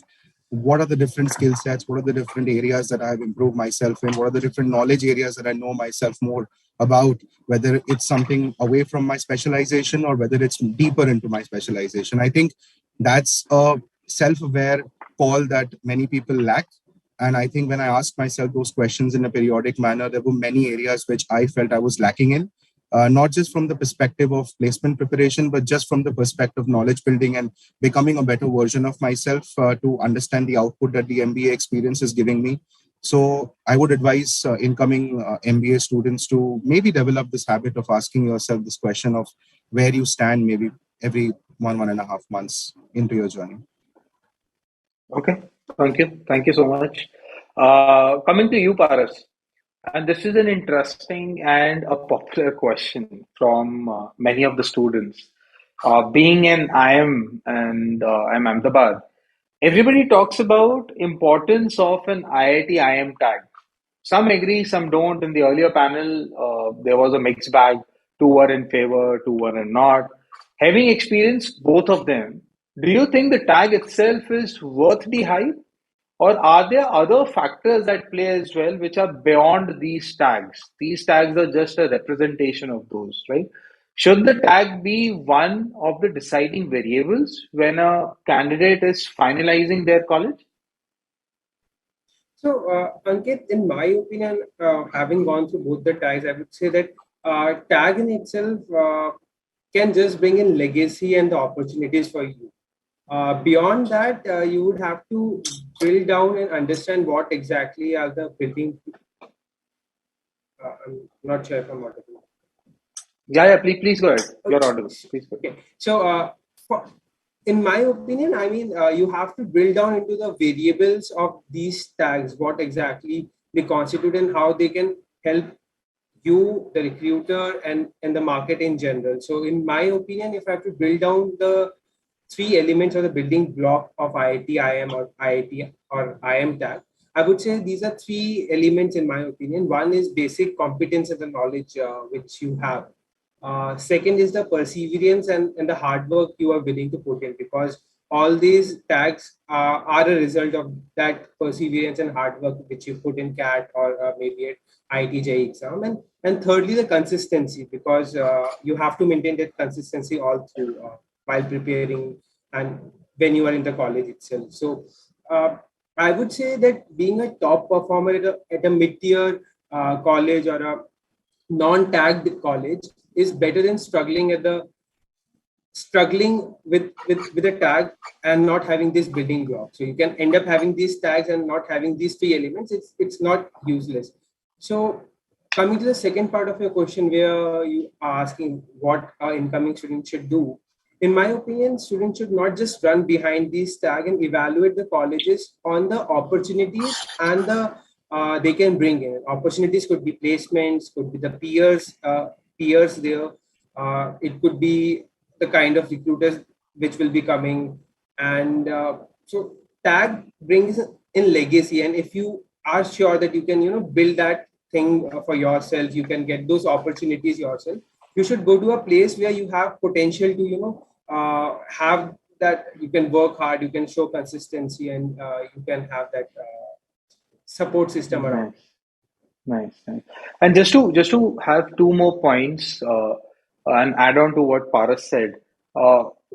what are the different skill sets? What are the different areas that I have improved myself in? What are the different knowledge areas that I know myself more about, whether it's something away from my specialization or whether it's deeper into my specialization? I think that's a self-aware call that many people lack. And I think when I asked myself those questions in a periodic manner, there were many areas which I felt I was lacking in, not just from the perspective of placement preparation, but just from the perspective of knowledge building and becoming a better version of myself to understand the output that the MBA experience is giving me. So I would advise incoming MBA students to maybe develop this habit of asking yourself this question of where you stand maybe every 1.5 months into your journey. Okay, thank you so much. Coming to you, Paras, and this is an interesting and a popular question from many of the students. Being an IIM and I'm Ahmedabad, everybody talks about importance of an IIT-IIM tag. Some agree, some don't. In the earlier panel, there was a mixed bag. Two were in favor, two were not. Having experienced both of them, do you think the tag itself is worth the hype? Or are there other factors that play as well, which are beyond these tags? These tags are just a representation of those, right? Should the tag be one of the deciding variables when a candidate is finalizing their college? So, Ankit, in my opinion, having gone through both the tags, I would say that tag in itself can just bring in legacy and the opportunities for you. Beyond that, you would have to drill down and understand what exactly are the building. I'm not sure if I'm audible. Yeah, please go ahead. You're audible. Please go ahead. Okay. So, in my opinion, I mean, you have to drill down into the variables of these tags, what exactly they constitute and how they can help you, the recruiter, and the market in general. So, in my opinion, if I have to drill down the 3 elements of the building block of IIT-IIM or IIT or IIM tag, I would say these are 3 elements in my opinion. One is basic competence and the knowledge which you have. Second is the perseverance and the hard work you are willing to put in, because all these tags are a result of that perseverance and hard work which you put in CAT or maybe at IIT-JEE exam. And thirdly, the consistency, because you have to maintain that consistency all through while preparing and when you are in the college itself. So I would say that being a top performer at a mid-tier college or a non-tagged college is better than struggling with a tag and not having this building block. So you can end up having these tags and not having these three elements. It's not useless. So coming to the second part of your question, where you are asking what our incoming students should do. In my opinion, students should not just run behind these tag and evaluate the colleges on the opportunities and the they can bring in. Opportunities could be placements, could be the peers there. It could be the kind of recruiters which will be coming. And so tag brings in legacy. And if you are sure that you can, build that thing for yourself, you can get those opportunities yourself, you should go to a place where you have potential to, have that you can work hard, you can show consistency, and you can have that support system around. Nice. And just to have two more points and add on to what Paras said,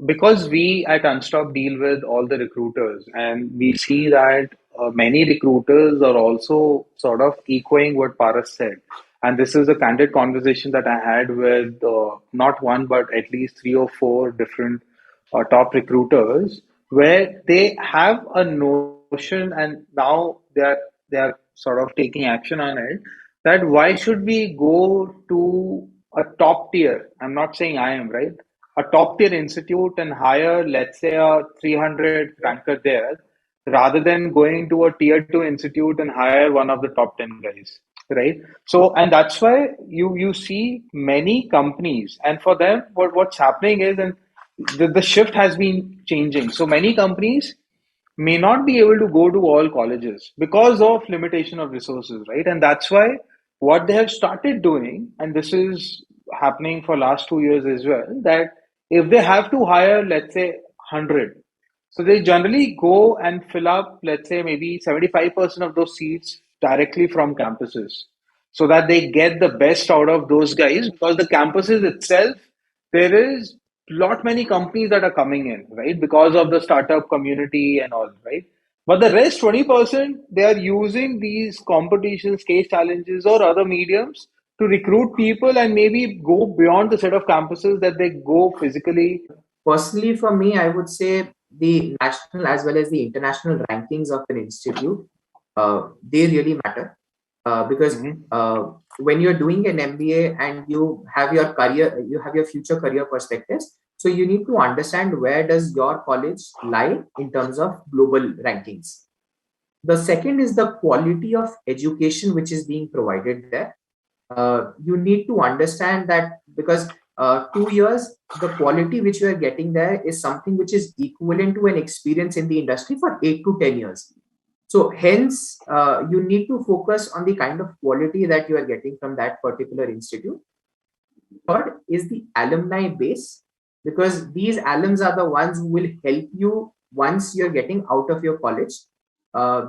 because we at Unstop deal with all the recruiters, and we see that many recruiters are also sort of echoing what Paras said. And this is a candid conversation that I had with not one but at least 3 or 4 different top recruiters, where they have a notion, and now they are sort of taking action on it, that why should we go to a top tier? I'm not saying I am right. A top tier institute and hire, let's say, a 300 ranker there, rather than going to a tier 2 institute and hire one of the top 10 guys, right? So, and that's why you see many companies, and for them, what's happening is, and the shift has been changing. So many companies may not be able to go to all colleges because of limitation of resources, right? And that's why what they have started doing, and this is happening for last 2 years as well, that if they have to hire, let's say, 100, so they generally go and fill up, let's say, maybe 75% of those seats directly from campuses, so that they get the best out of those guys, because the campuses itself, there is lot many companies that are coming in, right? Because of the startup community and all, right? But the rest 20%, they are using these competitions, case challenges, or other mediums to recruit people and maybe go beyond the set of campuses that they go physically. Personally, for me, I would say the national as well as the international rankings of an institute, they really matter because when you're doing an MBA and you have your career, you have your future career perspectives. So you need to understand where does your college lie in terms of global rankings. The second is the quality of education which is being provided there. You need to understand that because 2 years, the quality which you are getting there is something which is equivalent to an experience in the industry for 8 to 10 years. So hence, you need to focus on the kind of quality that you are getting from that particular institute. Third is the alumni base, because these alums are the ones who will help you once you're getting out of your college.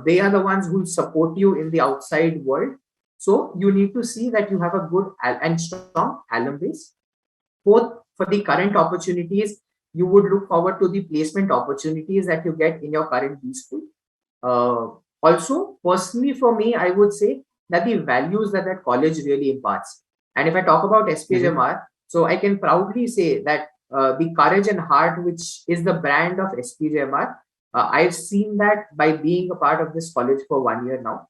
They are the ones who will support you in the outside world. So you need to see that you have a good and strong alum base. Both for the current opportunities, you would look forward to the placement opportunities that you get in your current B school. Also, personally for me, I would say that the values that college really imparts. And if I talk about SPHMR, so I can proudly say that the courage and heart, which is the brand of SPHMR, I've seen that by being a part of this college for 1 year now.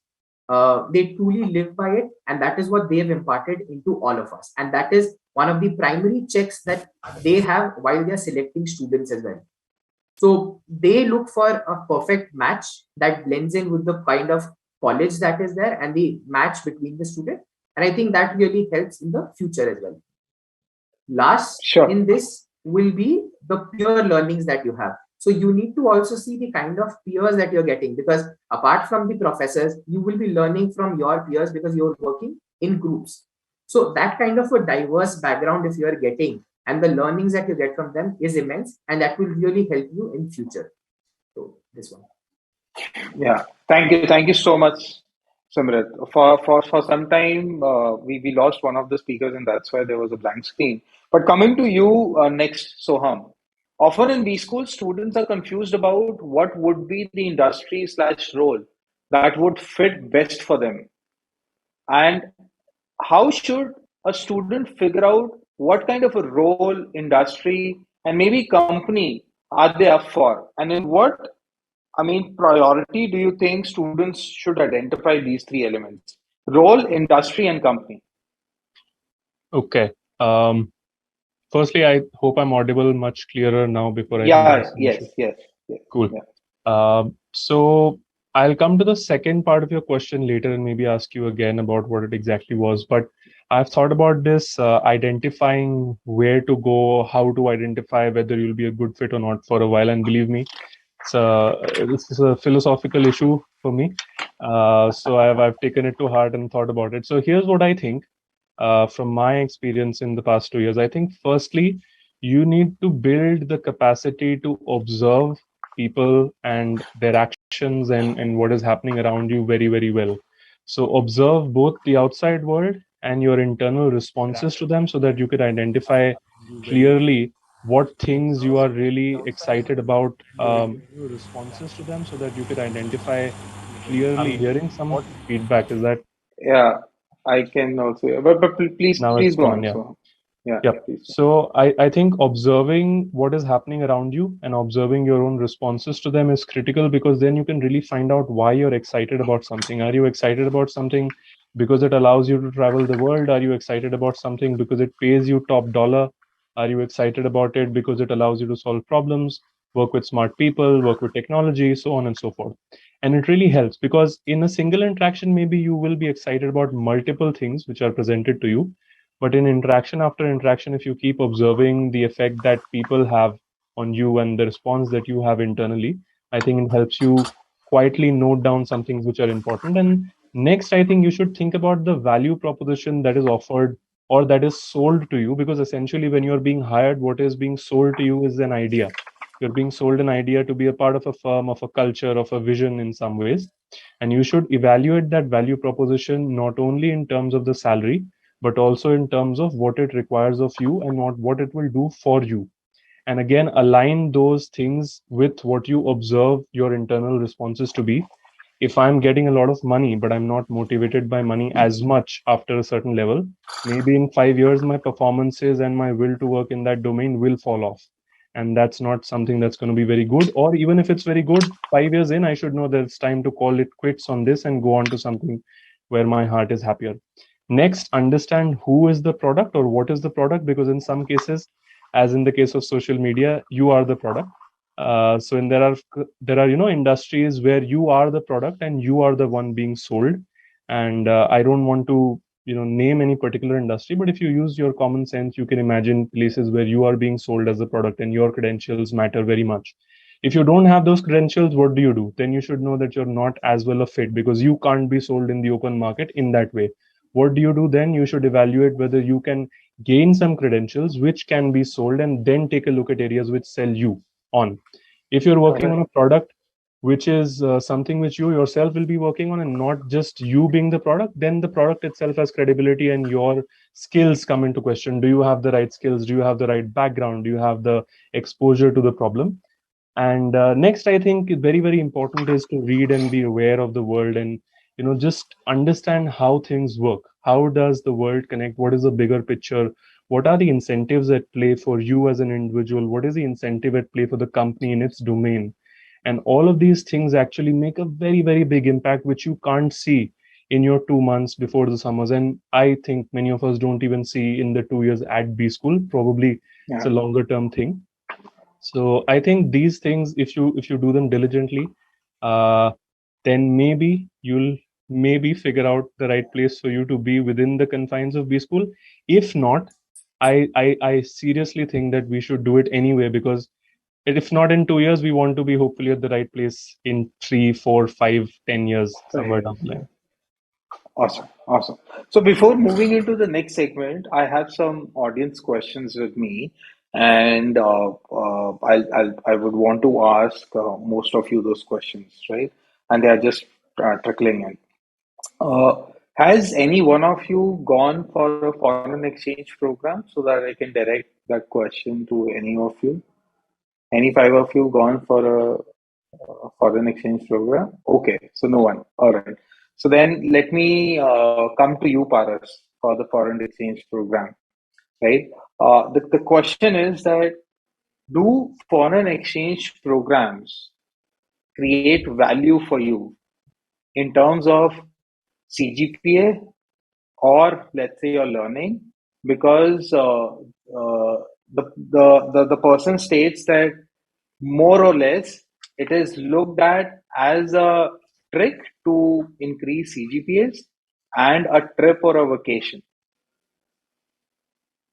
They truly live by it, and that is what they have imparted into all of us. And that is one of the primary checks that they have while they are selecting students as well. So they look for a perfect match that blends in with the kind of college that is there and the match between the student. And I think that really helps in the future as well. Last in this will be the peer learnings that you have. So you need to also see the kind of peers that you're getting, because apart from the professors, you will be learning from your peers because you're working in groups. So that kind of a diverse background, if you're getting, and the learnings that you get from them is immense, and that will really help you in future. So this one. Yeah, thank you so much, Simrit. For some time, we lost one of the speakers, and that's why there was a blank screen. But coming to you next, Soham. Often in B school, students are confused about what would be the industry slash role that would fit best for them, and how should a student figure out what kind of a role, industry, and maybe company are they up for, and in what priority do you think students should identify these three elements: role, industry, and company? Okay. Firstly, I hope I'm audible much clearer now before I think Yeah, there was some issue. yes. Cool. Yeah. So I'll come to the second part of your question later and maybe ask you again about what it exactly was. But I've thought about this, identifying where to go, how to identify whether you'll be a good fit or not for a while. And believe me, this is a philosophical issue for me. So I've taken it to heart and thought about it. So here's what I think. From my experience in the past 2 years, I think firstly, you need to build the capacity to observe people and their actions and what is happening around you very, very well. So observe both the outside world and your internal responses to them so that you could identify clearly what things you are really excited about. Responses to them so that you could identify clearly. I'm hearing some feedback. Is that? Yeah, I can also. But please Now it's go gone. on. Yeah. So yeah, Yep. please. So I think observing what is happening around you and observing your own responses to them is critical, because then you can really find out why you're excited about something. Are you excited about something because it allows you to travel the world? Are you excited about something because it pays you top dollar? Are you excited about it because it allows you to solve problems, work with smart people, work with technology, so on and so forth? And it really helps, because in a single interaction, maybe you will be excited about multiple things which are presented to you. But in interaction after interaction, if you keep observing the effect that people have on you and the response that you have internally, I think it helps you quietly note down some things which are important. And next, I think you should think about the value proposition that is offered or that is sold to you, because essentially when you're being hired, what is being sold to you is an idea. You're being sold an idea to be a part of a firm, of a culture, of a vision in some ways. And you should evaluate that value proposition not only in terms of the salary, but also in terms of what it requires of you and what it will do for you. And again, align those things with what you observe your internal responses to be. If I'm getting a lot of money, but I'm not motivated by money as much after a certain level, maybe in 5 years, my performances and my will to work in that domain will fall off. And that's not something that's going to be very good. Or even if it's very good, 5 years in, I should know that it's time to call it quits on this and go on to something where my heart is happier. Next, understand who is the product or what is the product, because in some cases, as in the case of social media, you are the product. So in there are industries where you are the product and you are the one being sold. And I don't want to name any particular industry, but if you use your common sense, you can imagine places where you are being sold as a product and your credentials matter very much. If you don't have those credentials, what do you do? Then you should know that you're not as well a fit, because you can't be sold in the open market in that way. What do you do then? You should evaluate whether you can gain some credentials which can be sold, and then take a look at areas which sell you on. If you're working on a product which is something which you yourself will be working on and not just you being the product, then the product itself has credibility and your skills come into question. Do you have the right skills? Do you have the right background? Do you have the exposure to the problem? And next, I think very, very important is to read and be aware of the world, and just understand how things work. How does the world connect? What is the bigger picture? What are the incentives at play for you as an individual? What is the incentive at play for the company in its domain? And all of these things actually make a very, very big impact, which you can't see in your 2 months before the summers. And I think many of us don't even see in the 2 years at B school. Probably it's a longer term thing. So I think these things, if you do them diligently, then maybe you'll figure out the right place for you to be within the confines of B school. If not, I seriously think that we should do it anyway, because if not in 2 years, we want to be hopefully at the right place in 3, 4, 5, 10 years, somewhere down the line. Awesome. Awesome. So before moving into the next segment, I have some audience questions with me, and I would want to ask most of you those questions, right? And they are just trickling in. Uh, has any one of you gone for a foreign exchange program so that I can direct that question to any of you? Any five of you gone for a foreign exchange program? Okay, so no one. All right. So then let me come to you, Paras, for the foreign exchange program, right? The question is that do foreign exchange programs create value for you in terms of CGPA or let's say your learning? Because the person states that more or less it is looked at as a trick to increase CGPAs and a trip or a vacation.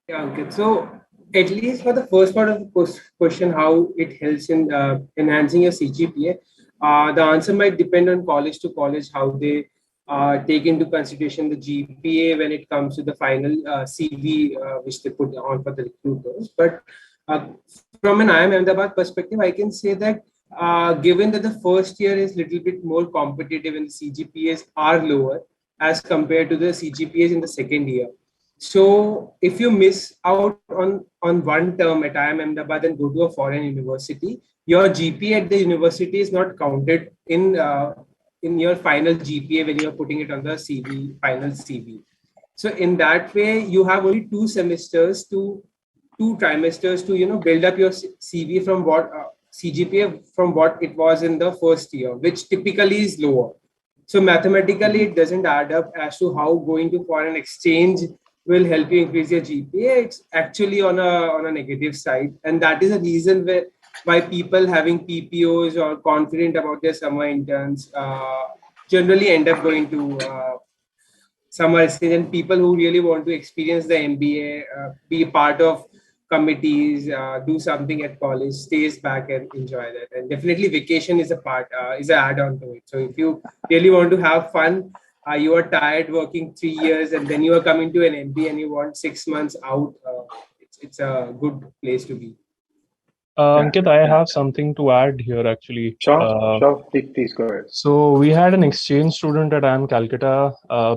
Yeah, Ankit. So at least for the first part of the question, how it helps in enhancing your CGPA, the answer might depend on college to college, how they take into consideration the GPA when it comes to the final CV which they put on for the recruiters. But uh, from an IIM Ahmedabad perspective, I can say that given that the first year is a little bit more competitive and the CGPAs are lower as compared to the CGPAs in the second year. So if you miss out on one term at IIM Ahmedabad and go to a foreign university, your GPA at the university is not counted in your final GPA when you are putting it on the CV, final CV. So in that way, you have only 2 semesters to 2 trimesters to build up your CV from what CGPA from what it was in the first year, which typically is lower. So mathematically, it doesn't add up as to how going to foreign exchange will help you increase your GPA. It's actually on a negative side, and that is a reason why people having PPOs or confident about their summer interns generally end up going to summer exchange. And people who really want to experience the MBA, be part of committees, do something at college, stays back and enjoy that. And definitely, vacation is a part, is an add-on to it. So if you really want to have fun, you are tired working 3 years, and then you are coming to an MBA and you want 6 months out. It's a good place to be. Ankit, I have something to add here actually. Sure. Please go ahead. So we had an exchange student at IIM Calcutta,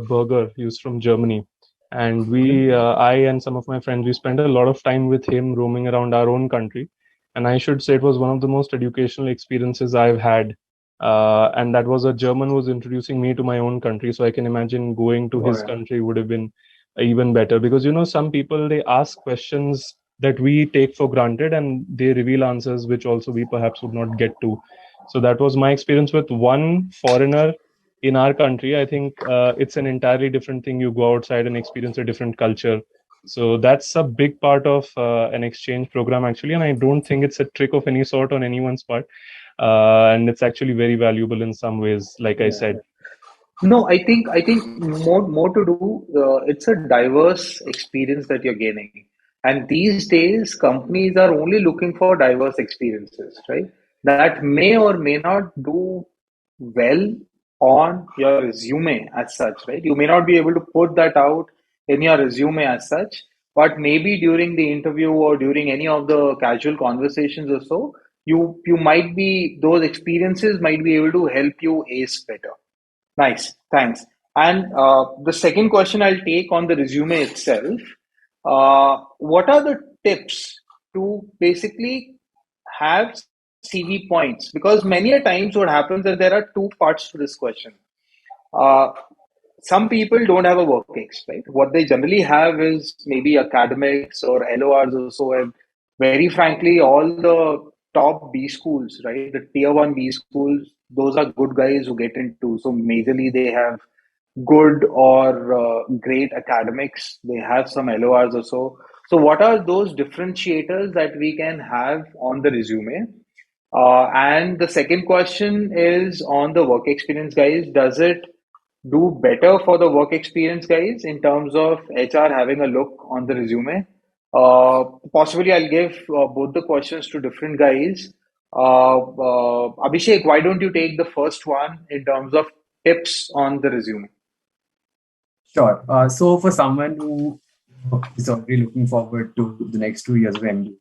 Berger. He was from Germany, and I and some of my friends, we spent a lot of time with him roaming around our own country. And I should say it was one of the most educational experiences I've had. And that was a German who was introducing me to my own country. So I can imagine going to his country would have been even better, because some people, they ask questions that we take for granted and they reveal answers which also we perhaps would not get to. So that was my experience with one foreigner in our country. I think it's an entirely different thing. You go outside and experience a different culture. So that's a big part of an exchange program actually, and I don't think it's a trick of any sort on anyone's part. And it's actually very valuable in some ways, like I said. No, I think more to do. It's a diverse experience that you're gaining, and these days companies are only looking for diverse experiences, right? That may or may not do well on your resume as such, right? You may not be able to put that out in your resume as such, but maybe during the interview or during any of the casual conversations or so, you might be those experiences might be able to help you ace better. Nice, thanks. And the second question I'll take on the resume itself. What are the tips to basically have CV points? Because many a times what happens is there are two parts to this question. Uh, some people don't have a work ex, right? What they generally have is maybe academics or LORs or so. And very frankly, all the top B schools, right? The tier one B schools, those are good guys who get into. So majorly they have good or great academics. They have some LORs or so. So what are those differentiators that we can have on the resume? And the second question is on the work experience, guys. Does it do better for the work experience guys in terms of HR having a look on the resume? Possibly, I'll give both the questions to different guys. Abhishek, why don't you take the first one in terms of tips on the resume? Sure. So for someone who is already looking forward to the next 2 years of MBA,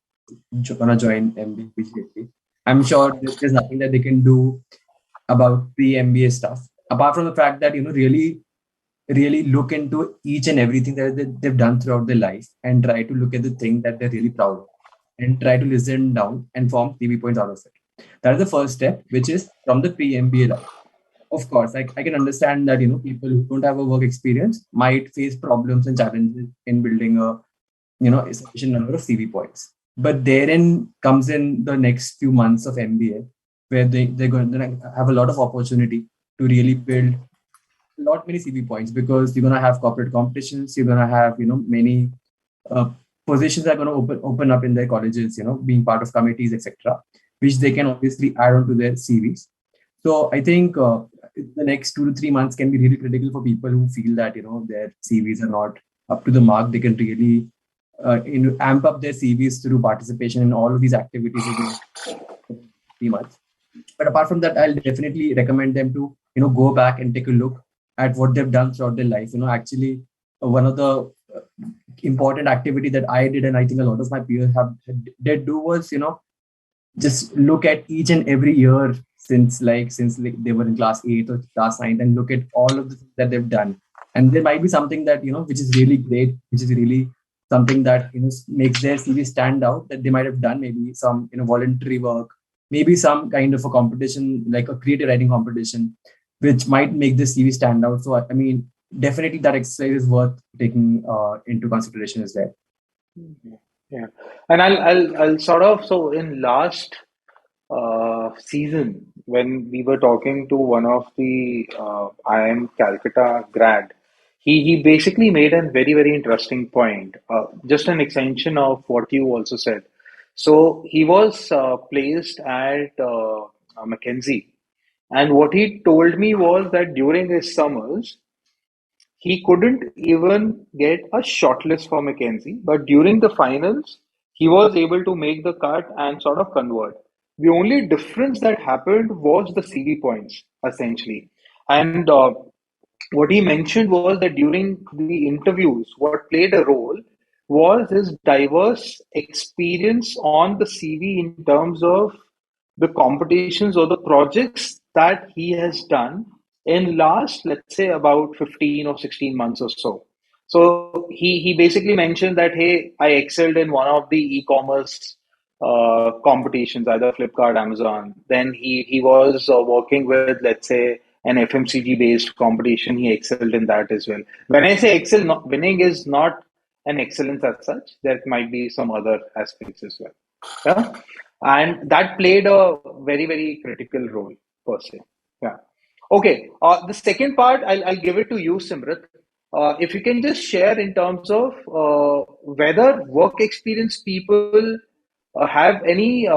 gonna join MBA immediately, I'm sure there's nothing that they can do about the MBA stuff, apart from the fact that, really look into each and everything that they've done throughout their life and try to look at the thing that they're really proud of and try to listen down and form TV points out of it. That is the first step, which is from the pre-MBA life. Of course, I can understand that, people who don't have a work experience might face problems and challenges in building a sufficient number of CV points. But therein comes in the next few months of MBA, where they're going to have a lot of opportunity to really build many CV points, because you're gonna have corporate competitions, you're gonna have many uh, positions are gonna open up in their colleges, being part of committees, etc., which they can obviously add on to their CVs. So I think the next 2 to 3 months can be really critical for people who feel that their CVs are not up to the mark. They can really amp up their CVs through participation in all of these activities within 3 months. But apart from that, I'll definitely recommend them to go back and take a look at what they've done throughout their life. Actually, one of the important activity that I did, and I think a lot of my peers did do, was just look at each and every year since they were in class 8 or class 9, and look at all of the things that they've done. And there might be something that which is really great, which is really something that makes their CV stand out, that they might have done, maybe some voluntary work, maybe some kind of a competition, like a creative writing competition, which might make the CV stand out. So I mean, definitely that exercise is worth taking into consideration as well. Yeah, and I'll sort of, so in last season, when we were talking to one of the IIM Calcutta grad, he basically made a very interesting point, just an extension of what you also said. So he was placed at McKinsey, and what he told me was that during his summers he couldn't even get a shortlist for McKenzie, but during the finals, he was able to make the cut and sort of convert. The only difference that happened was the CV points, essentially. And what he mentioned was that during the interviews, what played a role was his diverse experience on the CV in terms of the competitions or the projects that he has done in last, let's say, about 15 or 16 months or so. So he basically mentioned that, hey, I excelled in one of the e-commerce competitions, either Flipkart, Amazon. Then he was working with, let's say, an FMCG based competition. He excelled in that as well. When I say excel, winning is not an excellence as such. There might be some other aspects as well. Yeah, and that played a very critical role per se. Yeah. Okay. The second part, I'll give it to you, Simrat. If you can just share in terms of whether work experience people have any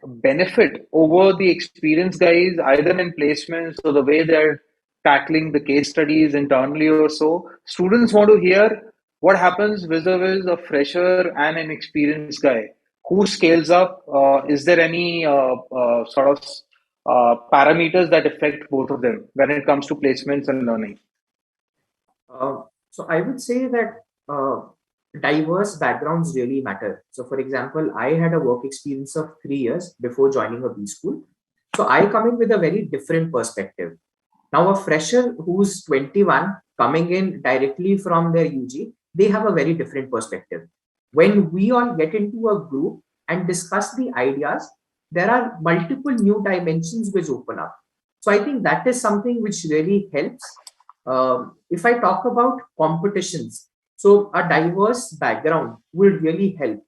benefit over the experienced guys, either in placements or the way they're tackling the case studies internally or so. Students want to hear what happens vis-a-vis a fresher and an experienced guy. Who scales up? Is there any sort of parameters that affect both of them when it comes to placements and learning? So I would say that diverse backgrounds really matter. So for example, I had a work experience of 3 years before joining a B school. So I come in with a very different perspective. Now a fresher who's 21 coming in directly from their UG, they have a very different perspective. When we all get into a group and discuss the ideas, there are multiple new dimensions which open up. So I think that is something which really helps. If I talk about competitions, so a diverse background will really help,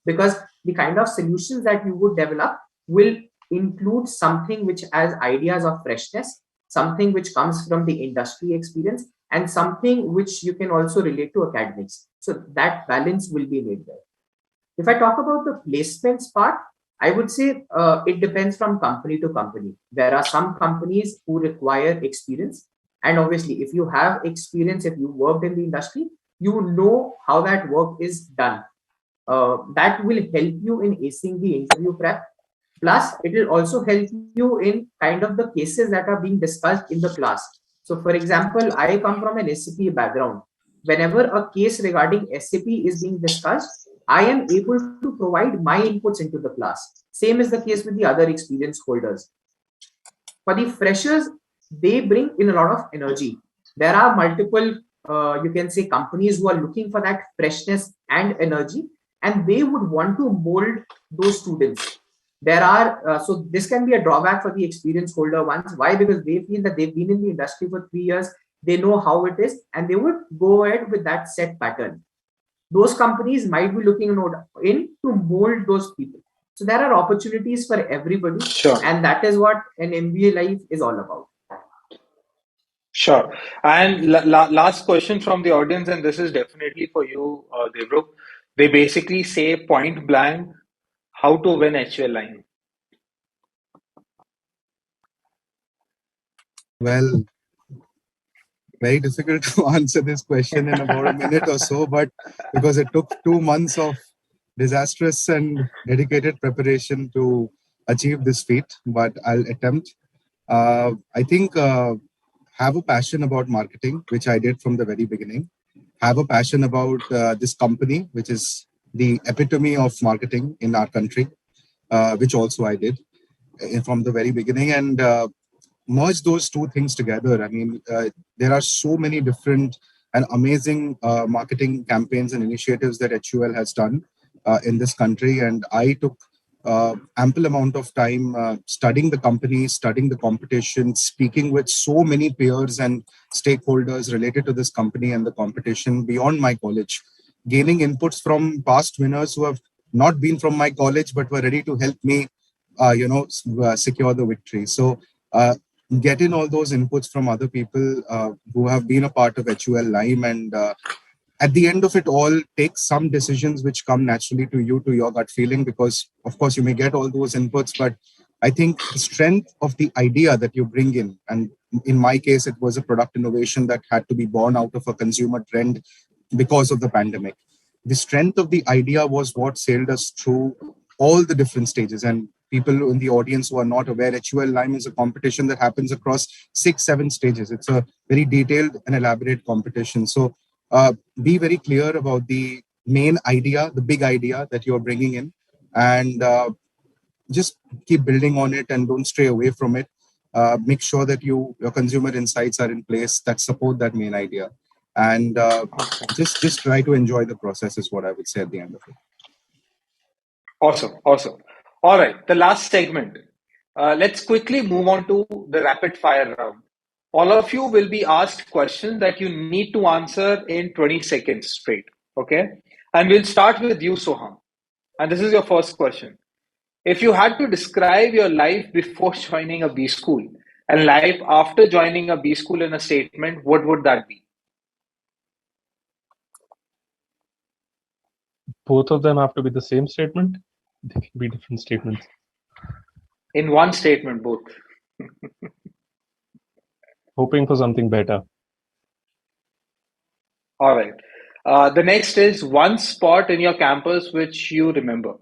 because the kind of solutions that you would develop will include something which has ideas of freshness, something which comes from the industry experience, and something which you can also relate to academics. So that balance will be made there. If I talk about the placements part, I would say it depends from company to company. There are some companies who require experience. And obviously, if you have experience, if you worked in the industry, you know how that work is done. That will help you in acing the interview prep. Plus, it will also help you in kind of the cases that are being discussed in the class. So for example, I come from an SAP background. Whenever a case regarding SAP is being discussed, I am able to provide my inputs into the class. Same is the case with the other experience holders. For the freshers, they bring in a lot of energy. There are multiple, you can say, companies who are looking for that freshness and energy, and they would want to mold those students. There are, so this can be a drawback for the experience holder ones. Why? Because they feel that they've been in the industry for 3 years, they know how it is, and they would go ahead with that set pattern. Those companies might be looking in to mold those people. So there are opportunities for everybody. Sure. And that is what an MBA life is all about. Sure. And last question from the audience, and this is definitely for you, Devrup. They basically say point blank, how to win HUL line. Well, very difficult to answer this question in about a minute or so, but because it took 2 months of disastrous and dedicated preparation to achieve this feat, but I'll attempt. I think have a passion about marketing, which I did from the very beginning. Have a passion about this company, which is the epitome of marketing in our country, which also I did from the very beginning. And merge those two things together. I mean, there are so many different and amazing marketing campaigns and initiatives that HUL has done in this country. And I took ample amount of time studying the company, studying the competition, speaking with so many peers and stakeholders related to this company and the competition beyond my college, gaining inputs from past winners who have not been from my college, but were ready to help me, secure the victory. So getting all those inputs from other people who have been a part of HUL-IM, and at the end of it all, take some decisions which come naturally to you, to your gut feeling, because of course you may get all those inputs, but I think the strength of the idea that you bring in, and in my case, it was a product innovation that had to be born out of a consumer trend because of the pandemic. The strength of the idea was what sailed us through all the different stages. And people in the audience who are not aware, HUL-IM is a competition that happens across 6-7 stages. It's a very detailed and elaborate competition. So be very clear about the main idea, the big idea that you're bringing in, and just keep building on it and don't stray away from it. Make sure that your consumer insights are in place that support that main idea. And just try to enjoy the process is what I would say at the end of it. Awesome. All right, the last segment. Let's quickly move on to the rapid fire round. All of you will be asked questions that you need to answer in 20 seconds straight. Okay? And we'll start with you, Soham. And this is your first question. If you had to describe your life before joining a B school and life after joining a B school in a statement, what would that be? Both of them have to be the same statement? They can be different statements. In one statement, both. Hoping for something better. All right. The next is one spot in your campus which you remember.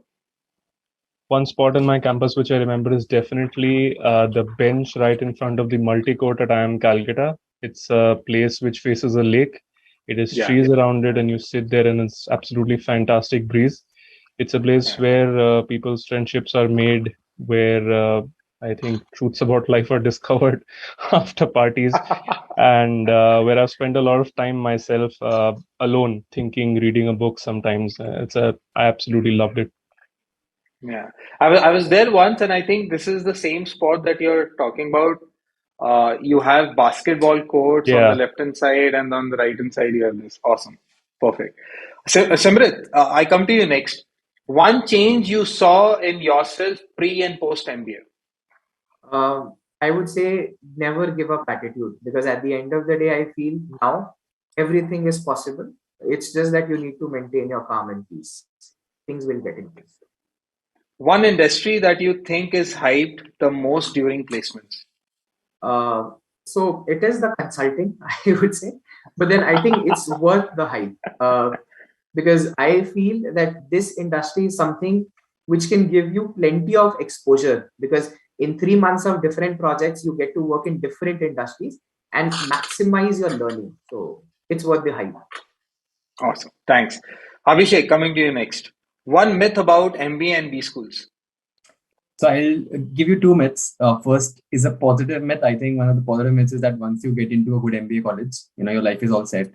One spot in my campus which I remember is definitely the bench right in front of the multi-court at IIM Calcutta. It's a place which faces a lake. It is trees around it, and you sit there and it's absolutely fantastic breeze. It's a place where people's friendships are made, where I think truths about life are discovered after parties, and where I've spent a lot of time myself alone, thinking, reading a book sometimes. I absolutely loved it. Yeah, I was there once, and I think this is the same spot that you're talking about. You have basketball courts on the left-hand side, and on the right-hand side, you have this. Awesome. Perfect. So, Simrit, I come to you next. One change you saw in yourself pre and post MBA? I would say never give up attitude, because at the end of the day, I feel now everything is possible. It's just that you need to maintain your calm and peace. Things will get in place. One industry that you think is hyped the most during placements? So it is the consulting, I would say, but then I think it's worth the hype, because I feel that this industry is something which can give you plenty of exposure, because in 3 months of different projects, you get to work in different industries. and maximize your learning. So it's worth the hype. Awesome. Thanks. Abhishek, coming to you next. One myth about MBA and B schools. So I'll give you two myths. First is a positive myth. I think one of the positive myths is that once you get into a good MBA college, your life is all set,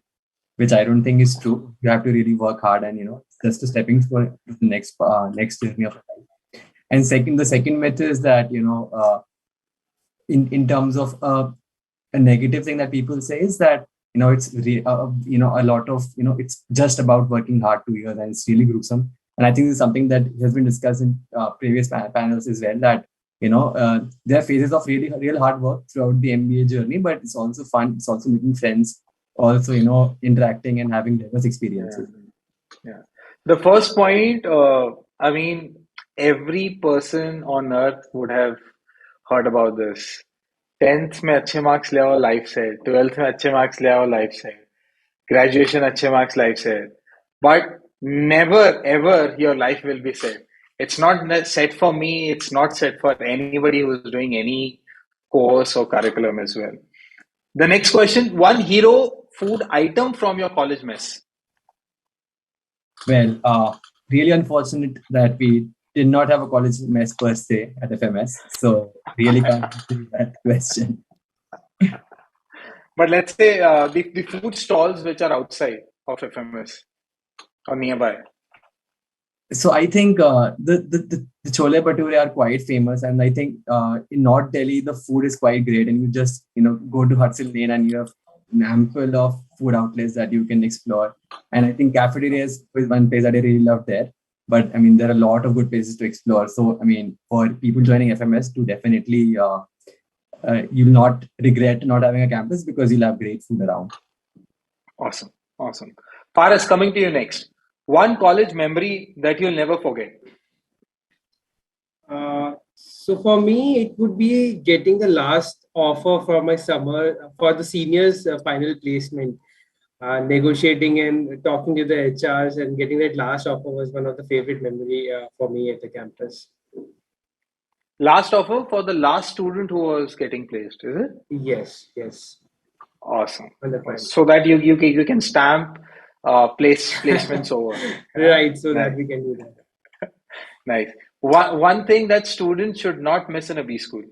which I don't think is true. You have to really work hard, and it's just a stepping stone to the next journey of life. And the second myth is that in terms of a negative thing that people say is that it's a lot of it's just about working hard 2 years and it's really gruesome. And I think this is something that has been discussed in previous panels as well, that there are phases of really real hard work throughout the MBA journey, but it's also fun. It's also making friends, also interacting and having diverse experiences. Yeah. The first point, I mean, every person on earth would have heard about this. 10th में अच्छे marks ले आओ life से, 12th में अच्छे marks ले आओ life से, graduation अच्छे मार्क्स लाइफ से, but never ever your life will be set. It's not set for me, it's not set for anybody who's doing any course or curriculum as well. The next question, one hero food item from your college mess. Well, really unfortunate that we did not have a college mess per se at FMS. So really can't answer that question. But let's say the food stalls which are outside of FMS or nearby. So I think the chole bhature are quite famous, and I think in North Delhi the food is quite great, and you just go to Hudson Lane and you have an ample of food outlets that you can explore. And I think cafeterias is one place that I really love there. But I mean, there are a lot of good places to explore. So I mean, for people joining FMS, to definitely you'll not regret not having a campus because you'll have great food around. Awesome. Paras, coming to you next. One college memory that you'll never forget. So for me, it would be getting the last offer for my summer for the seniors final placement. Negotiating and talking to the HRs and getting that last offer was one of the favorite memory for me at the campus. Last offer for the last student who was getting placed, is it? Yes. Awesome. So that you can stamp placements over. Right, so that we can do that. Nice. One thing that students should not miss in a B school.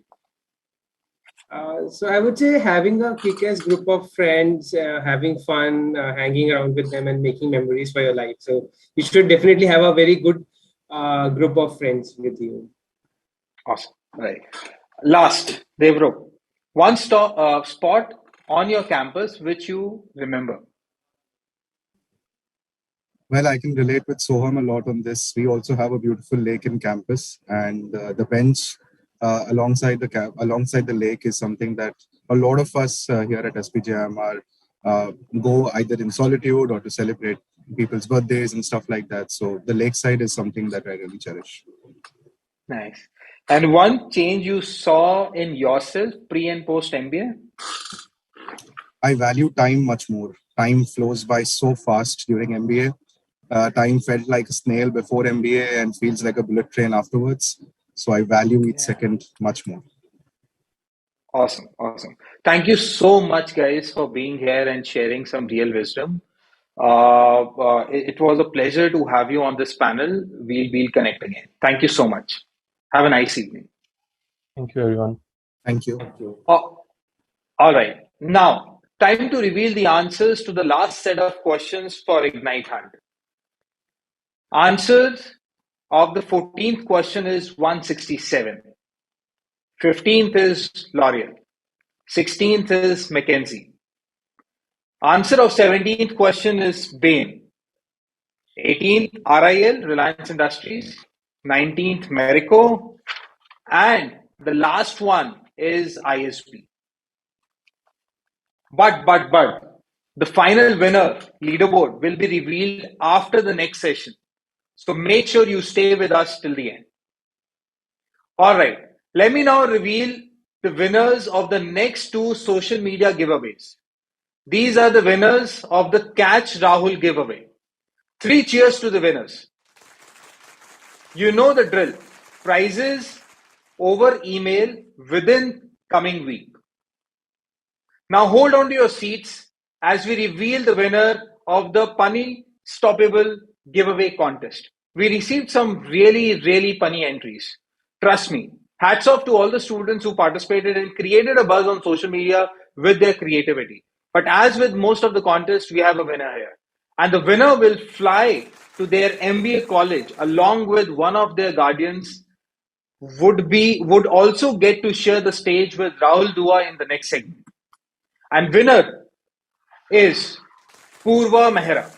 So I would say having a kick-ass group of friends, having fun, hanging around with them and making memories for your life. So you should definitely have a very good group of friends with you. Awesome. Right. Last, Devro, one spot on your campus which you remember. Well, I can relate with Soham a lot on this. We also have a beautiful lake in campus, and the bench alongside the lake is something that a lot of us here at SPJIM are go either in solitude or to celebrate people's birthdays and stuff like that. So the lakeside is something that I really cherish. Nice. And one change you saw in yourself pre and post MBA? I value time much more. Time flows by so fast during MBA. Time felt like a snail before MBA and feels like a bullet train afterwards. So I value each second much more. Awesome. Thank you so much, guys, for being here and sharing some real wisdom. It was a pleasure to have you on this panel. We'll connect again. Thank you so much. Have a nice evening. Thank you, everyone. Thank you. All right. Now, time to reveal the answers to the last set of questions for Ignite Hunt. Answers of the 14th question is 167. 15th is L'Oreal. 16th is McKinsey. Answer of 17th question is Bain. 18th RIL, Reliance Industries. 19th Marico. And the last one is ISB. But the final winner, leaderboard, will be revealed after the next session. So make sure you stay with us till the end. All right. Let me now reveal the winners of the next two social media giveaways. These are the winners of the Catch Rahul giveaway. 3 cheers to the winners. You know the drill. Prizes over email within coming week. Now hold on to your seats as we reveal the winner of the Punny Stoppable giveaway contest. We received some really punny entries. Trust me, hats off to all the students who participated and created a buzz on social media with their creativity. But as with most of the contests, we have a winner here. And the winner will fly to their MBA college along with one of their guardians would also get to share the stage with Rahul Dua in the next segment. And winner is Purva Mehra.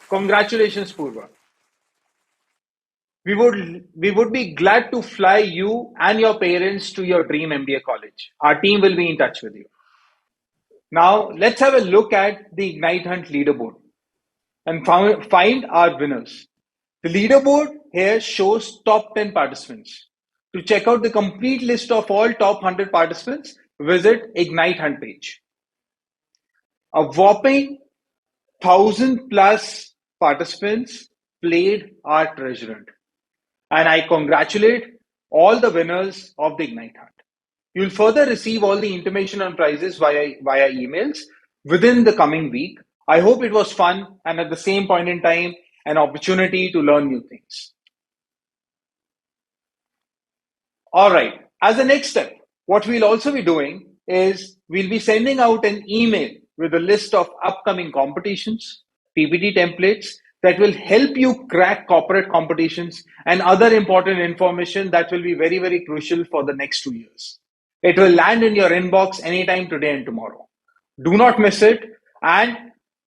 Congratulations, Purva. We would be glad to fly you and your parents to your dream MBA college. Our team will be in touch with you. Now, let's have a look at the Ignite Hunt leaderboard and find our winners. The leaderboard here shows top 10 participants. To check out the complete list of all top 100 participants, visit Ignite Hunt page. A whopping 1,000 plus participants played our treasure hunt. And I congratulate all the winners of the Ignite Hunt. You'll further receive all the information on prizes via emails within the coming week. I hope it was fun and at the same point in time, an opportunity to learn new things. All right, as the next step, what we'll also be doing is we'll be sending out an email with a list of upcoming competitions, PPT templates that will help you crack corporate competitions and other important information that will be very crucial for the next 2 years. It will land in your inbox anytime today and tomorrow. Do not miss it, and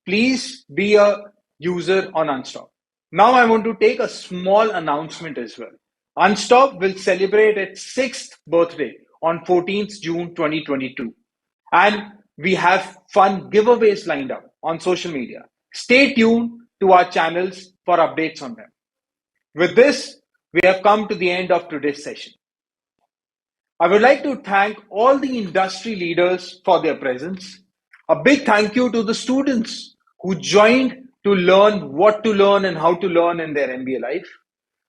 please be a user on Unstop. Now I want to take a small announcement as well. Unstop will celebrate its 6th birthday on 14th June 2022. And we have fun giveaways lined up on social media. Stay tuned to our channels for updates on them. With this, we have come to the end of today's session. I would like to thank all the industry leaders for their presence. A big thank you to the students who joined to learn what to learn and how to learn in their MBA life.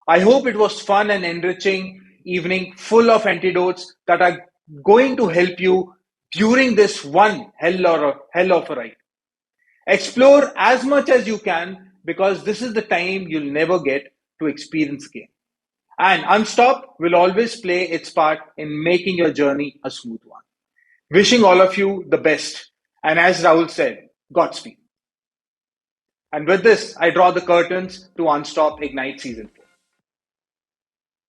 I hope it was fun and enriching evening full of antidotes that are going to help you during this one hell of a ride. Explore as much as you can because this is the time you'll never get to experience again. And Unstop will always play its part in making your journey a smooth one. Wishing all of you the best. And as Rahul said, Godspeed. And with this, I draw the curtains to Unstop Ignite Season 4.